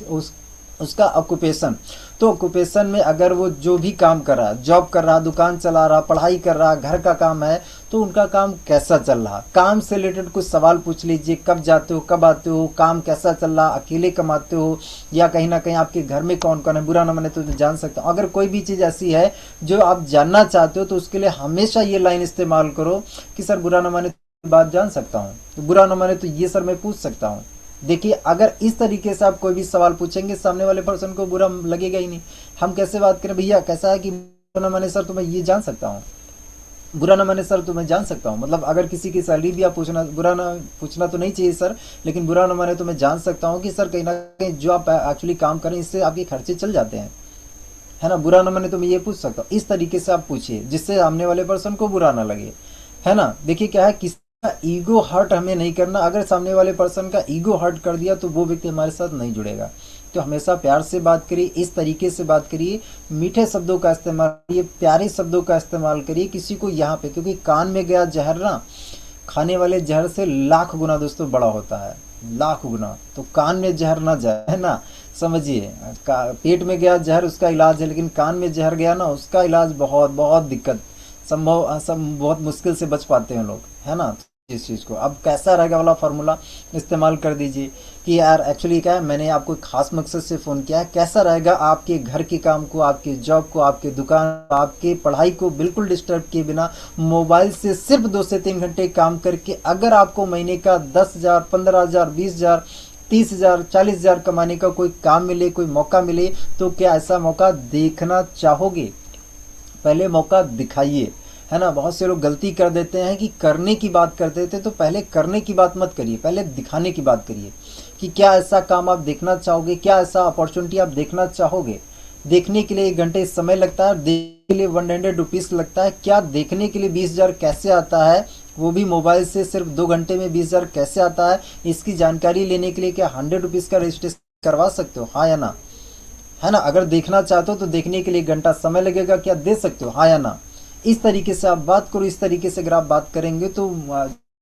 उसका ऑक्यूपेशन। तो ऑक्यूपेशन में अगर वो जो भी काम कर रहा है, जॉब कर रहा, दुकान चला रहा, पढ़ाई कर रहा, घर का काम है, तो उनका काम कैसा चल रहा। काम से रिलेटेड कुछ सवाल पूछ लीजिए, कब जाते हो, कब आते हो, काम कैसा चल रहा, अकेले कमाते हो या कहीं ना कहीं आपके घर में कौन कौन है। बुरा ना माने तो जान सकता हूँ। अगर कोई भी चीज़ ऐसी है जो आप जानना चाहते हो तो उसके लिए हमेशा ये लाइन इस्तेमाल करो कि सर बुरा ना माने तो बात जान सकता हूँ, तो बुरा ना माने तो ये सर मैं पूछ सकता हूँ। देखिए अगर इस तरीके से आप कोई भी सवाल पूछेंगे सामने वाले पर्सन को बुरा लगेगा ही नहीं। हम कैसे बात करें, भैया कैसा है कि बुरा ना माने सर तो मैं ये जान सकता हूँ, बुरा ना माने सर तो मैं जान सकता हूँ। मतलब अगर किसी की सैलरी भी आप पूछना, बुरा ना पूछना तो नहीं चाहिए सर, लेकिन बुरा ना माने तो मैं जान सकता हूँ कि सर कहीं ना कहीं जो आप एक्चुअली काम करें इससे आपके खर्चे चल जाते हैं, है ना। बुरा ना माने तो मैं ये पूछ सकता हूँ। इस तरीके से आप पूछिए जिससे सामने वाले पर्सन को बुरा ना लगे, है ना। देखिए क्या है, किसी का ईगो हर्ट हमें नहीं करना। अगर सामने वाले पर्सन का ईगो हर्ट कर दिया तो वो व्यक्ति हमारे साथ नहीं जुड़ेगा। तो हमेशा प्यार से बात करिए, इस तरीके से बात करिए, मीठे शब्दों का इस्तेमाल करिए, प्यारे शब्दों का इस्तेमाल करिए किसी को यहाँ पे, क्योंकि कान में गया जहर ना खाने वाले जहर से लाख गुना दोस्तों बड़ा होता है, लाख गुना। तो कान में जहर ना जाए, है ना, समझिए। पेट में गया जहर उसका इलाज है, लेकिन कान में जहर गया ना उसका इलाज बहुत बहुत दिक्कत, बहुत मुश्किल से बच पाते हैं लोग, है ना। इस चीज़ को अब कैसा रहेगा वाला फार्मूला इस्तेमाल कर दीजिए कि यार एक्चुअली क्या है, मैंने आपको खास मकसद से फ़ोन किया है, कैसा रहेगा आपके घर के काम को, आपके जॉब को, आपके दुकान, आपके पढ़ाई को बिल्कुल डिस्टर्ब किए बिना मोबाइल से सिर्फ 2 से 3 घंटे काम करके अगर आपको महीने का 10,000, 15,000, 20,000, 30,000, 40,000 कमाने का कोई काम मिले, कोई मौका मिले, तो क्या ऐसा मौका देखना चाहोगे? पहले मौका दिखाइए, है ना। बहुत से लोग गलती कर देते हैं कि करने की बात करते थे, तो पहले करने की बात मत करिए, पहले दिखाने की बात करिए कि क्या ऐसा काम आप देखना चाहोगे, क्या ऐसा अपॉर्चुनिटी आप देखना चाहोगे, देखने के लिए 1 घंटे समय लगता है, देखने के लिए 100 रुपीज़ लगता है। क्या देखने के लिए 20,000 कैसे आता है, वो भी मोबाइल से सिर्फ 2 घंटे में 20,000 कैसे आता है, इसकी जानकारी लेने के लिए क्या 100 रुपीज़ का रजिस्ट्रेशन करवा सकते हो, हाँ या ना? है ना? अगर देखना चाहते हो तो देखने के लिए 1 घंटा समय लगेगा, क्या दे सकते हो, हाँ या ना? इस तरीके से आप बात करो, इस तरीके से अगर आप बात करेंगे तो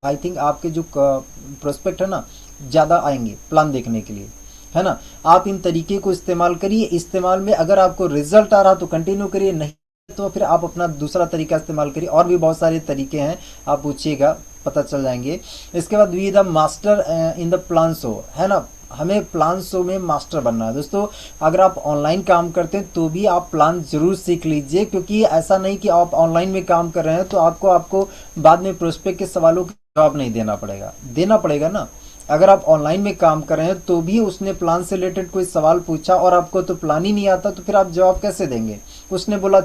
आई थिंक आपके जो प्रोस्पेक्ट है ना, ज़्यादा आएंगे प्लान देखने के लिए, है ना? आप इन तरीके को इस्तेमाल करिए। इस्तेमाल में अगर आपको रिजल्ट आ रहा तो कंटिन्यू करिए, नहीं तो फिर आप अपना दूसरा तरीका इस्तेमाल करिए। और भी बहुत सारे तरीके हैं, आप पूछिएगा, पता चल जाएंगे। इसके बाद we the master in the plan show, है ना? हमें प्लान शो में मास्टर बनना है दोस्तों। अगर आप ऑनलाइन काम करते हैं तो भी आप प्लान जरूर सीख लीजिए, क्योंकि ऐसा नहीं कि आप ऑनलाइन में काम कर रहे हैं तो आपको बाद में प्रोस्पेक्ट के सवालों का जवाब नहीं देना पड़ेगा ना। अगर आप ऑनलाइन में काम कर रहे हैं तो भी उसने प्लान से रिलेटेड कोई सवाल पूछा और आपको तो प्लान ही नहीं आता, तो फिर आप जवाब कैसे देंगे? उसने बोला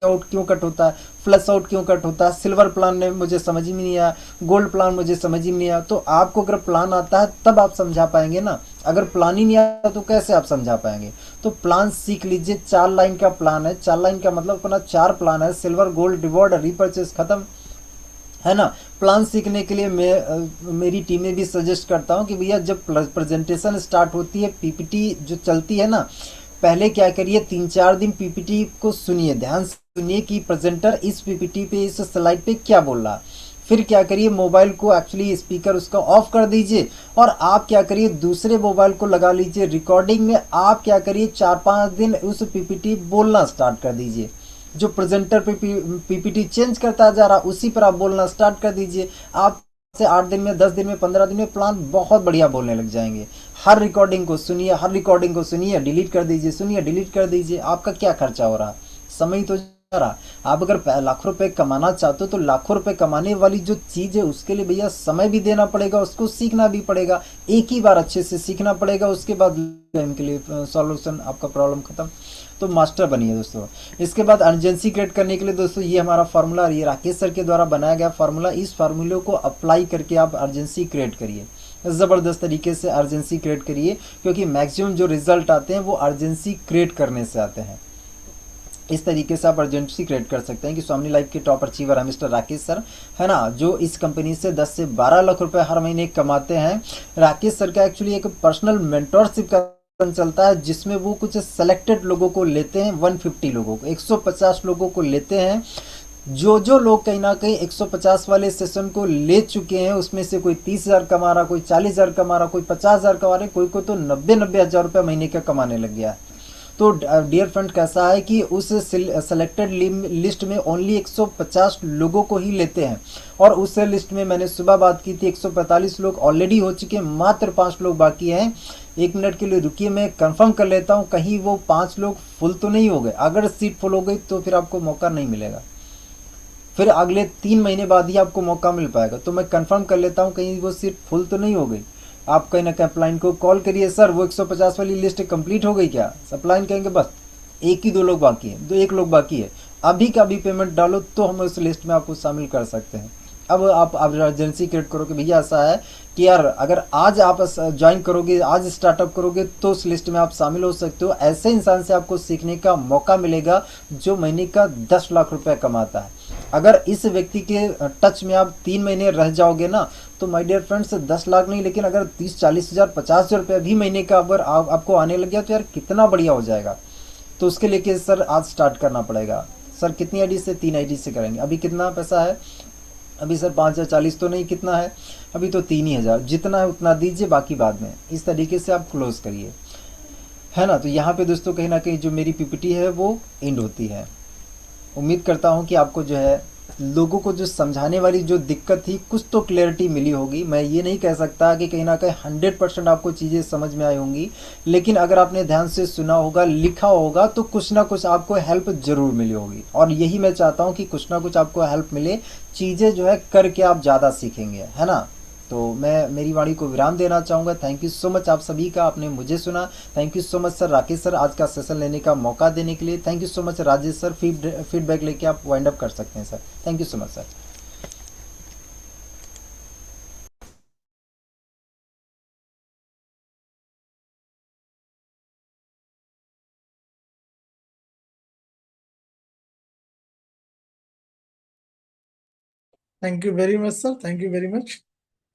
आउट क्यों कट होता है, फ्लश आउट क्यों कट होता है, सिल्वर प्लान ने मुझे समझ ही नहीं आया, गोल्ड प्लान मुझे समझ ही नहीं आया। तो आपको अगर प्लान आता है तब आप समझा पाएंगे ना, अगर प्लान ही नहीं आता तो कैसे आप समझा पाएंगे? तो प्लान सीख लीजिए। 4 लाइन का प्लान है, 4 लाइन का मतलब अपना 4 प्लान है, सिल्वर गोल्ड रिवॉर्ड रीपर्चेस खत्म, है ना? प्लान सीखने के लिए मैं मेरी टीमें भी सजेस्ट करता हूँ कि भैया जब प्रेजेंटेशन स्टार्ट होती है, पीपीटी जो चलती है ना, पहले क्या करिए, 3-4 दिन पीपीटी को सुनिए, ध्यान से सुनिए कि प्रेजेंटर इस पीपीटी पे, इस स्लाइड पे क्या बोल रहा है। फिर क्या करिए, मोबाइल को एक्चुअली स्पीकर उसका ऑफ कर दीजिए और आप क्या करिए, दूसरे मोबाइल को लगा लीजिए रिकॉर्डिंग में। आप क्या करिए, 4-5 दिन उस पीपीटी बोलना स्टार्ट कर दीजिए। जो प्रेजेंटर पे पीपीटी चेंज करता जा रहा उसी पर आप बोलना स्टार्ट कर दीजिए। आप से 8 दिन में, 10 दिन में, 15 दिन में प्लान बहुत बढ़िया बोलने लग जाएंगे। हर रिकॉर्डिंग को सुनिए, हर रिकॉर्डिंग को सुनिए, डिलीट कर दीजिए, सुनिए, डिलीट कर दीजिए। आपका क्या खर्चा हो रहा, समय तो जा रहा। आप अगर लाखों रुपए कमाना चाहते हो तो लाखों रुपए कमाने वाली जो चीज़ है उसके लिए भैया समय भी देना पड़ेगा, उसको सीखना भी पड़ेगा, एक ही बार अच्छे से सीखना पड़ेगा, उसके बाद टाइम के लिए सॉल्यूशन, आपका प्रॉब्लम खत्म। तो मास्टर बनिए दोस्तों। इसके बाद अर्जेंसी क्रिएट करने के लिए दोस्तों ये हमारा फार्मूला, ये राकेश सर के द्वारा बनाया गया फार्मूला, इस फार्मूले को अप्लाई करके आप अर्जेंसी क्रिएट करिए, ज़बरदस्त तरीके से अर्जेंसी क्रिएट करिए, क्योंकि मैक्सिमम जो रिजल्ट आते हैं वो अर्जेंसी क्रिएट करने से आते हैं। इस तरीके से आप अर्जेंसी क्रिएट कर सकते हैं कि स्वामी लाइफ के टॉप अचीवर है मिस्टर राकेश सर, है ना, जो इस कंपनी से 10 से 12 लाख रुपए हर महीने कमाते हैं। राकेश सर का एक्चुअली एक पर्सनल मेंटोरशिप का चलता है, जिसमें वो कुछ सेलेक्टेड लोगों को लेते हैं, 150 लोगों को, 150 लोगों को लेते हैं। जो जो लोग कहीं ना कहीं 150 वाले सेशन को ले चुके हैं, उसमें से कोई 30,000 कमा रहा, कोई 40,000 कमा रहा, कोई 50,000 कमा रहे, कोई तो 90,000 रुपये महीने का कमाने लग गया है। तो डियर फ्रेंड कैसा है कि उस सेलेक्टेड लिस्ट में ओनली 150 लोगों को ही लेते हैं, और उस लिस्ट में मैंने सुबह बात की थी 145 लोग ऑलरेडी हो चुके हैं, मात्र 5 लोग बाकी हैं। 1 मिनट के लिए रुकिए, मैं कंफर्म कर लेता हूं कहीं वो 5 लोग फुल तो नहीं हो गए। अगर सीट फुल हो गई तो फिर आपको मौका नहीं मिलेगा, फिर अगले 3 महीने बाद ही आपको मौका मिल पाएगा। तो मैं कंफर्म कर लेता हूँ कहीं वो सीट फुल तो नहीं हो गई। आप कहीं ना कहीं अपलाइन को कॉल करिए, सर वो 150 वाली लिस्ट कंप्लीट हो गई क्या? अपलाइन कहेंगे बस 1 ही 2 लोग बाकी है, 1 लोग बाकी है, अभी का अभी पेमेंट डालो तो हम उस लिस्ट में आपको शामिल कर सकते हैं। अब आप अर्जेंसी क्रिएट करो कि भैया ऐसा है कि यार अगर आज आप ज्वाइन करोगे, आज स्टार्टअप करोगे तो उस लिस्ट में आप शामिल हो सकते हो। ऐसे इंसान से आपको सीखने का मौका मिलेगा जो महीने का 10 लाख रुपए कमाता है। अगर इस व्यक्ति के टच में आप 3 महीने रह जाओगे ना, तो माय डियर फ्रेंड्स 10 लाख नहीं, लेकिन अगर 30-40 हज़ार 50 हज़ार रुपये भी महीने का अगर आपको आने लग गया तो यार कितना बढ़िया हो जाएगा। तो उसके लिए कि सर आज स्टार्ट करना पड़ेगा। सर कितनी आईडी से? 3 आईडी से करेंगे। अभी कितना पैसा है? अभी सर 5,040 तो नहीं, कितना है? अभी तो 3 ही हज़ार, जितना है उतना दीजिए, बाकी बाद में। इस तरीके से आप क्लोज करिए, है ना। तो यहाँ पे दोस्तों कहीं ना कहीं जो मेरी पीपीटी है वो एंड होती है। उम्मीद करता हूँ कि आपको जो है लोगों को जो समझाने वाली जो दिक्कत थी कुछ तो क्लैरिटी मिली होगी। मैं ये नहीं कह सकता कि कहीं ना कहीं 100% आपको चीज़ें समझ में आई होंगी, लेकिन अगर आपने ध्यान से सुना होगा, लिखा होगा, तो कुछ ना कुछ आपको हेल्प जरूर मिली होगी। और यही मैं चाहता हूँ कि कुछ ना कुछ आपको हेल्प मिले, चीज़ें जो है करके आप ज़्यादा सीखेंगे, है ना। तो मैं मेरी वाणी को विराम देना चाहूँगा। थैंक यू सो मच आप सभी का, आपने मुझे सुना। Thank you so much sir Rakesh sir आज का सेशन लेने का मौका देने के लिए। Thank you so much Rajesh sir, feedback लेके आप वाइंड अप कर सकते हैं sir. Thank you so much sir. Thank you very much sir, thank you very much.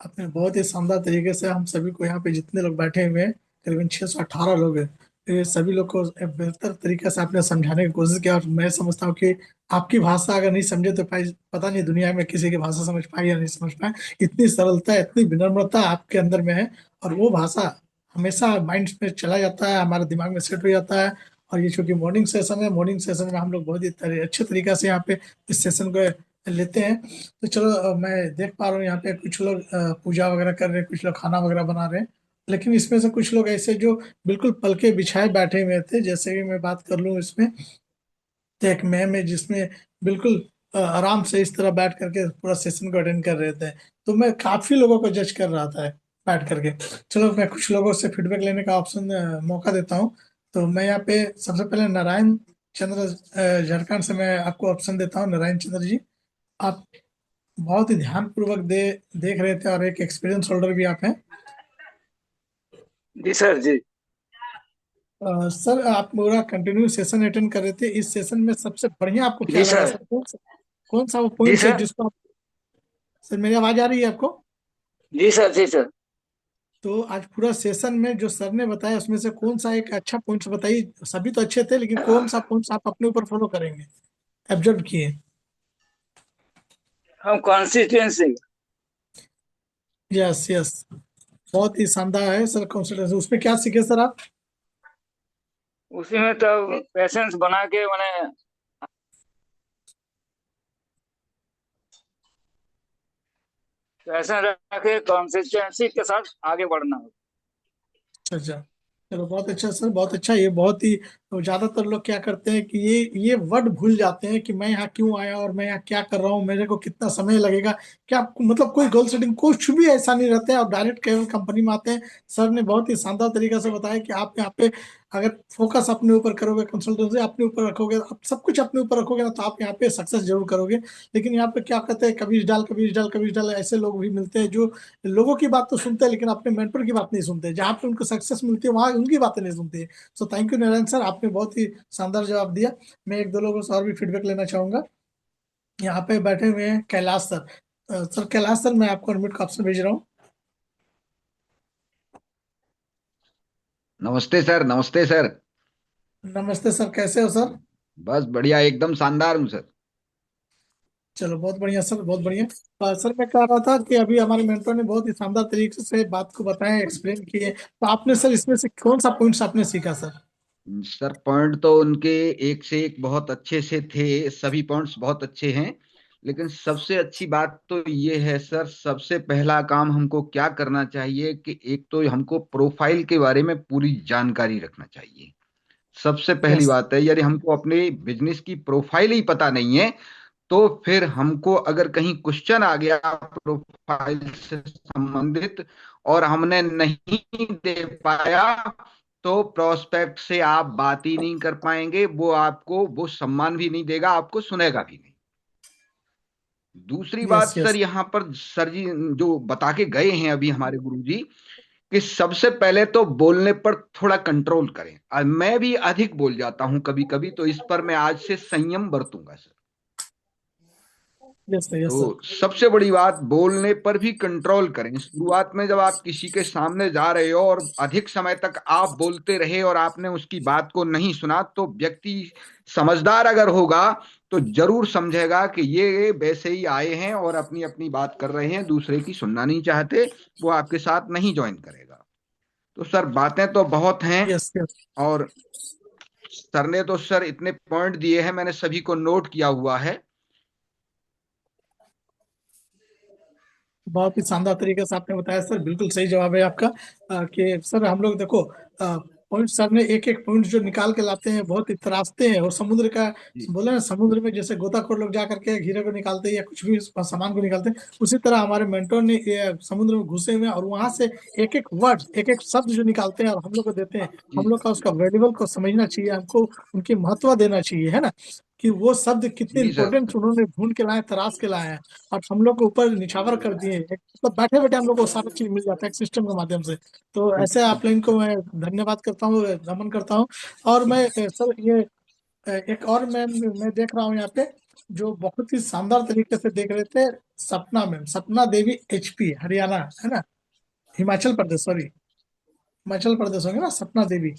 आपने बहुत ही शानदार तरीके से हम सभी को, यहाँ पे जितने लोग बैठे हुए हैं करीबन 618 लोग हैं, तो ये सभी लोग को एक बेहतर तरीके से आपने समझाने की कोशिश किया। और मैं समझता हूँ कि आपकी भाषा अगर नहीं समझे तो पता नहीं दुनिया में किसी की भाषा समझ पाए या नहीं समझ पाए। इतनी सरलता, इतनी विनम्रता आपके अंदर में है, और वो भाषा हमेशा माइंड में चला जाता है, हमारे दिमाग में सेट हो जाता है। और ये चूंकि मॉर्निंग सेशन है, मॉर्निंग सेशन में हम लोग बहुत ही अच्छे तरीके से यहाँ पे इस सेशन को लेते हैं। तो चलो, मैं देख पा रहा हूँ यहाँ पे कुछ लोग पूजा वगैरह कर रहे हैं, कुछ लोग खाना वगैरह बना रहे हैं। लेकिन इसमें से कुछ लोग ऐसे जो बिल्कुल पलके बिछाए बैठे हुए थे, जैसे कि मैं बात कर लूँ इसमें, तो एक मैम है जिसमें बिल्कुल आराम से इस तरह बैठ करके पूरा सेशन को अटेंड कर रहे थे। तो मैं काफी लोगों को जज कर रहा था बैठ करके। चलो, मैं कुछ लोगों से फीडबैक लेने का ऑप्शन मौका देता हूँ। तो मैं यहाँ पे सबसे पहले नारायण चंद्र झारखंड से मैं आपको ऑप्शन देता हूँ। नारायण चंद्र जी, आप बहुत ही ध्यान पूर्वक देख रहे थे, और एक एक्सपीरियंस होल्डर भी आप हैं। जी सर जी। सर, आप पूरा कंटिन्यू सेशन अटेंड कर रहे थे। इस सेशन में सबसे बढ़िया आपको क्या जी लगा सर। सर? कौन सा वो जी पॉइंट है सर। जिसको आप... सर, मेरी आवाज आ रही है आपको? जी सर। जी सर। तो आज पूरा सेशन में जो सर ने बताया उसमें से कौन सा एक अच्छा पॉइंट बताइए। सभी तो अच्छे थे, लेकिन कौन सा पॉइंट आप अपने ऊपर फॉलो करेंगे, ऑब्जर्व किए? हम कॉन्स्टिट्यूएंसी। यस, यस, बहुत ही शानदार है सर। कॉन्सिडरेशन उसमें क्या सीखे सर आप? उसी में तो पेशेंस बना के मैंने पैसा रख के कॉन्स्टिट्यूएंसी के साथ आगे बढ़ना हो। अच्छा, अच्छा। चलो, बहुत अच्छा सर, बहुत अच्छा। ये बहुत ही... तो ज्यादातर लोग क्या करते हैं कि ये वर्ड भूल जाते हैं कि मैं यहाँ क्यों आया और मैं यहाँ क्या कर रहा हूँ, मेरे को कितना समय लगेगा, क्या मतलब कोई गोल सेटिंग कुछ भी ऐसा नहीं रहता है, और डायरेक्ट केवल कंपनी में आते हैं। सर ने बहुत ही शानदार तरीके से बताया कि आप यहाँ पे अगर फोकस अपने ऊपर करोगे, कंसल्टेंसी अपने ऊपर रखोगे, आप सब कुछ अपने ऊपर रखोगे ना, तो आप यहाँ पे सक्सेस जरूर करोगे। लेकिन यहाँ पे क्या कहते हैं, कभी इस डाल कभी इस डाल कभी इस डाल, ऐसे लोग भी मिलते हैं जो लोगों की बात तो सुनते हैं लेकिन अपने मेंटर की बात नहीं सुनते। जहाँ पे उनको सक्सेस मिलती है वहां उनकी बातें नहीं सुनते। So thank you Narayan sir, आपने बहुत ही शानदार जवाब दिया। मैं एक दो लोगों से और भी फीडबैक लेना चाहूंगा। यहाँ पे बैठे हुए हैं Kailash sir. Sir Kailash sir, मैं आपको अनम्यूट का ऑप्शन भेज रहा हूँ। नमस्ते सर, नमस्ते सर। नमस्ते सर, कैसे हो सर? बस बढ़िया, एकदम शानदार हूँ सर। चलो, बहुत बढ़िया सर, बहुत बढ़िया। सर, मैं कह रहा था कि अभी हमारे मेंटर ने बहुत ही शानदार तरीके से बात को बताया, एक्सप्लेन किए। तो आपने सर इसमें से कौन सा पॉइंट्स आपने सीखा सर? सर पॉइंट तो उनके एक से एक बहुत अच्छे से थे, सभी पॉइंट्स बहुत अच्छे हैं। लेकिन सबसे अच्छी बात तो ये है सर, सबसे पहला काम हमको क्या करना चाहिए कि एक तो हमको प्रोफाइल के बारे में पूरी जानकारी रखना चाहिए। सबसे पहली यस, बात है, यदि हमको अपने बिजनेस की प्रोफाइल ही पता नहीं है तो फिर हमको अगर कहीं क्वेश्चन आ गया प्रोफाइल से संबंधित और हमने नहीं दे पाया, तो प्रोस्पेक्ट से आप बात ही नहीं कर पाएंगे, वो आपको वो सम्मान भी नहीं देगा, आपको सुनेगा भी नहीं। दूसरी बात यस, सर, यस। यहाँ पर सर जी जो बता के गए हैं अभी हमारे गुरुजी, कि सबसे पहले तो बोलने पर थोड़ा कंट्रोल करें। मैं भी अधिक बोल जाता हूं कभी कभी, तो इस पर मैं आज से संयम बरतूंगा sir. Yes sir, yes sir. तो सबसे बड़ी बात, बोलने पर भी कंट्रोल करें। शुरुआत में जब आप किसी के सामने जा रहे हो और अधिक समय तक आप बोलते रहे और आपने उसकी बात को नहीं सुना, तो व्यक्ति समझदार अगर होगा तो जरूर समझेगा कि ये वैसे ही आए हैं और अपनी अपनी बात कर रहे हैं, दूसरे की सुनना नहीं चाहते, वो आपके साथ नहीं ज्वाइन करेगा। तो सर बातें तो बहुत हैं, यस, यस। और सर ने तो सर इतने पॉइंट दिए हैं, मैंने सभी को नोट किया हुआ है। बहुत ही शानदार तरीके से आपने बताया सर, बिल्कुल सही जवाब है आपका। कि सर हम लोग देखो, पॉइंट सर ने एक एक पॉइंट जो निकाल के लाते हैं बहुत ही तराशते हैं, और समुद्र का... जी बोले ना, समुद्र में जैसे गोताखोर लोग जा करके हीरे को निकालते हैं या कुछ भी सामान को निकालते हैं, उसी तरह हमारे मेंटोर ने ये समुद्र में घुसे हुए हैं, और वहां से एक एक वर्ड, एक एक शब्द जो निकालते हैं और हम लोग को देते हैं। जी हम लोग का उसका वैल्यूबल को समझना चाहिए, हमको उनकी महत्व देना चाहिए, है ना? कि वो शब्द कितने जी सर। इंपॉर्टेंट उन्होंने ढूंढ के लाए, तराश के लाए हैं, और हम लोग के ऊपर निछावर कर दिए। मतलब बैठे बैठे हम लोग को सारा चीज मिल जाता है एक सिस्टम के माध्यम से। तो ऐसे आप लोगों को मैं धन्यवाद करता हूँ, नमन करता हूँ। और मैं सर ये एक और मैं देख रहा हूँ यहाँ पे जो बहुत ही शानदार तरीके से देख रहे थे, सपना मैम, सपना देवी HP हरियाणा, है ना, हिमाचल प्रदेश, सॉरी हिमाचल प्रदेश होंगे ना सपना देवी।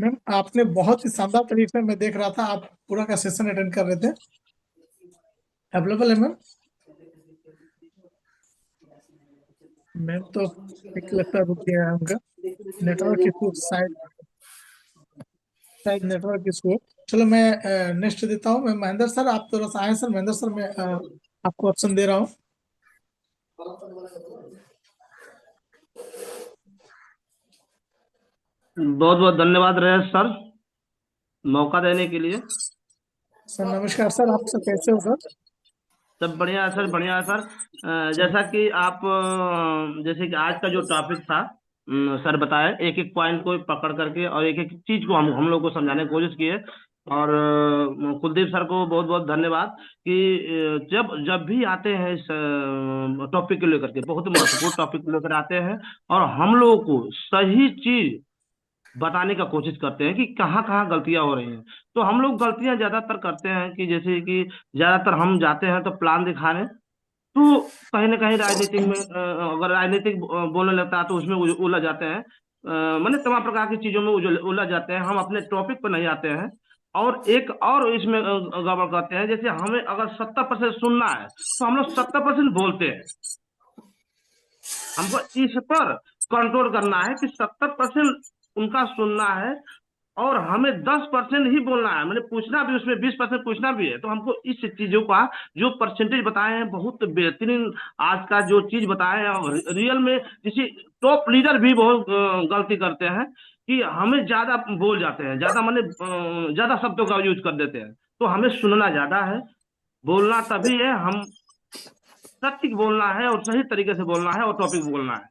मैम आपने बहुत ही शानदार तरीके से, मैं देख रहा था आप पूरा का सेशन अटेंड कर रहे थे। अवेलेबल है मैम? मैम तो एक लगता है रुक गया है उनका नेटवर्क इशू, शायद शायद नेटवर्क इशू है। चलो मैं नेक्स्ट देता हूँ। मैं महेंद्र सर, आप थोड़ा सा आए सर। महेंद्र सर, मैं आपको ऑप्शन दे रहा हूँ। बहुत बहुत धन्यवाद रहे सर, मौका देने के लिए। सर नमस्कार सर, आप सब कैसे हो सर? सब बढ़िया है सर, बढ़िया है सर। जैसा कि आप जैसे कि आज का जो टॉपिक था, सर बताए, एक एक पॉइंट को पकड़ करके और एक एक चीज को हम लोग को समझाने की कोशिश किए। और कुलदीप सर को बहुत बहुत धन्यवाद कि जब जब भी आते हैं इस टॉपिक को लेकर के, बहुत महत्वपूर्ण टॉपिक को लेकर आते हैं और हम लोगों को सही चीज बताने का कोशिश करते हैं कि कहाँ कहाँ गलतियां हो रही हैं। तो हम लोग गलतियां ज्यादातर करते हैं कि जैसे कि ज्यादातर हम जाते हैं तो प्लान दिखाने, तो कहीं ना कहीं राजनीतिक में अगर राजनीतिक बोलने लगता है तो उसमें उलझ जाते हैं। मैंने तमाम प्रकार की चीजों में उलझ जाते हैं, हम अपने टॉपिक पर नहीं आते हैं। और एक और इसमें गड़बड़ करते हैं, जैसे हमें अगर 70% सुनना है तो हम लोग 70% बोलते हैं। हमको इस पर कंट्रोल करना है कि 70% उनका सुनना है और हमें 10% ही बोलना है, मैंने पूछना भी उसमें 20% पूछना भी है। तो हमको इस चीजों का जो परसेंटेज बताए हैं, बहुत बेहतरीन आज का जो चीज बताए हैं, और रियल में किसी टॉप लीडर भी बहुत गलती करते हैं कि हमें ज्यादा बोल जाते हैं, ज्यादा मैंने ज्यादा शब्दों का यूज कर देते हैं। तो हमें सुनना ज्यादा है, बोलना तभी है, हम सत्य बोलना है और सही तरीके से बोलना है और टॉपिक बोलना है।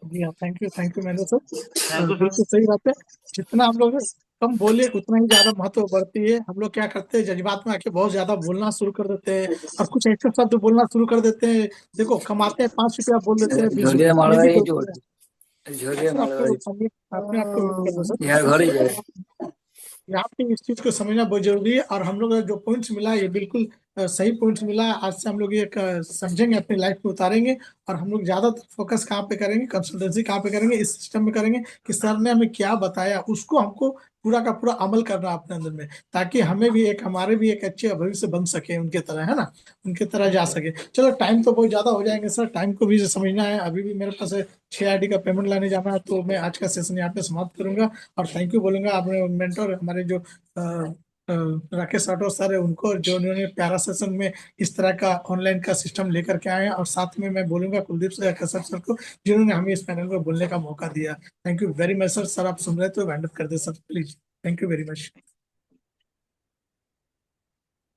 जी हाँ, thank you Mahendra sir. Thank you बिल्कुल सर। सही बात है। जितना हम लोग कम बोले उतना ही ज्यादा महत्व बढ़ती है। हम लोग क्या करते हैं, जज्बात में आके बहुत ज्यादा बोलना शुरू कर देते हैं और कुछ ऐसे शब्द बोलना शुरू कर देते हैं। देखो, कमाते हैं 5 रुपया बोल देते हैं 20 रुपया, झोलिया मार ये भी रही गलती है। झोलिया सर मार आपने रही अपने आप को म्यूट कर दो सर। यार घर ही जाए। यहाँ पे इस चीज को समझना बहुत जरूरी है। और हम लोग जो पॉइंट्स मिला है, ये बिल्कुल सही पॉइंट्स मिला है। आज से हम लोग ये समझेंगे, अपनी लाइफ में उतारेंगे। और हम लोग ज्यादातर फोकस कहाँ पे करेंगे, कंसल्टेंसी कहाँ पे करेंगे, इस सिस्टम में करेंगे कि सर ने हमें क्या बताया उसको हमको पूरा का पूरा अमल करना है अपने अंदर में, ताकि हमें भी एक, हमारे भी एक अच्छे भविष्य बन सके उनके तरह, है ना, उनके तरह जा सके। चलो, टाइम तो बहुत ज्यादा हो जाएंगे सर, टाइम को भी समझना है। अभी भी मेरे पास 6 ID का पेमेंट लाने जाना है, तो मैं आज का सेशन यहाँ पे समाप्त करूंगा। और थैंक यू बोलूंगा अपने मेंटर, हमारे जो राकेश राठौर सर है उनको, जो उन्होंने प्यारा सेशन में इस तरह का ऑनलाइन का सिस्टम लेकर के आए हैं। और साथ में मैं बोलूंगा कुलदीप सर, कसर सर को, जिन्होंने हमें इस पैनल में बोलने का मौका दिया। Thank you very much sir. Sir आप सुन रहे तो हैंड अप कर दे sir please. Thank you very much.